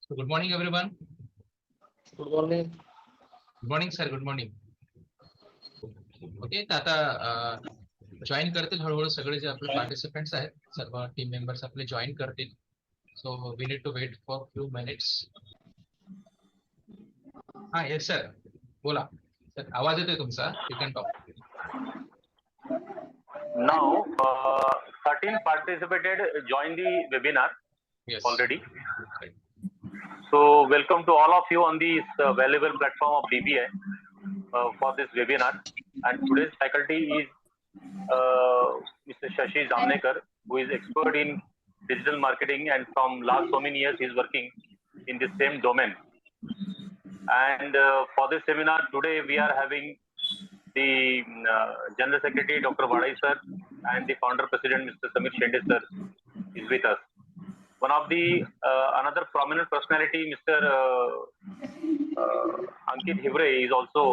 So good morning, everyone. Good morning. Good morning, sir. Good morning. Okay, तर आता join करतील हळूहळू सगळे जे आपले पार्टिसिपेंट्स आहेत, सर्व टीम मेंबर्स आपले जॉईन करतील. So we need to wait for few minutes. हा, येस सर, बोला सर, आवाज येतोय तुमचा, you can talk. Now, 13 participated join the webinar Yes. already. Right. So, welcome to all of you on this valuable platform of DBI for this webinar. And today's faculty is Mr. Shashi Jamnekar, who is expert in digital marketing, and from last so many years he is working in the same domain. And for this seminar today, we are having the General Secretary Dr. Vadai sir and the Founder President Mr. Samir Shende sir is with us. One of the another prominent personality, Mr. Ankit Hivre, is also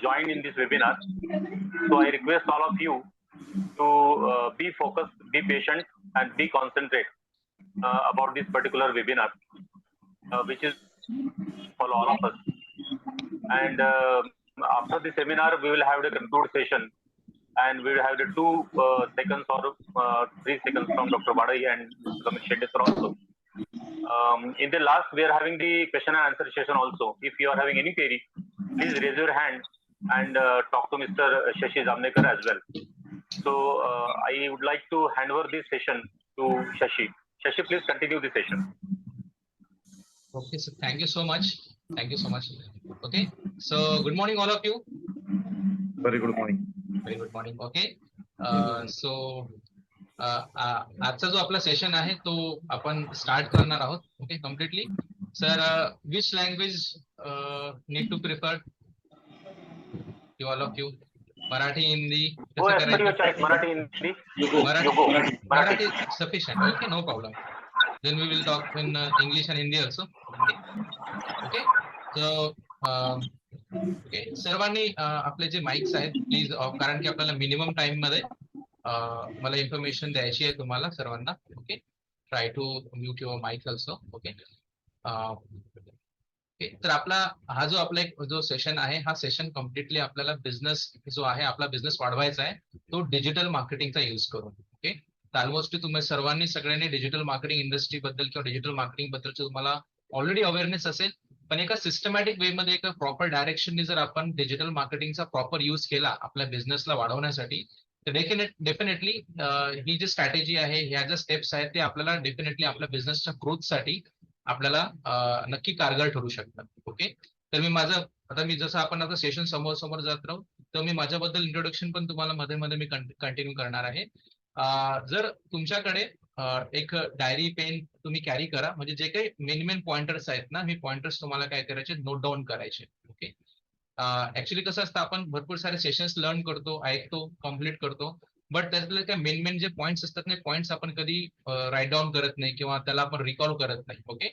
joined in this webinar. So I request all of you to be focused, be patient, and be concentrate about this particular webinar, which is for all of us. And after the seminar, we will have the conclude session, and we will have the 2 seconds or 3 seconds from Dr. Vadai and Mr. Samir Shende sir also. In the last, we are having the question and answer session also. If you are having any query, please raise your hand and talk to Mr. Shashi Jamnekar as well. So I would like to hand over this session to Shashi. Shashi, please continue the session. Okay, so thank you so much. Thank you so much. Okay, so good morning all of you. Very good morning. Very good morning. Okay, so आजचा जो आपला session आहे तो आपण start करणार आहोत. Okay, completely. Sir, which language need to prefer you all of you? Marathi, Hindi, कसं करायचं? Marathi, Hindi, Marathi sufficient. Okay, no problem. Then we will talk in English and Hindi also. Okay, so okay, सर्वांनी आपले जे माइक्स आहेत प्लीज ऑफ, कारण की आपल्याला minimum time मध्ये मला इन्फॉर्मेशन द्यायची आहे तुम्हाला सर्वांना. Okay, try to mute your mic also. Okay, तर आपला हा जो आपला एक जो सेशन आहे, हा सेशन कम्प्लिटली आपल्याला बिझनेस जो आहे, आपला बिझनेस वाढवायचा आहे तो डिजिटल मार्केटिंगचा यूज करून. ओके, ऑलमोस्ट तुम्ही सर्वांनी सगळ्यांनी डिजिटल मार्केटिंग इंडस्ट्री बद्दल किंवा डिजिटल मार्केटिंग बद्दलचे तुम्हाला ऑलरेडी अवेअरनेस असेल, पण एका सिस्टमॅटिक वे मध्ये एका प्रॉपर डायरेक्शनने जर आपण डिजिटल मार्केटिंगचा प्रॉपर यूज केला आपल्या बिझनेसला वाढवण्यासाठी, तर डेफिनेटली ही जी स्ट्रॅटेजी आहे, ह्या ज्या स्टेप्स आहेत ते आपल्याला डेफिनेटली आपल्या बिझनेसच्या ग्रोथसाठी आपल्याला नक्की कारगर ठरू शकतात. ओके, तर मी जसं आपण आता सेशन समोर समोर जात राहू, तर मी माझ्याबद्दल इंट्रोडक्शन पण तुम्हाला मध्ये मध्ये मी कंटिन्यू करणार आहे. जर तुमच्याकडे एक डायरी पेन तुम्ही कॅरी करा, म्हणजे जे काही मेन पॉइंटर्स आहेत ना, मी पॉइंटर्स तुम्हाला काय करायचे, नोट डाऊन करायचे. ओके, ऍक्च्युली कसं असतं, आपण भरपूर सारे सेशन्स लर्न करतो, ऐकतो, कम्प्लीट करतो, बट त्यातले काय मेन जे पॉइंट्स असतात ना, पॉइंट्स आपण कधी राईट डाऊन करत नाही किंवा त्याला आपण रिकॉल करत नाही. ओके,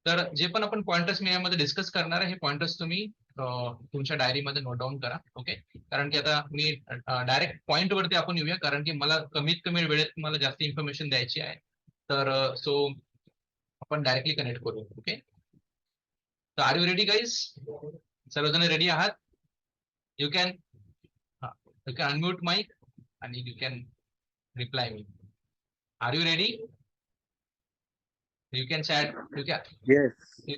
तर जे पण आपण पॉइंटर्स मी यामध्ये डिस्कस करणार आहे, हे पॉइंटर्स तुम्ही तुमच्या डायरीमध्ये नोट डाऊन करा. ओके, कारण की आता मी डायरेक्ट पॉइंट वरती आपण येऊया, कारण की मला कमीत कमी वेळेत मला जास्त इन्फॉर्मेशन द्यायची आहे. तर सो आपण डायरेक्टली कनेक्ट करू. ओके, तर आर यू रेडी गाईज? सर्वजण रेडी आहात? यू कॅन अनम्यूट माइक आणि you can reply me. Are you ready? You can chat. Yes. You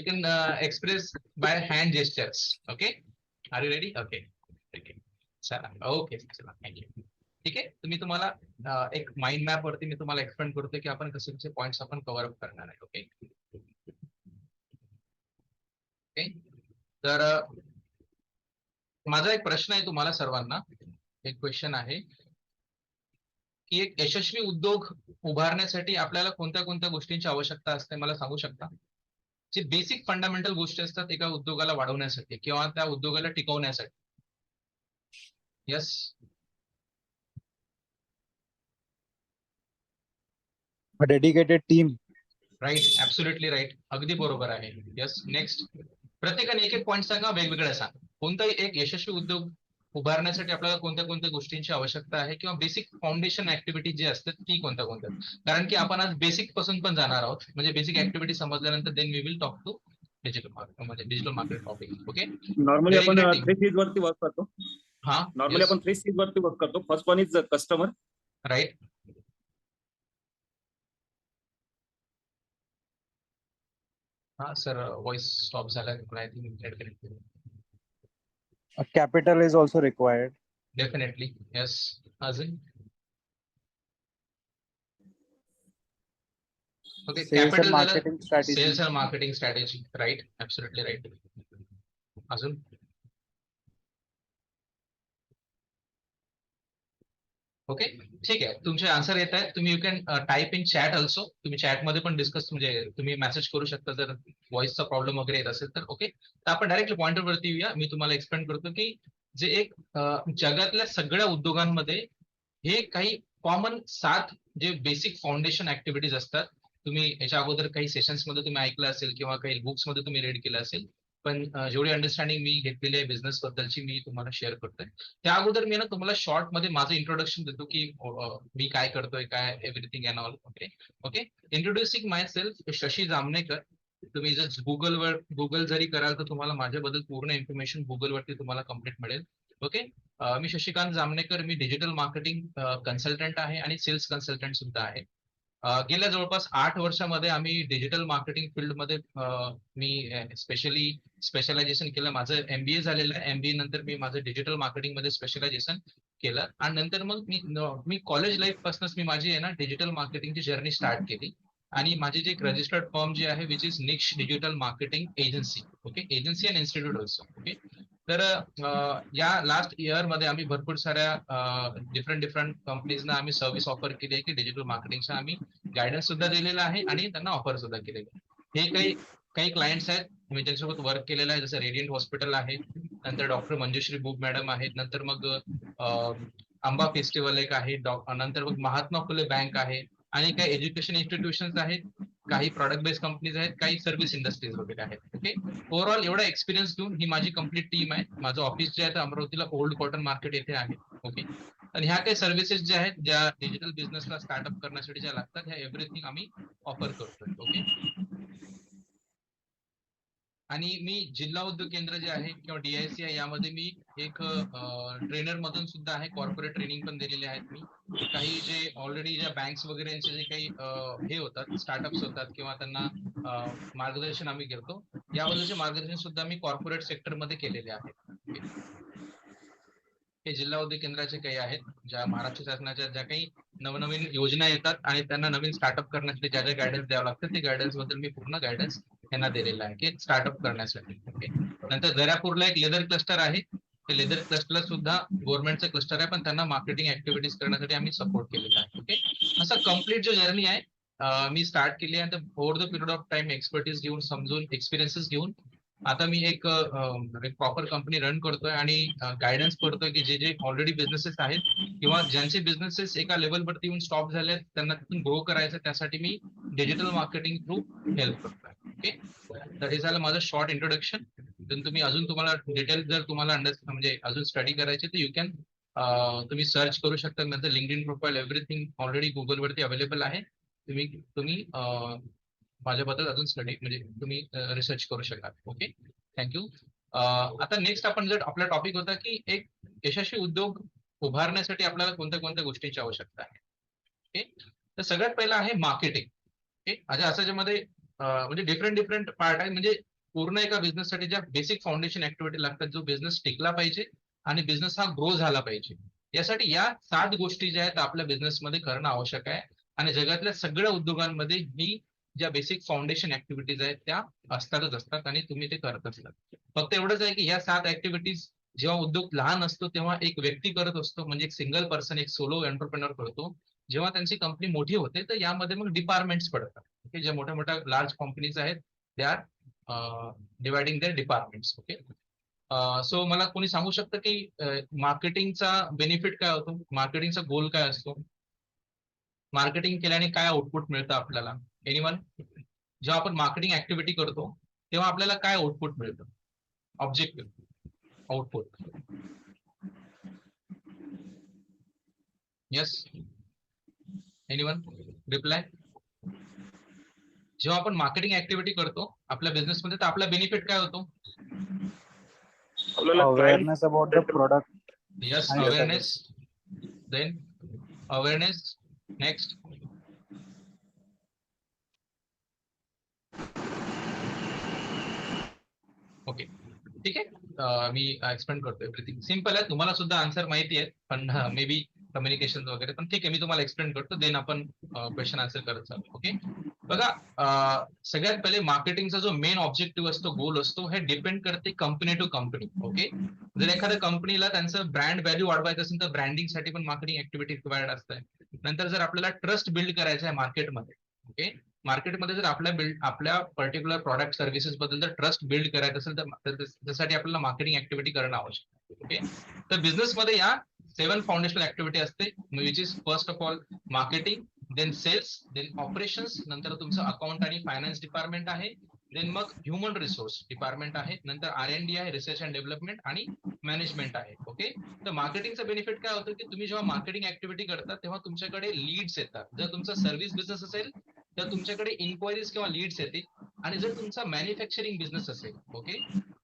can express by hand gestures. Okay. Are you ready? Okay. Okay. चला. Okay, चला, thank you. ठीक आहे, तुम्ही तुम्हाला एक माइंड मॅप वरती मी तुम्हाला एक्सप्लेन करतोय की आपण कसे कसे पॉइंट्स आपण कव्हर अप करणार आहे. Okay, okay. तर माझा एक प्रश्न आहे तुम्हाला सर्वांना. एक क्वेश्चन आहे की एक यशस्वी उद्योग उभारण्यासाठी आपल्याला कोणत्या कोणत्या गोष्टींची आवश्यकता असते, मला सांगू शकता? जे बेसिक फंडामेंटल गोष्टी असतात एका उद्योगाला वाढवण्यासाठी किंवा त्या उद्योगाला टिकवण्यासाठी. Yes, dedicated team. Right, absolutely right, अगदी बरोबर आहे. Yes, next. प्रत्येकाने एक एक पॉईंट सांगा, वेगवेगळ्या सांगा. कोणताही एक यशस्वी उद्योग उभारण्यासाठी आपल्याला कोणत्या कोणत्या गोष्टींची आवश्यकता आहे किंवा बेसिक फाउंडेशन ऍक्टिव्हिटी जी असतात ती कोणत्या कोणत्या, कारण की आपण आज बेसिक पासून पण जाणार आहोत. म्हणजे बेसिक ऍक्टिव्हिटी समजल्यानंतर then we will talk to digital market, म्हणजे digital market topic. Okay, normally आपण Very great. 3 सीज वरती वर्क करतो. हा, नॉर्मली आपण 3 सीज वरती वर्क करतो. First one is customer. Right. हा सर, व्हॉइस स्टॉप झाला. आय थिंक इंटरनेट कनेक्ट करू. A capital is also required. Definitely yes. अजून ओके, Sales and कॅपिटल झालं. marketing strategy. Sales and marketing strategy. Right, absolutely right. अजून okay, ठीक आहे. तुमचे answer येत आहेत. तुम्ही you can type in chat also. तुम्ही चॅट मध्ये पण डिस्कस, म्हणजे तुम्ही मेसेज करू शकता जर व्हॉइसचा प्रॉब्लेम वगैरे येत असेल तर. ओके, तर आपण डायरेक्टली पॉइंटर वरती येऊया. मी तुम्हाला एक्सप्लेन करतो की जे एक जगातल्या सगळ्या उद्योगांमध्ये हे काही कॉमन 7 जे बेसिक फाउंडेशन ऍक्टिव्हिटीज असतात. तुम्ही याच्या अगोदर काही सेशन्स मध्ये तुम्ही ऐकलं असेल किंवा काही बुक्स मध्ये तुम्ही रीड केलं असेल, पण जेवढी अंडरस्टँडिंग मी घेतलेली आहे बिझनेस बद्दलची मी तुम्हाला शेअर करतोय. त्या अगोदर मी ना तुम्हाला शॉर्ट मध्ये माझं इंट्रोडक्शन देतो की मी काय करतोय, काय everything and all. Okay okay, introducing myself, Shashi Jamnekar. तुम्ही जर गुगल जरी कराल तर तुम्हाला माझ्याबद्दल पूर्ण इन्फॉर्मेशन गुगलवरती तुम्हाला कम्प्लीट मिळेल. ओके, मी शशिकांत जामनेकर. मी डिजिटल मार्केटिंग कन्सल्टंट आहे आणि सेल्स कन्सल्टंट सुद्धा आहे. गेल्या जवळपास 8 वर्षामध्ये आम्ही डिजिटल मार्केटिंग फील्डमध्ये मी स्पेशलायझेशन केलं. माझं MBA झालेलं आहे. MBA नंतर मी माझं डिजिटल मार्केटिंग मध्ये स्पेशलायझेशन केलं आणि नंतर मग मी कॉलेज लाईफ पासूनच मी माझी आहे ना डिजिटल मार्केटिंगची जर्नी स्टार्ट केली. आणि माझी जी एक रजिस्टर्ड फर्म जी आहे विच इज निक्ष digital marketing agency. Okay, agency and institute also. Okay, तर या लास्ट इयर मध्ये आम्ही भरपूर साऱ्या डिफरंट कंपनीजना आम्ही सर्व्हिस ऑफर केली आहे की डिजिटल मार्केटिंगचा आम्ही गायडन्स सुद्धा दिलेला आहे आणि त्यांना ऑफर सुद्धा केलेलं आहे. हे काही क्लायंट्स आहेत मी त्यांच्यासोबत वर्क केलेलं आहे, जसं रेडियंट हॉस्पिटल आहे, नंतर डॉक्टर मंजुश्री बुब मॅडम आहेत, नंतर मग आंबा फेस्टिवल एक आहे, नंतर मग महात्मा फुले बँक आहे आणि काही एज्युकेशन इन्स्टिट्यूशन्स आहेत, काही प्रॉडक्ट बेस्ड कंपनीज आहेत, काही सर्व्हिस इंडस्ट्रीज वगैरे आहेत. ओके, ओव्हरऑल एवढा एक्सपिरियन्स घेऊन ही माझी कंप्लीट टीम आहे. माझं ऑफिस जे आहे अमरावतीला ओल्ड कॉटन मार्केट येथे आहे. ओके, आणि ह्या काही सर्व्हिसेस ज्या आहेत ज्या डिजिटल बिझनेसला स्टार्टअप करण्यासाठी ज्या लागतात ह्या एव्हरीथिंग आम्ही ऑफर करतोय. ओके, आणि मी जिल्हा उद्योग केंद्र जे आहे किंवा DIC आहे यामध्ये मी एक ट्रेनर मधून सुद्धा आहे. कॉर्पोरेट ट्रेनिंग पण दिलेले आहेत मी. काही जे ऑलरेडी ज्या बँक्स वगैरे यांचे जे काही हे होतात, स्टार्टअप्स होतात किंवा त्यांना मार्गदर्शन आम्ही करतो, याबद्दलचे मार्गदर्शन सुद्धा मी कॉर्पोरेट सेक्टर मध्ये केलेले आहे. हे जिल्हा उद्योग केंद्राचे काही आहेत ज्या महाराष्ट्र शासनाच्या ज्या काही नवनवीन योजना येतात आणि त्यांना नवीन स्टार्टअप करण्यासाठी ज्या ज्या गायडन्स द्यावं लागतं ते गायडन्स बद्दल मी पूर्ण गायडन्स त्यांना दिलेला आहे की स्टार्टअप करण्यासाठी. ओके, नंतर दर्यापूरला एक लेदर क्लस्टर आहे. ते लेदर क्लस्टरला सुद्धा गव्हर्नमेंटचं क्लस्टर आहे, पण त्यांना मार्केटिंग ऍक्टिव्हिटीज करण्यासाठी आम्ही सपोर्ट केलेला आहे. ओके, असं कम्प्लीट जो जर्नी आहे मी स्टार्ट केली आहे. तर over the period of time expertise घेऊन, समजून, एक्सपिरियन्सेस घेऊन आता मी एक प्रॉपर कंपनी रन करतोय आणि गायडन्स करतोय की जे जे ऑलरेडी बिझनेसेस आहेत किंवा ज्यांचे बिझनेसेस एका लेवलवरती येऊन स्टॉप झाले त्यांना तिथून ग्रो करायचं, त्यासाठी मी डिजिटल मार्केटिंग थ्रू हेल्प करतोय. ओके, तर हे झालं माझं शॉर्ट इंट्रोडक्शन. तुम्ही अजून तुम्हाला डिटेल जर तुम्हाला म्हणजे अजून स्टडी करायची तर यू कॅन तुम्ही सर्च करू शकता. नंतर लिंक्डइन प्रोफाईल एव्हरीथिंग ऑलरेडी गुगलवरती अवेलेबल आहे. तुम्ही माझ्याबद्दल अजून स्टडी म्हणजे तुम्ही रिसर्च करू शकाल. Okay, thank you. आता नेक्स्ट आपण जर आपला टॉपिक होता की एक यशस्वी उद्योग उभारण्यासाठी आपल्याला कोणत्या कोणत्या गोष्टींची आवश्यकता आहे. ओके, तर सगळ्यात पहिला आहे मार्केटिंग. ओके, याच्यामध्ये म्हणजे डिफरंट पार्ट आहे. म्हणजे पूर्ण एका बिझनेससाठी ज्या बेसिक फाउंडेशन ऍक्टिव्हिटी लागतात, जो बिझनेस टिकला पाहिजे आणि बिझनेस हा ग्रो झाला पाहिजे, यासाठी या 7 गोष्टी ज्या आहेत आपल्या बिझनेसमध्ये करणं आवश्यक आहे. आणि जगातल्या सगळ्या उद्योगांमध्ये ही ज्या बेसिक फाउंडेशन ऍक्टिव्हिटीज आहेत त्या असतातच असतात आणि तुम्ही ते करत असतात. फक्त एवढंच आहे की ह्या 7 ऍक्टिव्हिटीज जेव्हा उद्योग लहान असतो तेव्हा एक व्यक्ती करत असतो, म्हणजे एक सिंगल पर्सन, एक सोलो एंटरप्रेनर करतो. जेव्हा त्यांची कंपनी मोठी होते तर यामध्ये मग डिपार्टमेंट्स पडतात. ओके, ज्या मोठ्या मोठ्या लार्ज कंपनीज आहेत they are dividing their departments. Okay, so मला कोणी सांगू शकतं की मार्केटिंगचा बेनिफिट काय होतो, मार्केटिंगचा गोल काय असतो, मार्केटिंग केल्याने काय आउटपुट मिळतं आपल्याला? एनीवन? जेव्हा आपण मार्केटिंग ऍक्टिव्हिटी करतो तेव्हा आपल्याला काय आउटपुट मिळतं? Objective output yes, anyone reply? जेव्हा आपण मार्केटिंग ऍक्टिव्हिटी करतो आपल्या बिझनेस मध्ये तर आपला बेनिफिट काय होतो? आपल्याला client- Awareness about the product. Yes, आणि awareness. Then awareness. Next. Okay, ठीक आहे. मी एक्सप्लेन करतो एव्हरीथिंग. सिम्पल आहे, तुम्हाला सुद्धा आन्सर माहिती आहे, पण मे बी कम्युनिकेशन वगैरे, पण ठीक आहे, मी तुम्हाला एक्सप्लेन करतो, देन आपण क्वेश्चन आन्सर करत चालू. ओके, बघा, सगळ्यात पहिले मार्केटिंगचा जो मेन ऑब्जेक्टिव्ह असतो, गोल असतो, हे डिपेंड करते कंपनी टू कंपनी. ओके, जर एखाद्या कंपनीला त्यांचं ब्रँड व्हॅल्यू वाढवायचं असेल तर ब्रँडिंगसाठी पण मार्केटिंग ऍक्टिव्हिटी रिक्वायर्ड असते. नंतर जर आपल्याला ट्रस्ट बिल्ड करायचा आहे मार्केटमध्ये, ओके, मार्केटमध्ये जर आपल्या पर्टिक्युलर प्रॉडक्ट सर्व्हिसेस बद्दल जर ट्रस्ट बिल्ड करायचं असेल तर त्यासाठी आपल्याला मार्केटिंग ऍक्टिव्हिटी करणं आवश्यक आहे. ओके, तर बिझनेसमध्ये या 7 फाउंडेशनल ऍक्टिव्हिटी असते, which is first of all marketing, then sales, then operations, नंतर तुमचं अकाउंट आणि फायनान्स डिपार्टमेंट आहे, देन मग ह्युमन रिसोर्स डिपार्टमेंट आहे, नंतर R&D आहे, रिसर्च अँड डेव्हलपमेंट, आणि मॅनेजमेंट आहे. ओके, तर मार्केटिंगचं बेनिफिट काय होतं की तुम्ही जेव्हा मार्केटिंग ऍक्टिव्हिटी करता तेव्हा तुमच्याकडे लीड्स येतात. जर तुमचा सर्व्हिस बिझनेस असेल तर तुमच्याकडे इन्क्वायरीज किंवा लीड्स येतील, आणि जर तुमचा मॅन्युफॅक्चरिंग बिझनेस असेल, ओके,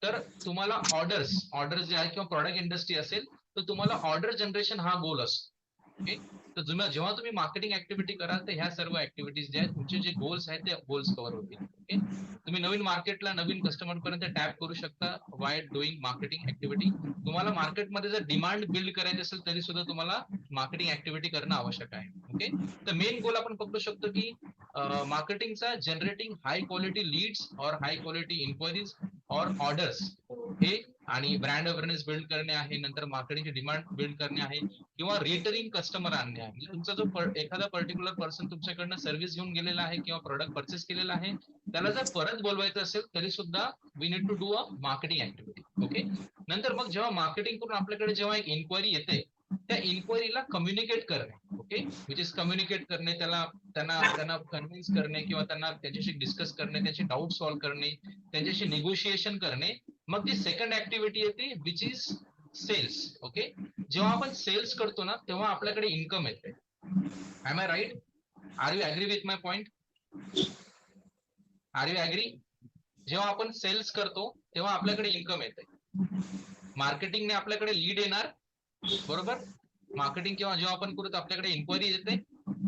तर तुम्हाला ऑर्डर्स जे आहे किंवा प्रॉडक्ट इंडस्ट्री असेल तर तुम्हाला ऑर्डर जनरेशन हा गोल असतो. ओके, तर जेव्हा तुम्ही मार्केटिंग ऍक्टिव्हिटी कराल तर ह्या सर्व ऍक्टिव्हिटीज जे आहेत तुमचे जे गोल्स आहेत ते गोल्स कव्हर होतील. ओके, तुम्ही नवीन मार्केटला नवीन कस्टमर पर्यंत टॅप करू शकता वाय डुईंग मार्केटिंग ऍक्टिव्हिटी. तुम्हाला मार्केटमध्ये जर डिमांड बिल्ड करायची असेल तरी सुद्धा तुम्हाला मार्केटिंग ऍक्टिव्हिटी करणं आवश्यक आहे. ओके, तर मेन गोल आपण पकडू शकतो की मार्केटिंगचा जनरेटिंग हाय क्वालिटी लीड्स और हाय क्वालिटी इन्क्वायरीज और ऑर्डर्स हे, आणि ब्रँड अवेअरनेस बिल्ड करणे आहे, नंतर मार्केटिंगची डिमांड बिल्ड करणे आहे, किंवा रिटर्निंग कस्टमर आणणे आहे. म्हणजे तुमचा जो एखादा पर्टिक्युलर पर्सन तुमच्याकडनं सर्व्हिस घेऊन गेलेला आहे किंवा प्रोडक्ट परचेस केलेला आहे त्याला जर परत बोलवायचं असेल तरी सुद्धा we need to do a marketing activity. Okay, नंतर मग जेव्हा मार्केटिंग करून आपल्याकडे जेव्हा एक इन्क्वायरी येते त्या इन्क्वायरीला कम्युनिकेट करणे, ओके, विच इज कम्युनिकेट करणे, त्यांना कन्व्हिन्स करणे किंवा त्यांना त्यांच्याशी डिस्कस करणे, त्यांचे डाऊट सॉल्व्ह करणे, त्यांच्याशी निगोशिएशन करणे. मग जी सेकंड ऍक्टिव्हिटी येते विच इज सेल्स. ओके, जेव्हा आपण सेल्स करतो ना तेव्हा आपल्याकडे इन्कम येते. Am I right? Are you agree with my point? Are you agree? जेव्हा आपण सेल्स करतो तेव्हा आपल्याकडे इन्कम येते. मार्केटिंगने आपल्याकडे लीड येणार, बरोबर? मार्केटिंग किंवा जेव्हा आपण करू तर आपल्याकडे इन्क्वायरी येते,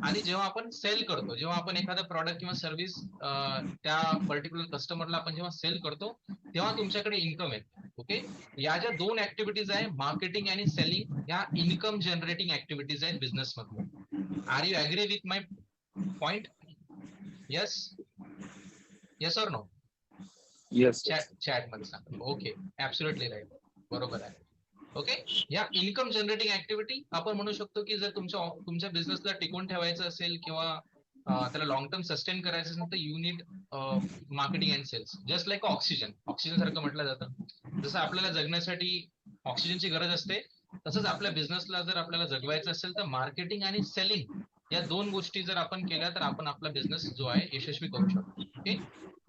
आणि जेव्हा आपण सेल करतो, जेव्हा आपण एखादा प्रॉडक्ट किंवा सर्व्हिस त्या पर्टिक्युलर कस्टमरला आपण जेव्हा सेल करतो तेव्हा तुमच्याकडे इन्कम येते. ओके, या ज्या 2 ऍक्टिव्हिटीज आहे मार्केटिंग आणि सेलिंग, ह्या इन्कम जनरेटिंग ऍक्टिव्हिटीज आहेत बिझनेस मध्ये. Are you agree with my point? Yes, yes or no? Yes. Chat मध्ये सांगा. ओके, ऍब्सोल्युटली राईट, बरोबर आहे. ओके, या इन्कम जनरेटिंग ऍक्टिव्हिटी आपण म्हणू शकतो की जर तुमच्या बिझनेसला टिकवून ठेवायचं असेल किंवा त्याला लॉंग टर्म सस्टेन करायचं असेल तर you need marketing and sales. Just like oxygen सारखं म्हटलं जातं. जसं आपल्याला जगण्यासाठी ऑक्सिजनची गरज असते तसंच आपल्या बिझनेसला जर आपल्याला जगवायचं असेल तर मार्केटिंग आणि सेलिंग या 2 गोष्टी जर आपण केल्या तर आपण आपला बिझनेस जो आहे यशस्वी करू शकतो. ओके,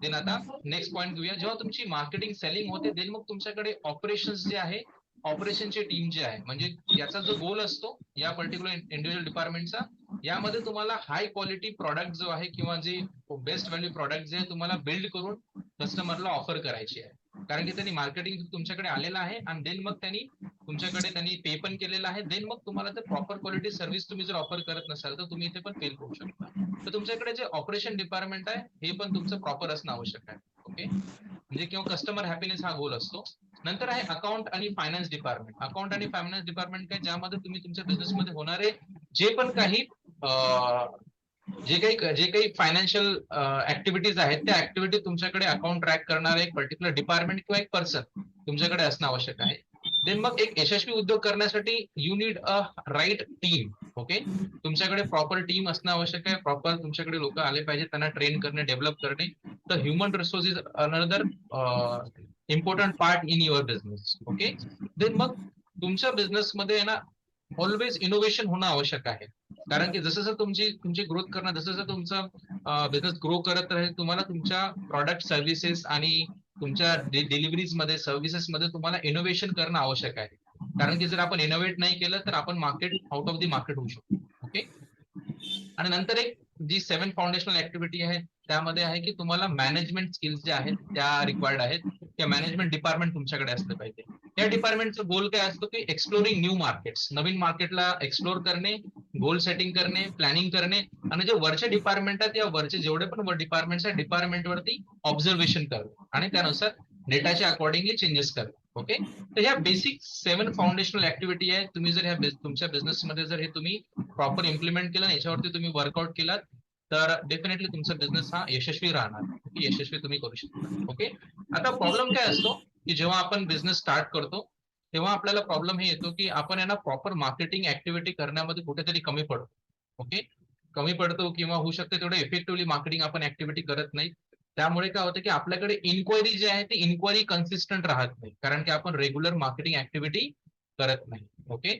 देन आता नेक्स्ट पॉईंट घेऊया. जेव्हा तुमची मार्केटिंग सेलिंग होते देन मग तुमच्याकडे ऑपरेशन्स जे आहे, ऑपरेशनची टीम जी आहे, म्हणजे याचा जो गोल असतो या पर्टिक्युलर इंडिव्हिज्युअल डिपार्टमेंटचा, यामध्ये तुम्हाला हाय क्वालिटी प्रॉडक्ट जो आहे किंवा जे बेस्ट व्हॅल्यू प्रॉडक्ट जे आहे तुम्हाला बिल्ड करून कस्टमरला ऑफर करायची आहे. कारण की त्यांनी मार्केटिंग तुमच्याकडे आलेलं आहे आणि देन मग त्यांनी पे पण केलेलं आहे. देन मग तुम्हाला जर प्रॉपर क्वालिटी सर्व्हिस तुम्ही जर ऑफर करत नसाल तर तुम्ही इथे पण फेल करू शकता. तर तुमच्याकडे जे ऑपरेशन डिपार्टमेंट आहे हे पण तुमचं प्रॉपर असणं आवश्यक आहे. ओके, म्हणजे किंवा कस्टमर हॅपीनेस हा गोल असतो. नंतर आहे अकाउंट आणि फायनान्स डिपार्टमेंट. अकाउंट आणि फायनान्स डिपार्टमेंट काय, ज्यामध्ये तुम्ही तुमच्या बिझनेसमध्ये होणारे जे पण काही जे काही फायनान्शियल ऍक्टिव्हिटीज आहेत त्या ऍक्टिव्हिटी तुमच्याकडे अकाउंट ट्रॅक करणारे एक पर्टिक्युलर डिपार्टमेंट किंवा एक पर्सन तुमच्याकडे असणं आवश्यक आहे. देन मग एक यशस्वी उद्योग करण्यासाठी you need a right team. Okay, तुमच्याकडे प्रॉपर टीम असणं आवश्यक आहे. प्रॉपर तुमच्याकडे लोक आले पाहिजे, त्यांना ट्रेन करणे, डेव्हलप करणे. तर human resource is another important part in your business. Okay, then मग तुमच्या बिझनेसमध्ये ना ऑलवेज इनोव्हेशन होणं आवश्यक आहे. कारण की जसं तुमची ग्रोथ करणं, जसं तुमचा बिझनेस ग्रो करत राहील तुम्हाला तुमच्या प्रॉडक्ट सर्व्हिसेस आणि तुमच्या डिलिव्हरीज मध्ये सर्व्हिसेस मध्ये तुम्हाला इनोव्हेशन करणं आवश्यक आहे. कारण की जर आपण इनोव्हेट नाही केलं तर आपण आउट ऑफ द मार्केट होऊ शकतो. आणि नंतर एक जी 7 फाउंडेशनल ऍक्टिव्हिटी आहे त्यामध्ये आहे की तुम्हाला मॅनेजमेंट स्किल्स ज्या आहेत त्या रिक्वायर्ड आहेत. त्या मॅनेजमेंट डिपार्टमेंट तुमच्याकडे असलं पाहिजे. या डिपार्टमेंटचा गोल काय असतो की एक्सप्लोरिंग न्यू मार्केट्स, नवीन मार्केटला एक्सप्लोर करणे, गोल सेटिंग करणे, प्लॅनिंग करणे आणि जे वरचे डिपार्टमेंट आहेत या वरचे जेवढे पण डिपार्टमेंट्स आहेत डिपार्टमेंटवरती ऑब्झर्वेशन करणे आणि त्यानुसार डेटाच्या अकॉर्डिंगली चेंजेस करणे. ओके, तर ह्या बेसिक 7 फाउंडेशनल ऍक्टिव्हिटी आहे. तुम्ही जर ह्या तुमच्या बिझनेसमध्ये जर हे तुम्ही प्रॉपर इम्प्लिमेंट केलं, याच्यावरती तुम्ही वर्कआउट केलात तर डेफिनेटली तुमचा बिझनेस हा यशस्वी राहणार. ओके, यशस्वी तुम्ही करू शकता. ओके, आता प्रॉब्लेम काय असतो की जेव्हा आपण बिझनेस स्टार्ट करतो तेव्हा आपल्याला प्रॉब्लेम हे येतो की आपण यांना प्रॉपर मार्केटिंग ऍक्टिव्हिटी करण्यामध्ये कुठेतरी कमी पडतो. ओके, कमी पडतो किंवा होऊ शकते तेवढे इफेक्टिव्हली मार्केटिंग आपण ऍक्टिव्हिटी करत नाही. त्यामुळे काय होतं की आपल्याकडे इन्क्वायरी जी आहे ती इन्क्वायरी कन्सिस्टंट राहत नाही, कारण की आपण रेग्युलर मार्केटिंग ऍक्टिव्हिटी करत नाही. ओके,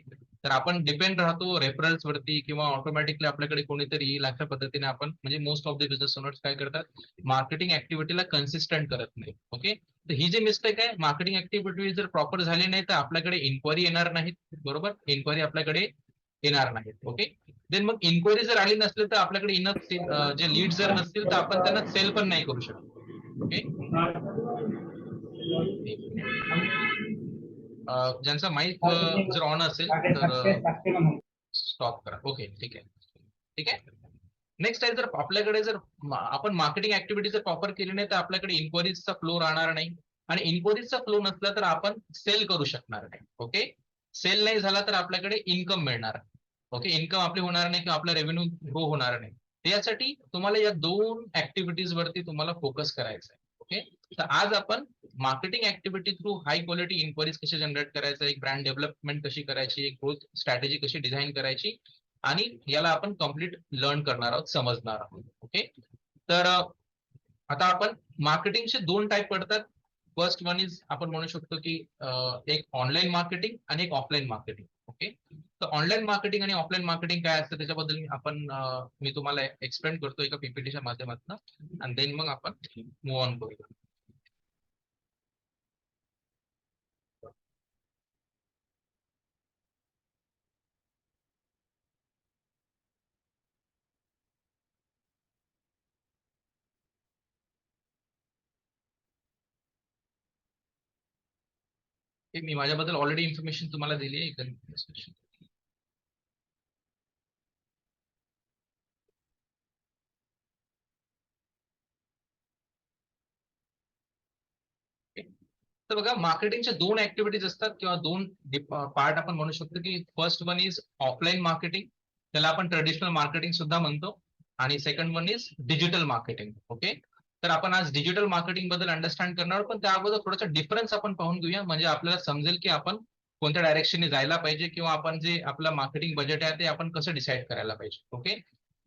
तर आपण डिपेंड राहतो रेफरन्स वरती किंवा ऑटोमॅटिकली आपल्याकडे कोणीतरी येईल अशा पद्धतीने आपण, म्हणजे most of the business owners काय करतात, मार्केटिंग ऍक्टिव्हिटीला कन्सिस्टंट करत नाही. ओके, तर ही जी मिस्टेक आहे, मार्केटिंग ऍक्टिव्हिटी जर प्रॉपर झाली नाही तर आपल्याकडे इन्क्वायरी येणार नाहीत. बरोबर, इन्क्वायरी आपल्याकडे येणार नाहीत. ओके, देन मग इन्क्वायरी जर आली नसली तर आपल्याकडे इनफ जे लीड जर नसतील तर आपण त्यांना सेल पण नाही करू शकत. ओके, एक मिनिट. ज्यांचा माईक जर ऑन असेल तर स्टॉप करा. ओके, ठीक आहे, ठीक आहे. नेक्स्ट आहे, जर आपल्याकडे जर आपण मार्केटिंग ऍक्टिव्हिटी जर प्रॉपर केली नाही तर आपल्याकडे इन्क्वायरीजचा फ्लो राहणार नाही आणि इन्क्वायरीजचा फ्लो नसला तर आपण सेल करू शकणार नाही. ओके, सेल नाही झाला तर आपल्याकडे इन्कम मिळणार. ओके, इन्कम आपली होणार नाही किंवा आपला रेव्हेन्यू ग्रो होणार नाही. यासाठी तुम्हाला या 2 ऍक्टिव्हिटीज वरती तुम्हाला फोकस करायचा आहे. ओके, तर आज आपण marketing activity through high quality enquiries कशी जनरेट करायचं, एक ब्रँड डेव्हलपमेंट कशी करायची, एक ग्रोथ स्ट्रॅटेजी कशी डिझाईन करायची आणि याला आपण कम्प्लीट लर्न करणार आहोत, समजणार आहोत. ओके, तर आता आपण मार्केटिंगचे 2 टाईप पडतात. फर्स्ट वन इज आपण म्हणू शकतो की एक ऑनलाईन मार्केटिंग आणि एक ऑफलाईन मार्केटिंग. ओके, तर ऑनलाईन मार्केटिंग आणि ऑफलाईन मार्केटिंग काय असतं त्याच्याबद्दल आपण मी तुम्हाला एक्सप्लेन करतो एका पीपीटीच्या माध्यमातून आणि देन मग आपण मूव्ह ऑन करूया. मी माझ्याबद्दल ऑलरेडी इन्फॉर्मेशन तुम्हाला दिली आहे. तर बघा, मार्केटिंगच्या 2 ऍक्टिव्हिटीज असतात किंवा 2 पार्ट आपण म्हणू शकतो की first one is offline marketing, त्याला आपण ट्रेडिशनल मार्केटिंग सुद्धा म्हणतो, आणि second one is digital marketing. Okay, तर आपण आज डिजिटल मार्केटिंग बद्दल अंडरस्टँड करणार, पण त्या अगोदर थोडासा डिफरन्स आपण पाहून घेऊया, म्हणजे आपल्याला समजेल की आपण कोणत्या डायरेक्शनने जायला पाहिजे किंवा आपण जे आपलं मार्केटिंग बजेट आहे ते आपण कसं डिसाईड करायला पाहिजे. ओके,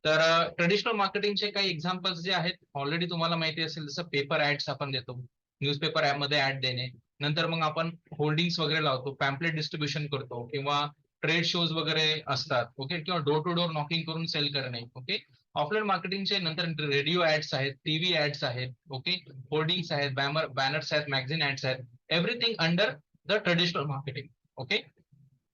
तर ट्रेडिशनल मार्केटिंगचे काही एक्झाम्पल्स जे आहेत ऑलरेडी तुम्हाला माहिती असेल, जसं पेपर ऍड्स आपण देतो, न्यूजपेपर मध्ये ऍड देणे, नंतर मग आपण होल्डिंग्स वगैरे लावतो, पॅम्पलेट डिस्ट्रीब्युशन करतो किंवा ट्रेड शोज वगैरे असतात. ओके, किंवा डोर टू डोर नॉकिंग करून सेल करणे. ओके, ऑफलाईन मार्केटिंगचे नंतर रेडिओ ऍड्स आहेत, टीव्ही ऍड्स आहेत, ओके, होर्डिंग्स आहेत, बॅनर्स आहेत, मॅगझिन ऍड्स आहेत, everything under the traditional marketing. Okay,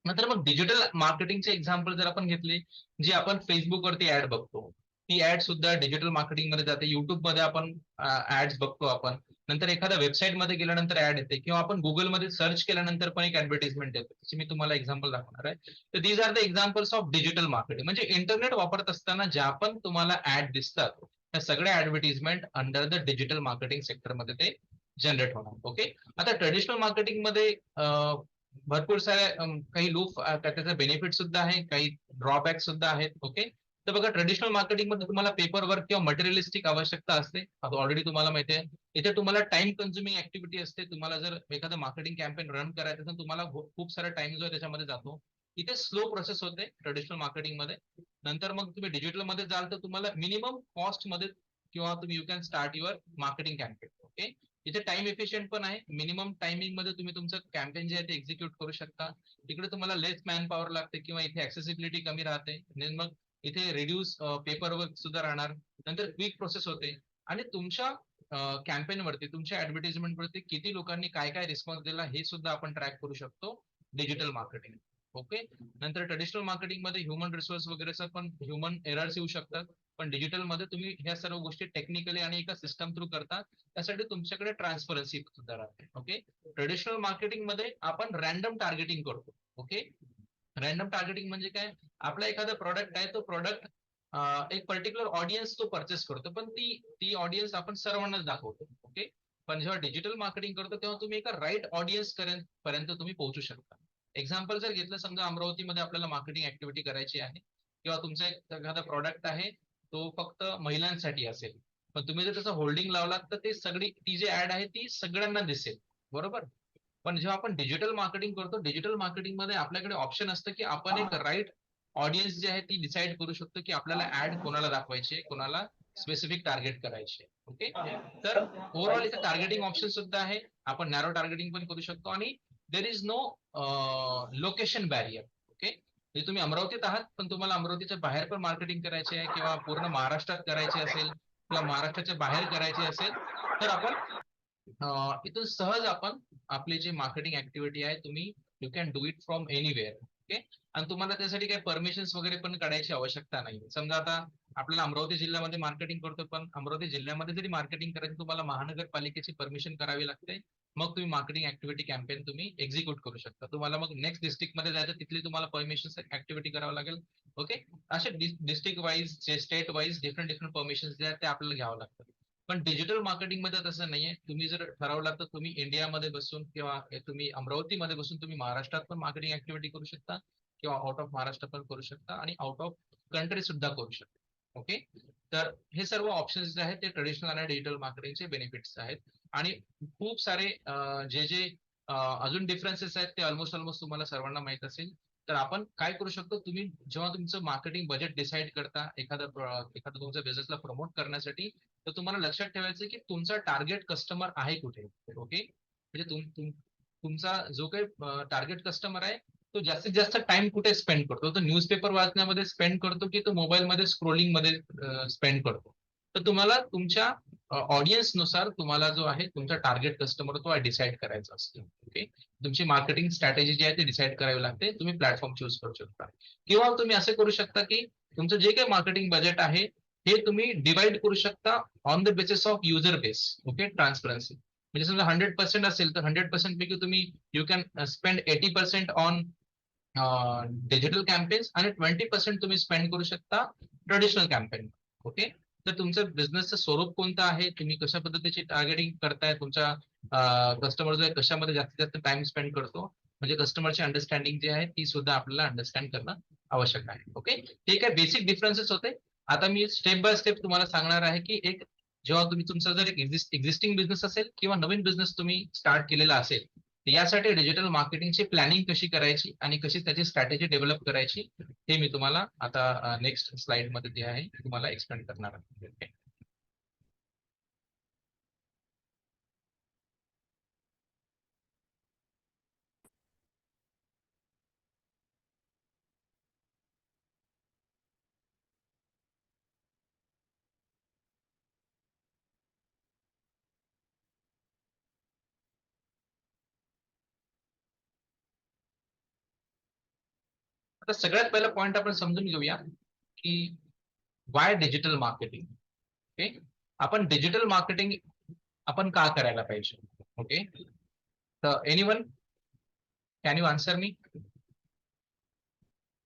नंतर मग डिजिटल मार्केटिंगचे एक्झाम्पल जर आपण घेतले, जी आपण फेसबुक वरती ऍड बघतो, ती ऍड सुद्धा डिजिटल मार्केटिंग मध्ये जाते. युट्यूब मध्ये आपण ऍड्स बघतो आपण, नंतर एखाद्या वेबसाईट मध्ये गेल्यानंतर ऍड येते किंवा आपण गुगलमध्ये सर्च केल्यानंतर पण एक ऍडव्हर्टाइजमेंट येते. त्याची मी तुम्हाला एक्झाम्पल दाखवणार आहे. तर these are the examples of digital marketing, म्हणजे इंटरनेट वापरत असताना ज्या पण तुम्हाला ऍड दिसतात त्या सगळ्या advertisement under the digital marketing सेक्टरमध्ये ते जनरेट होणार. ओके, आता ट्रेडिशनल मार्केटिंग मध्ये भरपूर साऱ्या काही त्याचे बेनिफिट सुद्धा आहे, काही ड्रॉबॅक सुद्धा आहेत. ओके, तर बघा, ट्रेडिशनल मार्केटिंग मध्ये तुम्हाला पेपर वर्क किंवा मटेरियलिस्टिक आवश्यकता असते, ऑलरेडी तुम्हाला माहिती आहे. इथे तुम्हाला टाइम कन्झ्युमिंग ऍक्टिव्हिटी असते. तुम्हाला जर एखादं मार्केटिंग कॅम्पेन रन करायचं तर तुम्हाला खूप सारा टाइम जो आहे त्याच्यामध्ये जातो. इथे स्लो प्रोसेस होते ट्रेडिशनल मार्केटिंग मध्ये. नंतर मग तुम्ही डिजिटल मध्ये जाल तर तुम्हाला मिनिमम कॉस्ट मध्ये किंवा तुम्ही you can start your marketing campaign. Okay, इथे टाइम एफिशियंट पण आहे, मिनिमम टायमिंग मध्ये तुम्ही तुमचं कॅम्पेन जे आहे ते एक्झिक्यूट करू शकता. तिकडे तुम्हाला लेस मॅन पॉवर लागते किंवा इथे ऍक्सेसिबिलिटी कमी राहते. मग इथे रिड्यूस पेपर वर्क सुद्धा राहणार. नंतर क्विक प्रोसेस होते आणि तुमच्या कॅम्पेन वरती, तुमच्या ऍडव्हर्टाइजमेंट वरती किती लोकांनी काय काय रिस्पॉन्स दिला हे सुद्धा आपण ट्रॅक करू शकतो डिजिटल मार्केटिंग. ओके. नंतर ट्रेडिशनल मार्केटिंग मध्ये ह्युमन रिसोर्स वगैरेचा पण ह्युमन एरर्स येऊ शकतात, पण डिजिटल मध्ये तुम्ही ह्या सर्व गोष्टी टेक्निकली आणि एका सिस्टम थ्रू करता, त्यासाठी तुमच्याकडे ट्रान्सपरन्सी सुद्धा राहते. ओके. ट्रेडिशनल मार्केटिंग मध्ये आपण रॅन्डम टार्गेटिंग करतो. ओके. रॅन्डम टार्गेटिंग म्हणजे काय, आपला एखादा प्रॉडक्ट आहे, तो प्रॉडक्ट एक पर्टिक्युलर ऑडियन्स तो परचेस करतो, पण ती ऑडियन्स आपण सर्वांनाच दाखवतो. ओके. पण जेव्हा डिजिटल मार्केटिंग करतो तेव्हा तुम्ही एका राईट ऑडियन्स पर्यंत तुम्ही पोहोचू शकता. एक्झाम्पल जर घेतलं, समजा अमरावतीमध्ये आपल्याला मार्केटिंग ऍक्टिव्हिटी करायची आहे, किंवा तुमचा एखादा प्रॉडक्ट आहे तो फक्त महिलांसाठी असेल, पण तुम्ही जर त्याचा होल्डिंग लावलात तर ते सगळी ती जी ऍड आहे ती सगळ्यांना दिसेल, बरोबर. पण जेव्हा आपण डिजिटल मार्केटिंग करतो, डिजिटल मार्केटिंग मध्ये आपल्याकडे ऑप्शन असतं की आपण एक राईट ऑडियन्स जी आहे ती डिसाईड करू शकतो की आपल्याला ऍड कोणाला दाखवायची, कोणाला स्पेसिफिक टार्गेट करायचे. ओके. तर ओव्हरऑल इथे टार्गेटिंग ऑप्शन सुद्धा आहे, आपण नॅरो टार्गेटिंग पण करू शकतो, आणि there is no location barrier. Okay. म्हणजे तुम्ही अमरावतीत आहात, पण तुम्हाला अमरावतीच्या बाहेर पण मार्केटिंग करायची आहे, किंवा पूर्ण महाराष्ट्रात करायची असेल, किंवा महाराष्ट्राच्या बाहेर करायची असेल, तर आपण इथून सहज आपण आपली जी मार्केटिंग ऍक्टिव्हिटी आहे, तुम्ही you can do it from anywhere. Okay. आणि तुम्हाला त्यासाठी काही परमिशन्स वगैरे पण काढायची आवश्यकता नाही. समजा आता आपल्याला अमरावती जिल्ह्यामध्ये मार्केटिंग करतो, पण अमरावती जिल्ह्यामध्ये जरी मार्केटिंग करायची, तुम्हाला महानगरपालिकेची परमिशन करावी लागते, मग तुम्ही मार्केटिंग ऍक्टिव्हिटी कॅम्पेन तुम्ही एक्झिक्यूट करू शकता. तुम्हाला मग नेक्स्ट डिस्ट्रिक्ट मध्ये जायचं, तिथली तुम्हाला परमिशन ऍक्टिव्हिटी करावं लागेल. ओके. असे district wise, state wise different permission जे आहेत ते आपल्याला घ्यावं लागतं. पण डिजिटल मार्केटिंग मध्ये तसं नाहीये. तुम्ही जर ठरवलं तर तुम्ही इंडियामध्ये बसून, किंवा तुम्ही अमरावतीमध्ये बसून तुम्ही महाराष्ट्रात पण मार्केटिंग ऍक्टिव्हिटी करू शकता, किंवा आउट ऑफ महाराष्ट्र पण करू शकता, आणि आउट ऑफ कंट्री सुद्धा करू शकता. ओके. तर हे सर्व ऑप्शन्स जे आहेत ते ट्रेडिशनल आणि डिजिटल मार्केटिंगचे बेनिफिट्स आहेत. आणि खूप सारे जे अजून डिफरन्सेस आहेत ते ऑलमोस्ट तुम्हाला सर्वांना माहित असेल. तर आपण काय करू शकतो, तुम्ही जेव्हा तुमचं मार्केटिंग बजेट डिसाईड करता एखादा तुमच्या बिझनेसला प्रमोट करण्यासाठी, तर तुम्हाला लक्षात ठेवायचं की तुमचा टार्गेट कस्टमर आहे कुठे. ओके. म्हणजे तुमचा जो काही टार्गेट कस्टमर आहे, तो जास्तीत जास्त टाइम कुठे स्पेंड करतो, तो न्यूजपेपर वाचण्यामध्ये स्पेंड करतो, की तो मोबाईलमध्ये स्क्रोलिंग मध्ये स्पेंड करतो. तर तुम्हाला तुमच्या ऑडियन्स नुसार तुम्हाला जो आहे तुमचा टार्गेट कस्टमर तो डिसाईड करायचा असतो. ओके. तुमची मार्केटिंग स्ट्रॅटेजी जी आहे ती डिसाईड करावी लागते. तुम्ही प्लॅटफॉर्म चूज करू शकता, किंवा तुम्ही असं करू शकता की तुमचं जे काही मार्केटिंग बजेट आहे हे तुम्ही डिवाइड करू शकता on the basis of user base. Okay. Transparency म्हणजे समजा 100% असेल तर 100% पैकी तुम्ही you can spend 80% on digital campaigns, आणि 20% तुम्ही स्पेंड करू शकता ट्रेडिशनल कॅम्पेन. ओके. तर तुमचं बिझनेसचं स्वरूप कोणतं आहे, तुम्ही कशा पद्धतीची टार्गेटिंग करताय, तुमच्या कस्टमर जो आहे कशामध्ये जास्तीत जास्त टाइम स्पेंड करतो, म्हणजे कस्टमरची अंडरस्टँडिंग जी आहे ती सुद्धा आपल्याला अंडरस्टँड करणं आवश्यक आहे. ओके. ते काय बेसिक डिफरन्सेस होते. आता मी स्टेप बाय स्टेप तुम्हाला सांगणार आहे की एक जेव्हा तुम्ही तुमचा जर एक्झिस्टिंग बिझनेस असेल, किंवा नवीन बिझनेस तुम्ही स्टार्ट केलेला असेल, तर यासाठी डिजिटल मार्केटिंगची प्लॅनिंग कशी करायची आणि कशी त्याची स्ट्रॅटेजी डेव्हलप करायची, हे मी तुम्हाला आता नेक्स्ट स्लाइड मध्ये जे आहे तुम्हाला एक्सप्लेन करणार आहे. Okay. आता सगळ्यात पहिला पॉईंट आपण समजून घेऊया की वाय डिजिटल मार्केटिंग. ओके. आपण डिजिटल मार्केटिंग आपण का करायला पाहिजे. ओके. तर anyone can you answer me,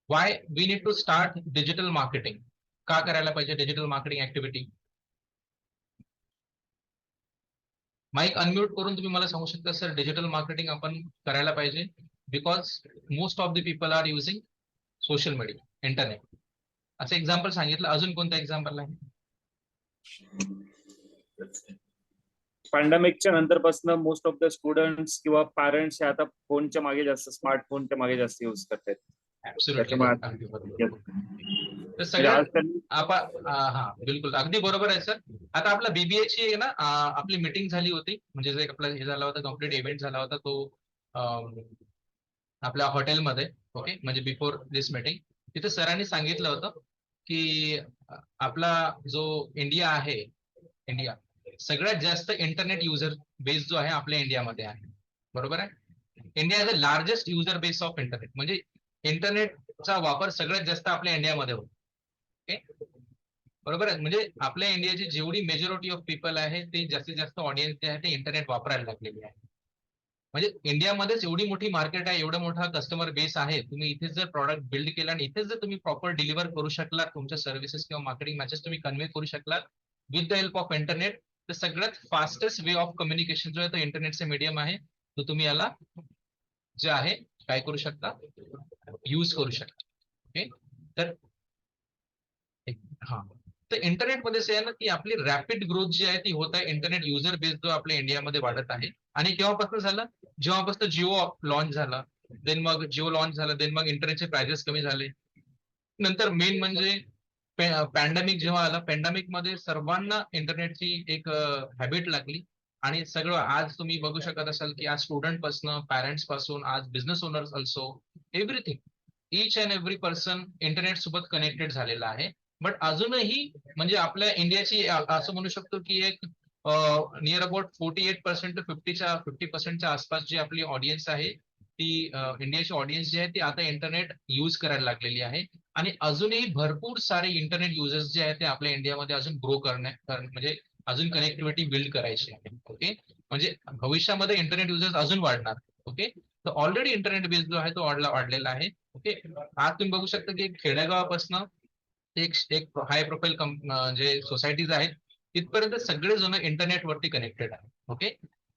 why we need to start digital marketing. का करायला पाहिजे digital marketing activity. Mic unmute करून तुम्ही मला सांगू शकता, सर डिजिटल मार्केटिंग आपण करायला पाहिजे because most of the people are using social media, internet. असं एक्झाम्पल सांगितलं, अजून कोणतं एक्झाम्पल आहे. पॅन्डेमिकच्या नंतरपासून मोस्ट ऑफ द स्टुडंट्स किंवा पॅरेंट्स हे आता फोनच्या मागे जास्त, स्मार्टफोनच्या मागे जास्त युज करतात. तर सगळ्यात आपण हा बिलकुल अगदी बरोबर आहे सर. आता आपला बीबीएची आहे ना, आपली मीटिंग झाली होती, म्हणजे जे आपला हे झाला होता, कम्प्लीट इव्हेंट झाला होता तो आपल्या हॉटेलमध्ये. ओके. म्हणजे बिफोर दिस मीटिंग तिथे सरांनी सांगितलं होतं की आपला जो इंडिया आहे, इंडिया सगळ्यात जास्त इंटरनेट युजर बेस जो आहे आपल्या इंडियामध्ये आहे, बरोबर आहे. India is the largest user base of internet. म्हणजे इंटरनेटचा वापर सगळ्यात जास्त आपल्या इंडियामध्ये होतो. ओके, बरोबर आहे. म्हणजे आपल्या इंडियाची जेवढी मेजॉरिटी ऑफ पीपल आहे ते जास्तीत जास्त ऑडियन्स जे आहे ते इंटरनेट वापरायला लागलेली आहे. म्हणजे इंडियामध्येच एवढी मोठी मार्केट आहे, एवढा मोठा कस्टमर बेस आहे. तुम्ही इथेच जर प्रॉडक्ट बिल्ड केला आणि इथेच जर तुम्ही प्रॉपर डिलिव्हर करू शकलात, तुमच्या सर्व्हिसेस किंवा मार्केटिंग मॅसेज तुम्ही कन्व्हे करू शकलात with the help of internet, तर सगळ्यात फास्टेस्ट वे ऑफ कम्युनिकेशन जो आहे तो इंटरनेटचा मीडियम आहे. तो तुम्ही याला जे आहे काय करू शकता, यूज करू शकता. ओके, तर हा, तर इंटरनेटमध्ये असं आहे ना की आपली रॅपिड ग्रोथ जी आहे ती होत आहे. इंटरनेट युजर बेस जो आपल्या इंडियामध्ये वाढत आहे. आणि केव्हापासून झालं, जेव्हापासून जिओ लॉन्च झाला, देन मग जिओ लॉन्च झालं, देन मग इंटरनेटचे प्राइजेस कमी झाले. नंतर मेन म्हणजे पॅन्डेमिक जेव्हा आला, पॅन्डेमिक मध्ये सर्वांना इंटरनेटची एक हॅबिट लागली. आणि सगळं आज तुम्ही बघू शकत असाल की आज स्टुडंट पासून, पॅरेंट्स पासून, आज business owners also, everything, each and every person internet सोबत कनेक्टेड झालेला आहे. बट अजूनही म्हणजे आपल्या इंडियाची असं म्हणू शकतो की एक नियर अबाउट 48% टू 50% आसपास जी आपली ऑडियन्स आहे ती इंडियाची ऑडियन्स जी आहे ती आता इंटरनेट युज करायला लागलेली आहे. आणि अजूनही भरपूर सारे इंटरनेट युजर्स जे आहेत ते आपल्या इंडियामध्ये अजून ग्रो म्हणजे अजून कनेक्टिव्हिटी बिल्ड करायची आहे. ओके, म्हणजे भविष्यामध्ये इंटरनेट युजर्स अजून वाढणार. ओके, तर ऑलरेडी इंटरनेट बेस जो आहे तो वाढलेला आहे. ओके, आज तुम्ही बघू शकता की खेडेगावापासून एक हाय प्रोफाईल जे सोसायटीज आहेत तिथपर्यंत सगळे जण इंटरनेटवरती कनेक्टेड आहे. ओके,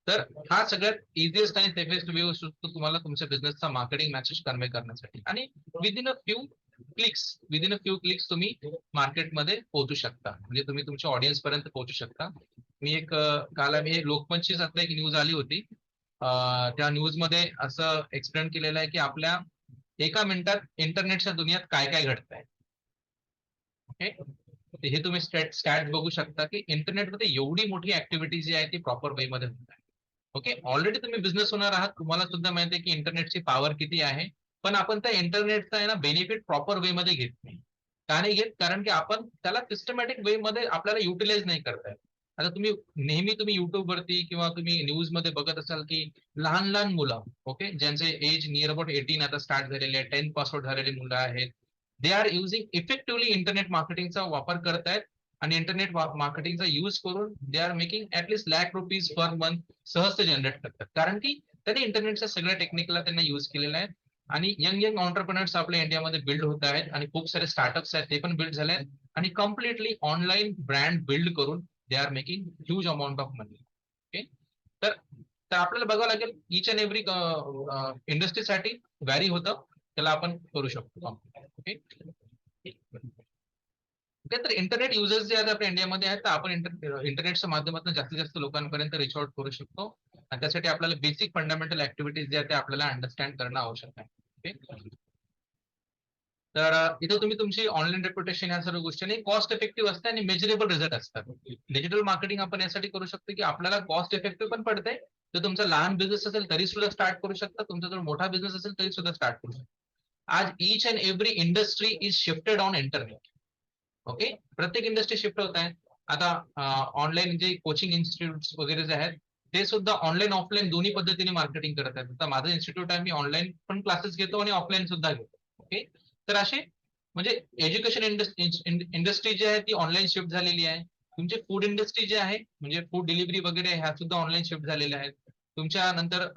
तर हा सगळ्यात इझिएस्ट आणि सेफेस्ट वे असतो तुम्हाला तुमच्या बिझनेसचा मार्केटिंग मॅसेज कन्वे करण्यासाठी. आणि विदिन अ फ्यू क्लिक्स तुम्ही मार्केटमध्ये पोहोचू शकता, म्हणजे तुम्ही तुमच्या ऑडियन्स पर्यंत पोहोचू शकता. मी एक काल आम्ही लोकमतचीच आता एक न्यूज आली होती. त्या न्यूज मध्ये असं एक्सप्लेन केलेलं आहे की आपल्या एका मिनिटात इंटरनेटच्या दुनियात काय काय घडतंय. ओके, हे तुम्ही स्टॅट बघू शकता की इंटरनेटमध्ये एवढी मोठी ऍक्टिव्हिटी जी आहे ती प्रॉपर वे मध्ये होत आहे. ओके, ऑलरेडी तुम्ही बिझनेस ओनर आहात, तुम्हाला सुद्धा माहिती आहे की इंटरनेटची पॉवर किती आहे. पण आपण त्या इंटरनेटचा आहे ना बेनिफिट प्रॉपर वे मध्ये घेत नाही. का नाही घेत, कारण की आपण त्याला सिस्टमॅटिक वे मध्ये आपल्याला युटिलाइज नाही करताय. आता तुम्ही नेहमी तुम्ही युट्यूब वरती किंवा तुम्ही न्यूज मध्ये बघत असाल की लहान लहान मुलं, ओके, ज्यांचे एज नियर अबाउट 18 आता स्टार्ट झालेले आहे, 10 पास आउट झालेली मुलं आहेत, they are using effectively internet मार्केटिंगचा वापर करतायत. आणि इंटरनेट मार्केटिंगचा यूज करून they are making at least ₹1,00,000 per month सहज ते जनरेट करतात, कारण की त्यांनी इंटरनेटच्या सगळ्या टेक्निकला त्यांना युज केलेला आहे. आणि यंग यंग ऑन्टरप्रिनर्स आपल्या इंडियामध्ये बिल्ड होत आहेत आणि खूप सारे स्टार्टअप्स आहेत ते पण बिल्ड झाले आहेत. आणि कम्प्लिटली ऑनलाईन ब्रँड बिल्ड करून they are making huge amount of money. Okay, तर तर आपल्याला बघावं लागेल इच अँड एव्हरी इंडस्ट्रीसाठी व्हॅरी होतं, त्याला आपण करू शकतो. ओके, तर इंटरनेट युजर्स जे आहेत आपल्या इंडियामध्ये आहेत, तर आपण इंटरनेटच्या माध्यमातून जास्तीत जास्त लोकांपर्यंत रिच आउट करू शकतो. आणि त्यासाठी आपल्याला बेसिक फंडामेंटल ऍक्टिव्हिटीज जे आहेत ते आपल्याला अंडरस्टँड करणं आवश्यक आहे. ओके, तर इथं तुम्ही तुमची ऑनलाईन रेप्युटेशन या सर्व गोष्टी कॉस्ट इफेक्टिव्ह असते आणि मेजरेबल रिझल्ट असतात. डिजिटल मार्केटिंग आपण यासाठी करू शकतो की आपल्याला कॉस्ट इफेक्टिव्ह पण पडते. जर तुमचा लहान बिझनेस असेल तरी सुद्धा स्टार्ट करू शकता, तुमचा जर मोठा बिझनेस असेल तरी सुद्धा स्टार्ट करू शकता. आज each and every industry is shifted on internet. Okay, प्रत्येक इंडस्ट्री शिफ्ट होत आहे. आता ऑनलाईन जे कोचिंग इन्स्टिट्यूट वगैरे जे आहेत ते सुद्धा ऑनलाईन ऑफलाईन दोन्ही पद्धतीने मार्केटिंग करत आहेत. आता माझं इन्स्टिट्यूट आहे, मी ऑनलाईन पण क्लासेस घेतो आणि ऑफलाईन सुद्धा घेतो. ओके, तर असे म्हणजे एज्युकेशन इंडस्ट्री जी आहे ती ऑनलाईन शिफ्ट झालेली आहे. तुमचे फूड इंडस्ट्री जे आहे म्हणजे फूड डिलिव्हरी वगैरे ह्या सुद्धा ऑनलाईन शिफ्ट झालेल्या आहेत. तुमच्या नंतर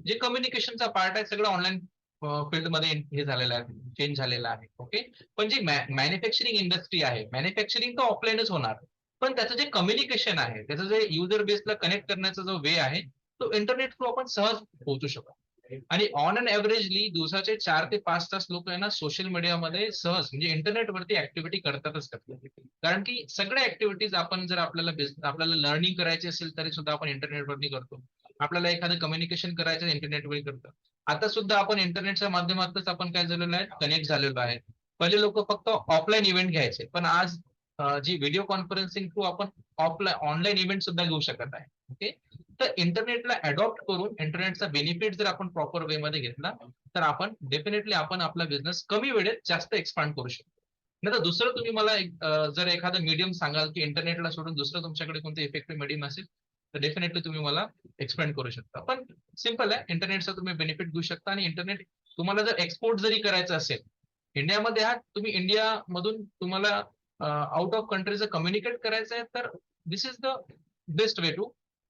जे कम्युनिकेशनचा पार्ट आहे सगळं ऑनलाईन फील्डमध्ये हे झालेलं आहे, चेंज झालेला आहे. ओके, पण जी मॅन्युफॅक्चरिंग इंडस्ट्री आहे, मॅन्युफॅक्चरिंग तर ऑफलाईनच होणार, पण त्याचं जे कम्युनिकेशन आहे, त्याचं जे युजर बेसला कनेक्ट करण्याचा जो वे आहे तो इंटरनेट थ्रू आपण सहज पोहोचू शकतो. आणि ऑन अन एव्हरेजली दिवसाचे 4 ते 5 तास लोक आहे ना सोशल मीडियामध्ये सहज म्हणजे इंटरनेटवरती ऍक्टिव्हिटी करतातच करतात. कारण की सगळ्या ऍक्टिव्हिटीज आपण जर आपल्याला लर्निंग करायची असेल तरी सुद्धा आपण इंटरनेटवरती करतो. आपल्याला एखादं कम्युनिकेशन करायचं इंटरनेटवर करतो. आता सुद्धा आपण इंटरनेटच्या माध्यमातूनच आपण काय झालेलो आहे, कनेक्ट झालेलो आहे. पहिले लोक फक्त ऑफलाईन इव्हेंट घ्यायचे, पण आज जी व्हिडिओ कॉन्फरन्सिंग थ्रू आपण ऑनलाईन इव्हेंट सुद्धा घेऊ शकत आहे. ओके, तर इंटरनेटला अडॉप्ट करून इंटरनेटचा बेनिफिट जर आपण प्रॉपर वे मध्ये घेतला तर आपण डेफिनेटली आपण आपला बिझनेस कमी वेळेत जास्त एक्सपांड करू शकतो. नाही तर दुसरं तुम्ही मला जर एखादं मीडियम सांगाल की इंटरनेटला सोडून दुसरं तुमच्याकडे कोणतं इफेक्टिव्ह मीडियम असेल तर डेफिनेटली तुम्ही मला एक्सप्लेन करू शकता. पण सिंपल आहे, इंटरनेटचा तुम्ही बेनिफिट घेऊ शकता आणि इंटरनेट तुम्हाला जर एक्सपोर्ट जरी करायचं असेल, इंडियामध्ये आहात तुम्ही, इंडियामधून तुम्हाला आउट ऑफ कंट्री जर कम्युनिकेट करायचं आहे, तर this is the best way to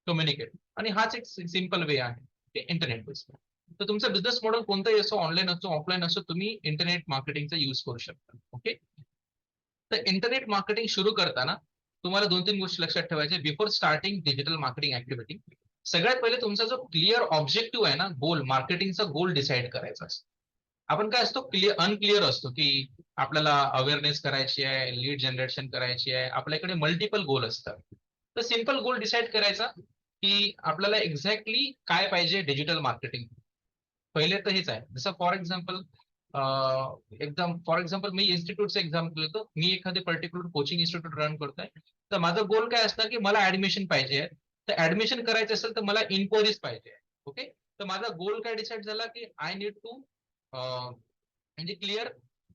communicate. आणि हाच एक सिम्पल वे आहे इंटरनेट बेस्ड. तर तुमचा बिझनेस मॉडेल कोणताही असो, ऑनलाईन असो ऑफलाईन असो, तुम्ही इंटरनेट मार्केटिंगचा यूज करू शकता. ओके. तर इंटरनेट मार्केटिंग सुरू करताना तुम्हाला 2-3 गोष्टी लक्षात ठेवायच्या. Before starting digital marketing activity, सगळ्यात पहिले तुमचा जो क्लिअर ऑब्जेक्टिव्ह आहे ना, गोल, मार्केटिंगचा गोल डिसाईड करायचा असतो. आपण काय असतो, अनक्लिअर असतो की आपल्याला अवेअरनेस करायची आहे, लीड जनरेशन करायची आहे, आपल्याकडे मल्टिपल गोल असतात. तर सिम्पल गोल डिसाईड करायचा की आपल्याला एक्झॅक्टली काय पाहिजे डिजिटल मार्केटिंग. पहिले तर हेच आहे. जसं फॉर एक्झाम्पल मी इन्स्टिट्यूटचं एक्झाम्पल घेतो. मी एखादे पर्टिक्युलर कोचिंग इन्स्टिट्यूट रन करतोय, तर माझा गोल काय असणार की मला ऍडमिशन पाहिजे आहे. तर ऍडमिशन करायचं असेल तर मला इन्क्वायरीज पाहिजे. ओके. तर माझा गोल काय डिसाईड झाला की आय नीड टू म्हणजे क्लिअर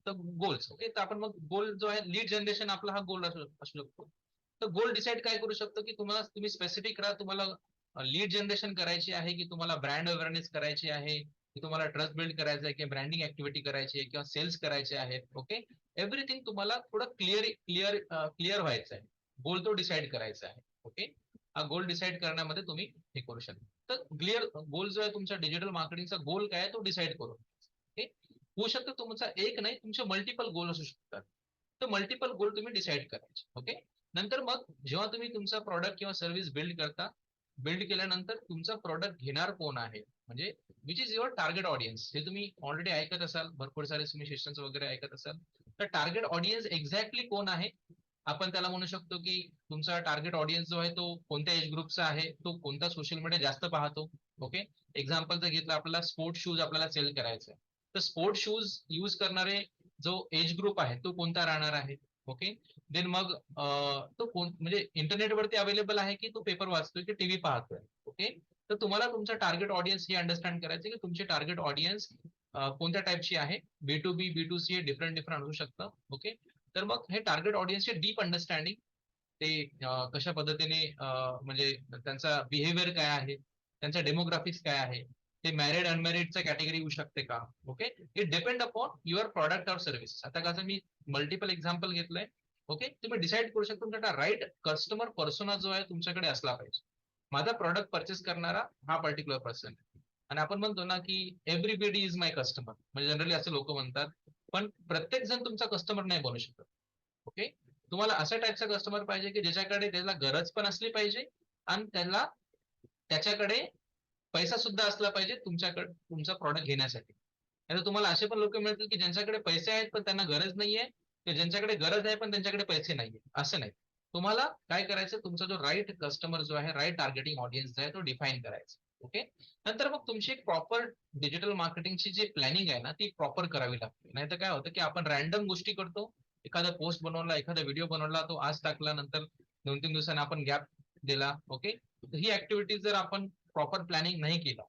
द गोल्स. ओके. तर आपण मग गोल जो आहे, लीड जनरेशन आपला हा गोल असू शकतो. तर गोल डिसाईड काय करू शकतो की तुम्ही स्पेसिफिक राहा, तुम्हाला लीड जनरेशन करायची आहे की तुम्हाला ब्रँड अवेअरनेस करायची आहे, की तुम्हाला ट्रस्ट बिल्ड करायचं आहे, किंवा ब्रँडिंग ऍक्टिव्हिटी करायची आहे, किंवा सेल्स करायचे आहेत. ओके. एव्हरीथिंग तुम्हाला थोडं क्लिअर व्हायचं आहे. गोल तो डिसाईड करायचा आहे. ओके. हा गोल डिसाईड करण्यामध्ये तुम्ही हे करू शकता. तर क्लिअर गोल जो आहे तुमचा डिजिटल मार्केटिंगचा गोल काय आहे तो डिसाईड करू. ओके. होऊ शकतं तुमचा एक नाही, तुमचे मल्टिपल गोल असू शकतात. तर मल्टिपल गोल तुम्ही डिसाईड करायचे. ओके. नंतर मग जेव्हा तुम्ही तुमचा प्रॉडक्ट किंवा सर्व्हिस बिल्ड केल्यानंतर तुमचा प्रॉडक्ट घेणार कोण आहे, म्हणजे which is your target audience, हे तुम्ही ऑलरेडी ऐकत असाल, भरपूर सारे तुम्ही सेशन्स वगैरे ऐकत असाल. तर टार्गेट ऑडियन्स एक्झॅक्टली कोण आहे, आपण त्याला म्हणू शकतो की तुमचा टार्गेट ऑडियन्स जो आहे तो कोणत्या एज ग्रुपचा आहे, तो कोणता सोशल मीडिया जास्त पाहतो. ओके. एक्झाम्पल जर घेतलं, आपल्याला स्पोर्ट शूज आपल्याला सेल करायचं आहे, तर स्पोर्ट शूज यूज करणारे जो एज ग्रुप आहे तो कोणता राहणार आहे. ओके. देन मग तो म्हणजे इंटरनेटवरती अवेलेबल आहे की तो पेपर वाचतोय की टीव्ही पाहतोय. ओके. तर तुम्हाला तुमचा टार्गेट ऑडियन्स हे अंडरस्टँड करायचं की तुमचे टार्गेट ऑडियन्स कोणत्या टाईपची आहे. B2B B2C हे डिफरंट असू शकतं. ओके. तर मग हे टार्गेट ऑडियन्सचे डीप अंडरस्टँडिंग, ते कशा पद्धतीने म्हणजे त्यांचा बिहेवियर काय आहे, त्यांचा डेमोग्राफिक्स काय आहे, ते मॅरिड अनमॅरिडचा कॅटेगरी येऊ शकते का. Okay. It depend upon your product or service. आता कसं मी मल्टिपल एक्झाम्पल घेतलंय. ओके. तुम्ही डिसाईड करू शकता तुमचा राईट कस्टमर पर्सोना जो आहे तुमच्याकडे असला पाहिजे. माझा प्रॉडक्ट परचेस करणारा हा पर्टिक्युलर पर्सन. आणि आपण म्हणतो ना की एव्हरीबडी इज माय कस्टमर, म्हणजे जनरली असं लोक म्हणतात, पण प्रत्येक जण तुमचा कस्टमर नाही बनू शकत. ओके. तुम्हाला अशा टाईपचा कस्टमर पाहिजे की ज्याच्याकडे त्याला गरज पण असली पाहिजे आणि त्याच्याकडे पैसा सुद्धा असला पाहिजे तुमच्याकडे तुमचा प्रॉडक्ट घेण्यासाठी. आता तुम्हाला असे पण लोक मिळतील की ज्यांच्याकडे पैसे आहेत पण त्यांना गरज नाहीये, की ज्यांच्याकडे गरज आहे पण त्यांच्याकडे पैसे नाहीये. असं नाही. तुम्हाला काय करायचं, तुमचा जो राईट कस्टमर जो आहे, राईट टार्गेटिंग ऑडियन्स जो आहे तो डिफाईन करायचा. ओके. नंतर मग तुमची एक प्रॉपर डिजिटल मार्केटिंगची जी प्लॅनिंग आहे ना ती प्रॉपर करावी लागते. नाही तर काय होतं की आपण रॅन्डम गोष्टी करतो, एखादा पोस्ट बनवला, एखादा व्हिडिओ बनवला, तो आज टाकला, नंतर 2-3 दिवसांनी आपण गॅप दिला. ओके. ही ऍक्टिव्हिटी जर आपण प्रॉपर प्लॅनिंग नाही केला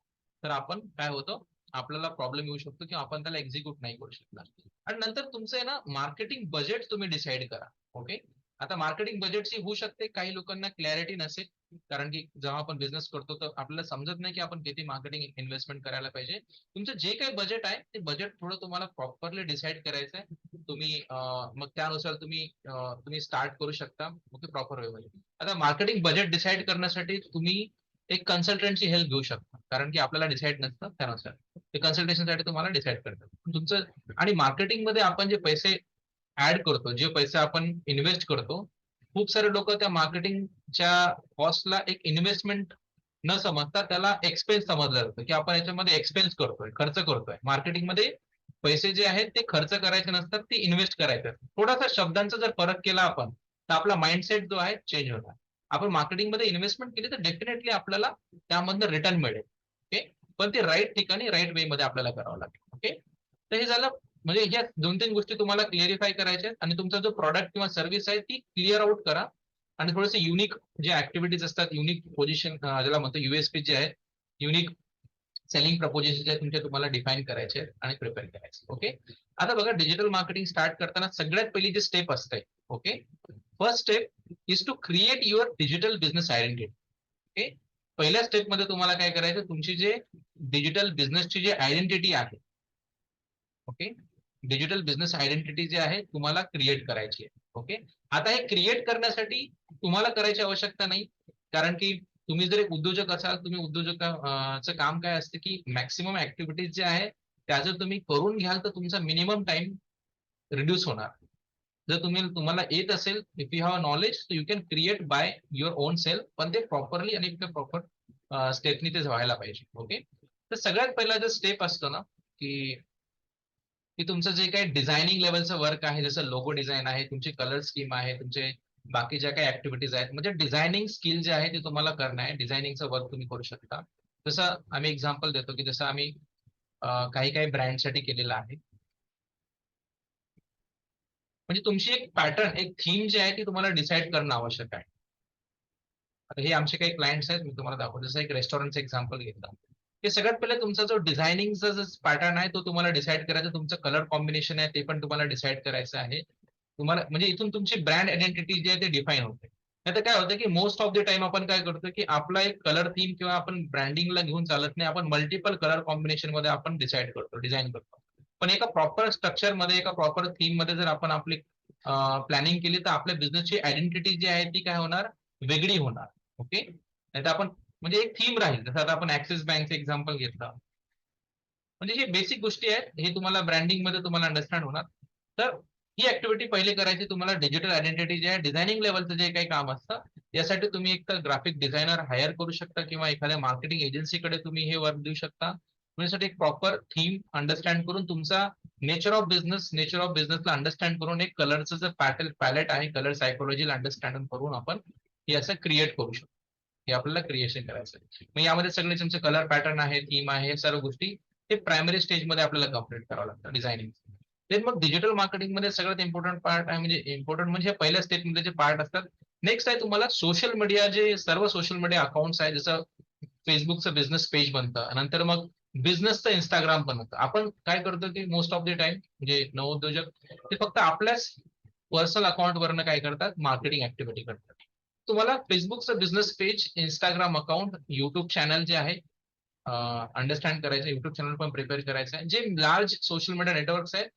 तर आपण काय होतं, आपल्याला प्रॉब्लेम येऊ शकतो किंवा आपण त्याला एक्झिक्यूट नाही करू शकणार. आणि नंतर तुमचं आहे ना मार्केटिंग बजेट तुम्ही डिसाईड करा. ओके. आता मार्केटिंग बजेटची होऊ शकते काही लोकांना क्लॅरिटी नसेल, कारण की जेव्हा आपण बिझनेस करतो तर आपल्याला समजत नाही की आपण किती मार्केटिंग इन्व्हेस्टमेंट करायला पाहिजे. तुमचं जे काही बजेट आहे ते बजेट थोडं तुम्हाला प्रॉपरली डिसाईड करायचं आहे. तुम्ही मग त्यानुसार तुम्ही स्टार्ट करू शकता. ओके. प्रॉपर वेमध्ये. आता मार्केटिंग बजेट डिसाईड करण्यासाठी तुम्ही एक कन्सल्टंटची हेल्प घेऊ शकता, कारण की आपल्याला डिसाईड नसतं त्यानुसार ते कन्सल्टेशनसाठी तुम्हाला डिसाईड करतात तुमचं. आणि मार्केटिंगमध्ये आपण जे पैसे ऍड करतो, जे पैसे आपण इन्व्हेस्ट करतो, खूप सारे लोक त्या मार्केटिंगच्या कॉस्टला एक इन्व्हेस्टमेंट न समजता त्याला एक्सपेन्स समजलं जातं, की आपण याच्यामध्ये एक्सपेन्स करतोय, खर्च करतोय. मार्केटिंगमध्ये पैसे जे आहेत ते खर्च करायचे नसतात, ते इन्व्हेस्ट करायचे असतात. थोडासा शब्दांचा जर फरक केला आपण तर आपला माइंडसेट जो आहे चेंज होणार. आपण मार्केटिंगमध्ये इन्व्हेस्टमेंट केली तर डेफिनेटली आपल्याला त्यामधनं रिटर्न मिळेल. ओके. पण ते राईट ठिकाणी राईट वे मध्ये आपल्याला करावं लागेल. ओके. तर हे झालं, म्हणजे ह्या 2-3 गोष्टी तुम्हाला क्लिअरिफाय करायच्या आहेत. आणि तुमचा जो प्रॉडक्ट किंवा सर्व्हिस आहे ती क्लिअर आउट करा. आणि थोडेसे युनिक जे ऍक्टिव्हिटीज असतात, युनिक पोझिशन ज्याला म्हणतो USP जे आहेत, युनिक सेलिंग प्रपोजन्स जे तुमचे तुम्हाला डिफाईन करायचे आहेत आणि प्रिपेअर करायचे. ओके. आता बघा, डिजिटल मार्केटिंग स्टार्ट करताना सगळ्यात पहिली जी स्टेप असते, okay, first step is to create your digital business identity. Okay. पहिल्या स्टेपमध्ये तुम्हाला काय करायचं, तुमची जे डिजिटल बिझनेसची जी आयडेंटिटी आहे ओके. डिजिटल बिझनेस आयडेंटिटी जे आहे तुम्हाला क्रिएट करायची आहे. ओके. आता हे क्रिएट करण्यासाठी तुम्हाला करायची आवश्यकता नाही, कारण की तुम्ही जर एक उद्योजक असाल, तुम्ही उद्योजकाचं काम काय असते की मॅक्सिमम ऍक्टिव्हिटीज जे आहे त्या जर तुम्ही करून घ्याल तर तुमचा मिनिमम टाइम रिड्यूस होणार. जर तुम्हाला येत असेल, if you have knowledge you can create bye your own self, पण ते प्रॉपरली आणि प्रॉपर स्टेपनी ते व्हायला पाहिजे. ओके. तर सगळ्यात पहिला जो स्टेप असतो ना की तुमचं जे काही डिझायनिंग लेवलचं वर्क आहे, जसं लोगो डिझाईन आहे, तुमची कलर स्कीम आहे, तुमचे बाकी ज्या काही ऍक्टिव्हिटीज आहेत, म्हणजे डिझायनिंग स्किल जे आहे ते तुम्हाला करणं आहे. डिझायनिंगचं वर्क तुम्ही करू शकता. जसं आम्ही एक्झाम्पल देतो की जसं आम्ही काही काही ब्रँडसाठी केलेलं आहे. म्हणजे तुमची एक पॅटर्न, एक थीम जी आहे ती तुम्हाला डिसाईड करणं आवश्यक आहे. आता हे आमचे काही क्लायंट्स आहेत, मी तुम्हाला दाखवतो. जसं एक रेस्टॉरंटचं एक्झाम्पल घेतलं, हे सगळ्यात पहिले तुमचा जो डिझायनिंगचा जो पॅटर्न आहे तो तुम्हाला डिसाईड करायचा. तुमचं कलर कॉम्बिनेशन आहे ते पण तुम्हाला डिसाईड करायचं आहे. तुम्हाला म्हणजे इथून तुमची ब्रँड आयडेंटिटी जी आहे ते डिफाईन होते. आता काय होतं की मोस्ट ऑफ द टाइम आपण काय करतो की आपला एक कलर थीम किंवा आपण ब्रँडिंगला घेऊन चालत नाही, आपण मल्टिपल कलर कॉम्बिनेशन मध्ये आपण डिसाईड करतो, डिझाईन करतो. पण एका प्रॉपर स्ट्रक्चर मध्ये, एका प्रॉपर थीम मध्ये जर आपण आपली प्लॅनिंग केली तर आपल्या बिझनेसची आयडेंटिटी जी आहे ती काय होणार, वेगळी होणार. ओके. नाही तर आपण म्हणजे एक थीम राहील. जसं आता आपण ऍक्सिस बँकचं एक्झाम्पल घेतलं, म्हणजे हे बेसिक गोष्टी आहेत, हे तुम्हाला ब्रँडिंग मध्ये तुम्हाला अंडरस्टँड होणार. तर ही ऍक्टिव्हिटी पहिले करायची तुम्हाला. डिजिटल आयडेंटिटी जे आहे, डिझायनिंग लेवलचं जे काही काम असतं यासाठी तुम्ही एक तर ग्राफिक डिझायनर हायर करू शकता किंवा एखाद्या मार्केटिंग एजन्सीकडे तुम्ही हे वर्क देऊ शकता. तुमच्यासाठी एक प्रॉपर थीम अंडरस्टँड करून, तुमचा नेचर ऑफ बिझनेसला अंडरस्टँड करून, एक कलरचं जे पॅलेट आहे, कलर सायकोलॉजीला अंडरस्टँड करून आपण हे असं क्रिएट करू शकतो. हे आपल्याला क्रिएशन करायचं आहे. मग यामध्ये सगळे तुमचे कलर पॅटर्न आहे, थीम आहे, हे सर्व गोष्टी ते प्रायमरी स्टेजमध्ये आपल्याला कम्प्लीट करावं लागतं डिझायनिंग. ते मग डिजिटल मार्केटिंग मध्ये सगळ्यात इम्पॉर्टंट पार्ट आहे, म्हणजे इम्पॉर्टंट म्हणजे पहिल्या स्टेपमध्ये जे पार्ट असतात. नेक्स्ट आहे तुम्हाला सोशल मीडिया, जे सर्व सोशल मीडिया अकाउंट्स आहे, जसं फेसबुकचं बिझनेस पेज बनतं, नंतर मग बिझनेसचं इंस्टाग्राम बनतं. आपण काय करतो की मोस्ट ऑफ द टाइम म्हणजे नवोद्योजक ते फक्त आपल्याच पर्सनल अकाउंट वरनं काय करतात, मार्केटिंग ऍक्टिव्हिटी करतात. तुम्हाला फेसबुकचं business page, Instagram account, YouTube channel जे आहे अंडरस्टँड करायचं, युट्यूब चॅनल पण प्रिपेअर करायचं आहे. जे लार्ज सोशल मीडिया नेटवर्क्स आहेत,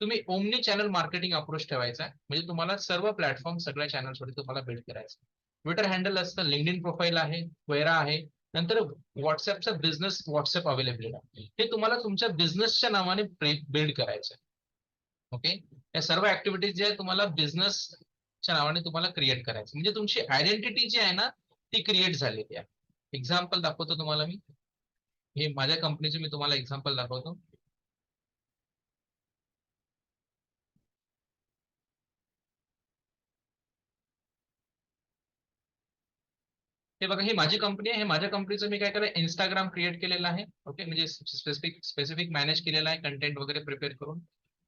तुम्ही ओमनी चॅनल मार्केटिंग अप्रोच ठेवायचा आहे. म्हणजे तुम्हाला सर्व प्लॅटफॉर्म, सगळ्या चॅनल्सवरती तुम्हाला बिल्ड करायचं. ट्विटर हँडल असतं, लिंक्डइन प्रोफाईल आहे, क्वेरा आहे, नंतर व्हॉट्सअपचं बिझनेस व्हॉट्सअप अवेलेबल आहे. हे तुम्हाला तुमच्या बिझनेसच्या नावाने बिल्ड करायचं आहे. ओके. या सर्व ऍक्टिव्हिटीज जे आहे तुम्हाला बिझनेसच्या नावाने तुम्हाला क्रिएट करायचं, म्हणजे तुमची आयडेंटिटी जी आहे ना ती क्रिएट झालेली आहे. एक्झाम्पल दाखवतो तुम्हाला मी. हे माझ्या कंपनीचे मी तुम्हाला एक्झाम्पल दाखवतो. हे बघा, ही माझी कंपनी आहे. हे माझ्या कंपनीचं मी काय केलं, इंस्टाग्राम क्रिएट केलेलं आहे. ओके. म्हणजे स्पेसिफिक मॅनेज केलेलं आहे, कंटेंट वगैरे प्रिपेअर करून.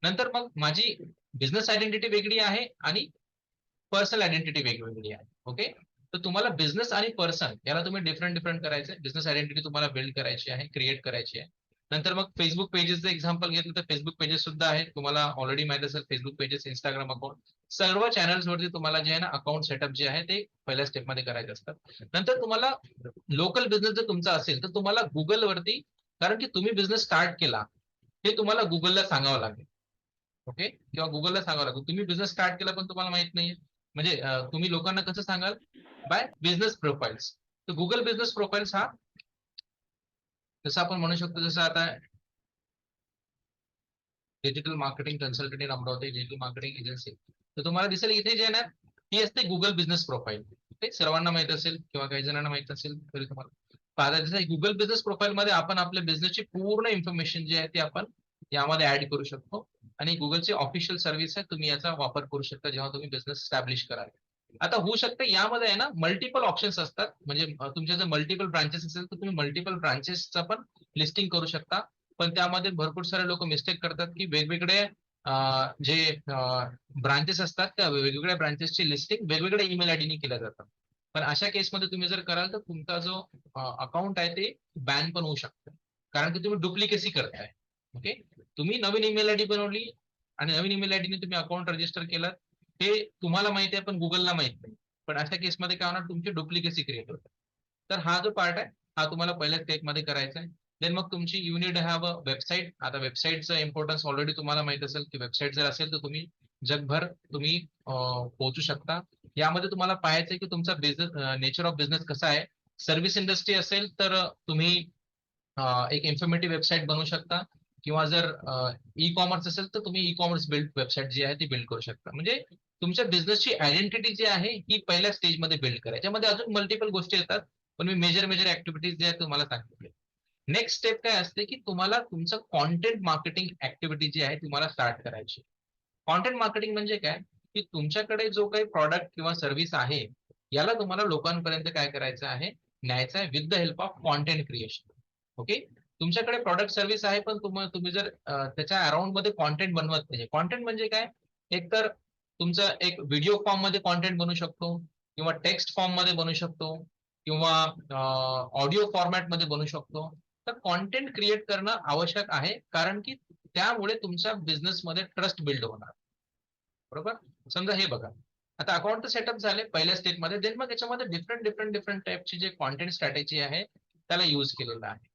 नंतर मग माझी बिझनेस आयडेंटिटी वेगळी आहे आणि पर्सनल आयडेंटिटी वेगवेगळी आहे. ओके. तर तुम्हाला बिझनेस आणि पर्सन याला तुम्ही डिफरंट करायचं आहे. बिझनेस आयडेंटिटी तुम्हाला बिल्ड करायची आहे, क्रिएट करायची आहे. नंतर मग फेसबुक पेजेसचं एक्झाम्पल घेतलं तर फेसबुक पेजेस सुद्धा आहेत. तुम्हाला ऑलरेडी माहिती असेल फेसबुक पेजेस, इंस्टाग्राम अकाउंट, सर्व चॅनल्स वरती तुम्हाला जे आहे ना अकाउंट सेटअप जे आहे ते पहिल्या स्टेपमध्ये करायचे असतात. नंतर तुम्हाला लोकल बिझनेस जर तुमचा असेल तर तुम्हाला गुगल वरती, कारण की तुम्ही बिझनेस स्टार्ट केला हे तुम्हाला गुगलला सांगावं लागेल. ओके. किंवा गुगलला सांगावं लागेल तुम्ही बिझनेस स्टार्ट केला पण तुम्हाला माहित नाहीये. म्हणजे तुम्ही लोकांना कसं सांगाल, बाय बिझनेस प्रोफाईल्स. तर गुगल बिझनेस प्रोफाईल्स हा, जसं आपण म्हणू शकतो, जसं आता digital marketing consultant in Amravati, digital marketing agency, तर तुम्हाला दिसेल इथे जे ना ही असते गुगल बिझनेस प्रोफाईल. ते सर्वांना माहित असेल किंवा काही जणांना माहित असेल तरी तुम्हाला पाहता. जसं गुगल बिझनेस प्रोफाईल मध्ये आपण आपल्या बिझनेसची पूर्ण इन्फॉर्मेशन जी आहे ती आपण यामध्ये ऍड करू शकतो. आणि गुगलची ऑफिशियल सर्व्हिस आहे, तुम्ही याचा वापर करू शकता जेव्हा तुम्ही बिझनेस स्टॅब्लिश कराल. आता होऊ शकतं यामध्ये आहे ना मल्टिपल ऑप्शन्स असतात. म्हणजे तुमच्या जर मल्टिपल ब्रांचेस असेल तर तुम्ही मल्टिपल ब्रांचेसचा पण लिस्टिंग करू शकता. पण त्यामध्ये भरपूर सारे लोक मिस्टेक करतात की वेगवेगळे जे ब्रांचेस असतात त्या वेगवेगळ्या ब्रांचेसची लिस्टिंग वेगवेगळ्या ईमेल आयडीने केल्या जातात. पण अशा केसमध्ये तुम्ही जर कराल तर तुमचा जो अकाउंट आहे ते बॅन पण होऊ शकतं, कारण की तुम्ही डुप्लिकेसी करताय. ओके. तुम्ही नवीन ईमेल आयडी बनवली आणि नवीन ईमेल आयडीने तुम्ही अकाउंट रजिस्टर केलं, हे तुम्हाला माहिती आहे पण गुगलला माहित नाही. पण अशा केसमध्ये काय होणार, तुमची डुप्लिकेसी क्रिएट होते. तर हा जो पार्ट आहे हा तुम्हाला पहिल्या स्टेपमध्ये करायचा आहे. देन मग तुमची you need have a website. आता वेबसाईटचं इम्पॉर्टन्स ऑलरेडी तुम्हाला माहित असेल की वेबसाईट जर असेल तर तुम्ही जगभर तुम्ही पोहोचू शकता. यामध्ये तुम्हाला पाहायचं आहे की तुमचा बिझनेस नेचर ऑफ बिझनेस कसा आहे. सर्व्हिस इंडस्ट्री असेल तर तुम्ही एक इन्फॉर्मेटिव्ह वेबसाईट बनवू शकता, किंवा जर ई कॉमर्स असेल तर तुम्ही ई कॉमर्स बिल्ड वेबसाईट जी आहे ती बिल्ड करू शकता. म्हणजे तुमच्या बिझनेसची आयडेंटिटी जी आहे ही पहिल्या स्टेजमध्ये बिल्ड करायची. त्यामध्ये अजून मल्टिपल गोष्टी येतात, पण मी मेजर ऍक्टिव्हिटीज जे आहेत तुम्हाला सांगितले. नेक्स्ट स्टेप काय असते की तुम्हाला तुमचं कॉन्टेंट मार्केटिंग ऍक्टिव्हिटी जी आहे तुम्हाला स्टार्ट करायची. कॉन्टेंट मार्केटिंग म्हणजे काय की तुमच्याकडे जो काही प्रॉडक्ट किंवा सर्व्हिस आहे याला तुम्हाला लोकांपर्यंत काय करायचं आहे, न्यायचं आहे with the help of content creation. Okay. तुमच्याकडे प्रॉडक्ट सर्व्हिस आहे, पण तुम्ही जर त्याच्या अराउंड मध्ये कॉन्टेंट बनवत नाही. कॉन्टेंट म्हणजे काय, एक तर तुमचं एक व्हिडिओ फॉर्म मध्ये कॉन्टेंट बनू शकतो, किंवा टेक्स्ट फॉर्म मध्ये बनू शकतो, किंवा ऑडिओ फॉर्मॅट मध्ये बनू शकतो. तर कॉन्टेंट क्रिएट करणं आवश्यक आहे, कारण की त्यामुळे तुमच्या बिझनेसमध्ये ट्रस्ट बिल्ड होणार. बरोबर. समजा हे बघा, आता अकाउंट सेटअप झाले पहिल्या स्टेपमध्ये, देन मग याच्यामध्ये डिफरंट टाईपची जे कॉन्टेंट स्ट्रॅटेजी आहे त्याला युज केलेलं आहे.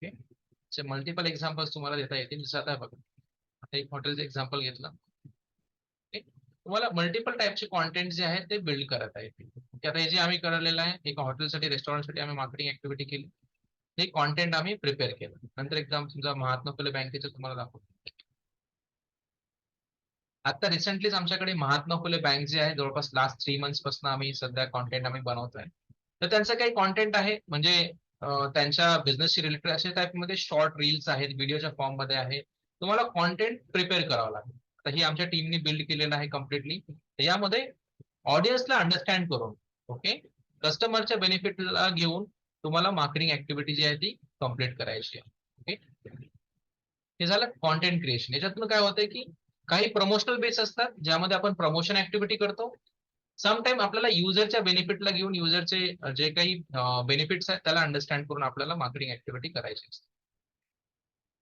ओके. मल्टिपल एक्झाम्पल्स तुम्हाला देता येतील. जसं आता बघा, आता एक हॉटेलचं एक्झाम्पल घेतलं. तुम्हाला मल्टिपल टाईपचे कॉन्टेंट जे आहे ते बिल्ड करता येतील. आता हे जे आम्ही करलेलं आहे, एका हॉटेलसाठी रेस्टॉरंटसाठी आम्ही मार्केटिंग ऍक्टिव्हिटी केली, हे कॉन्टेंट आम्ही प्रिपेअर केलं. नंतर एकदम समजा महात्मा फुले बँकेचं तुम्हाला दाखवतो. आता रिसेंटलीच आमच्याकडे महात्मा फुले बँक जे आहे जवळपास लास्ट 3 मंथ्स पासून आम्ही सध्या कॉन्टेंट आम्ही बनवतोय. तर त्यांचं काही कॉन्टेंट आहे, म्हणजे त्यांच्या बिझनेसशी रिलेटेड अशा टाईपमध्ये शॉर्ट रील्स आहेत, व्हिडिओच्या फॉर्म मध्ये आहे. तुम्हाला कॉन्टेंट प्रिपेअर करावं लागेल. तर ही आमच्या टीमने बिल्ड केलेलं आहे कम्प्लिटली. यामध्ये ऑडियन्सला अंडरस्टँड करून, ओके, कस्टमरच्या बेनिफिटला घेऊन तुम्हाला मार्केटिंग ऍक्टिव्हिटी जी आहे ती कम्प्लीट करायची आहे. ओके. हे झालं कॉन्टेंट क्रिएशन. याच्यातून काय होतंय की काही प्रमोशनल बेस असतात ज्यामध्ये आपण प्रमोशन ऍक्टिव्हिटी करतो. समटाईम आपल्याला युजरच्या बेनिफिटला घेऊन युजरचे जे काही बेनिफिट्स आहेत त्याला अंडरस्टँड करून आपल्याला मार्केटिंग ऍक्टिव्हिटी करायची असते.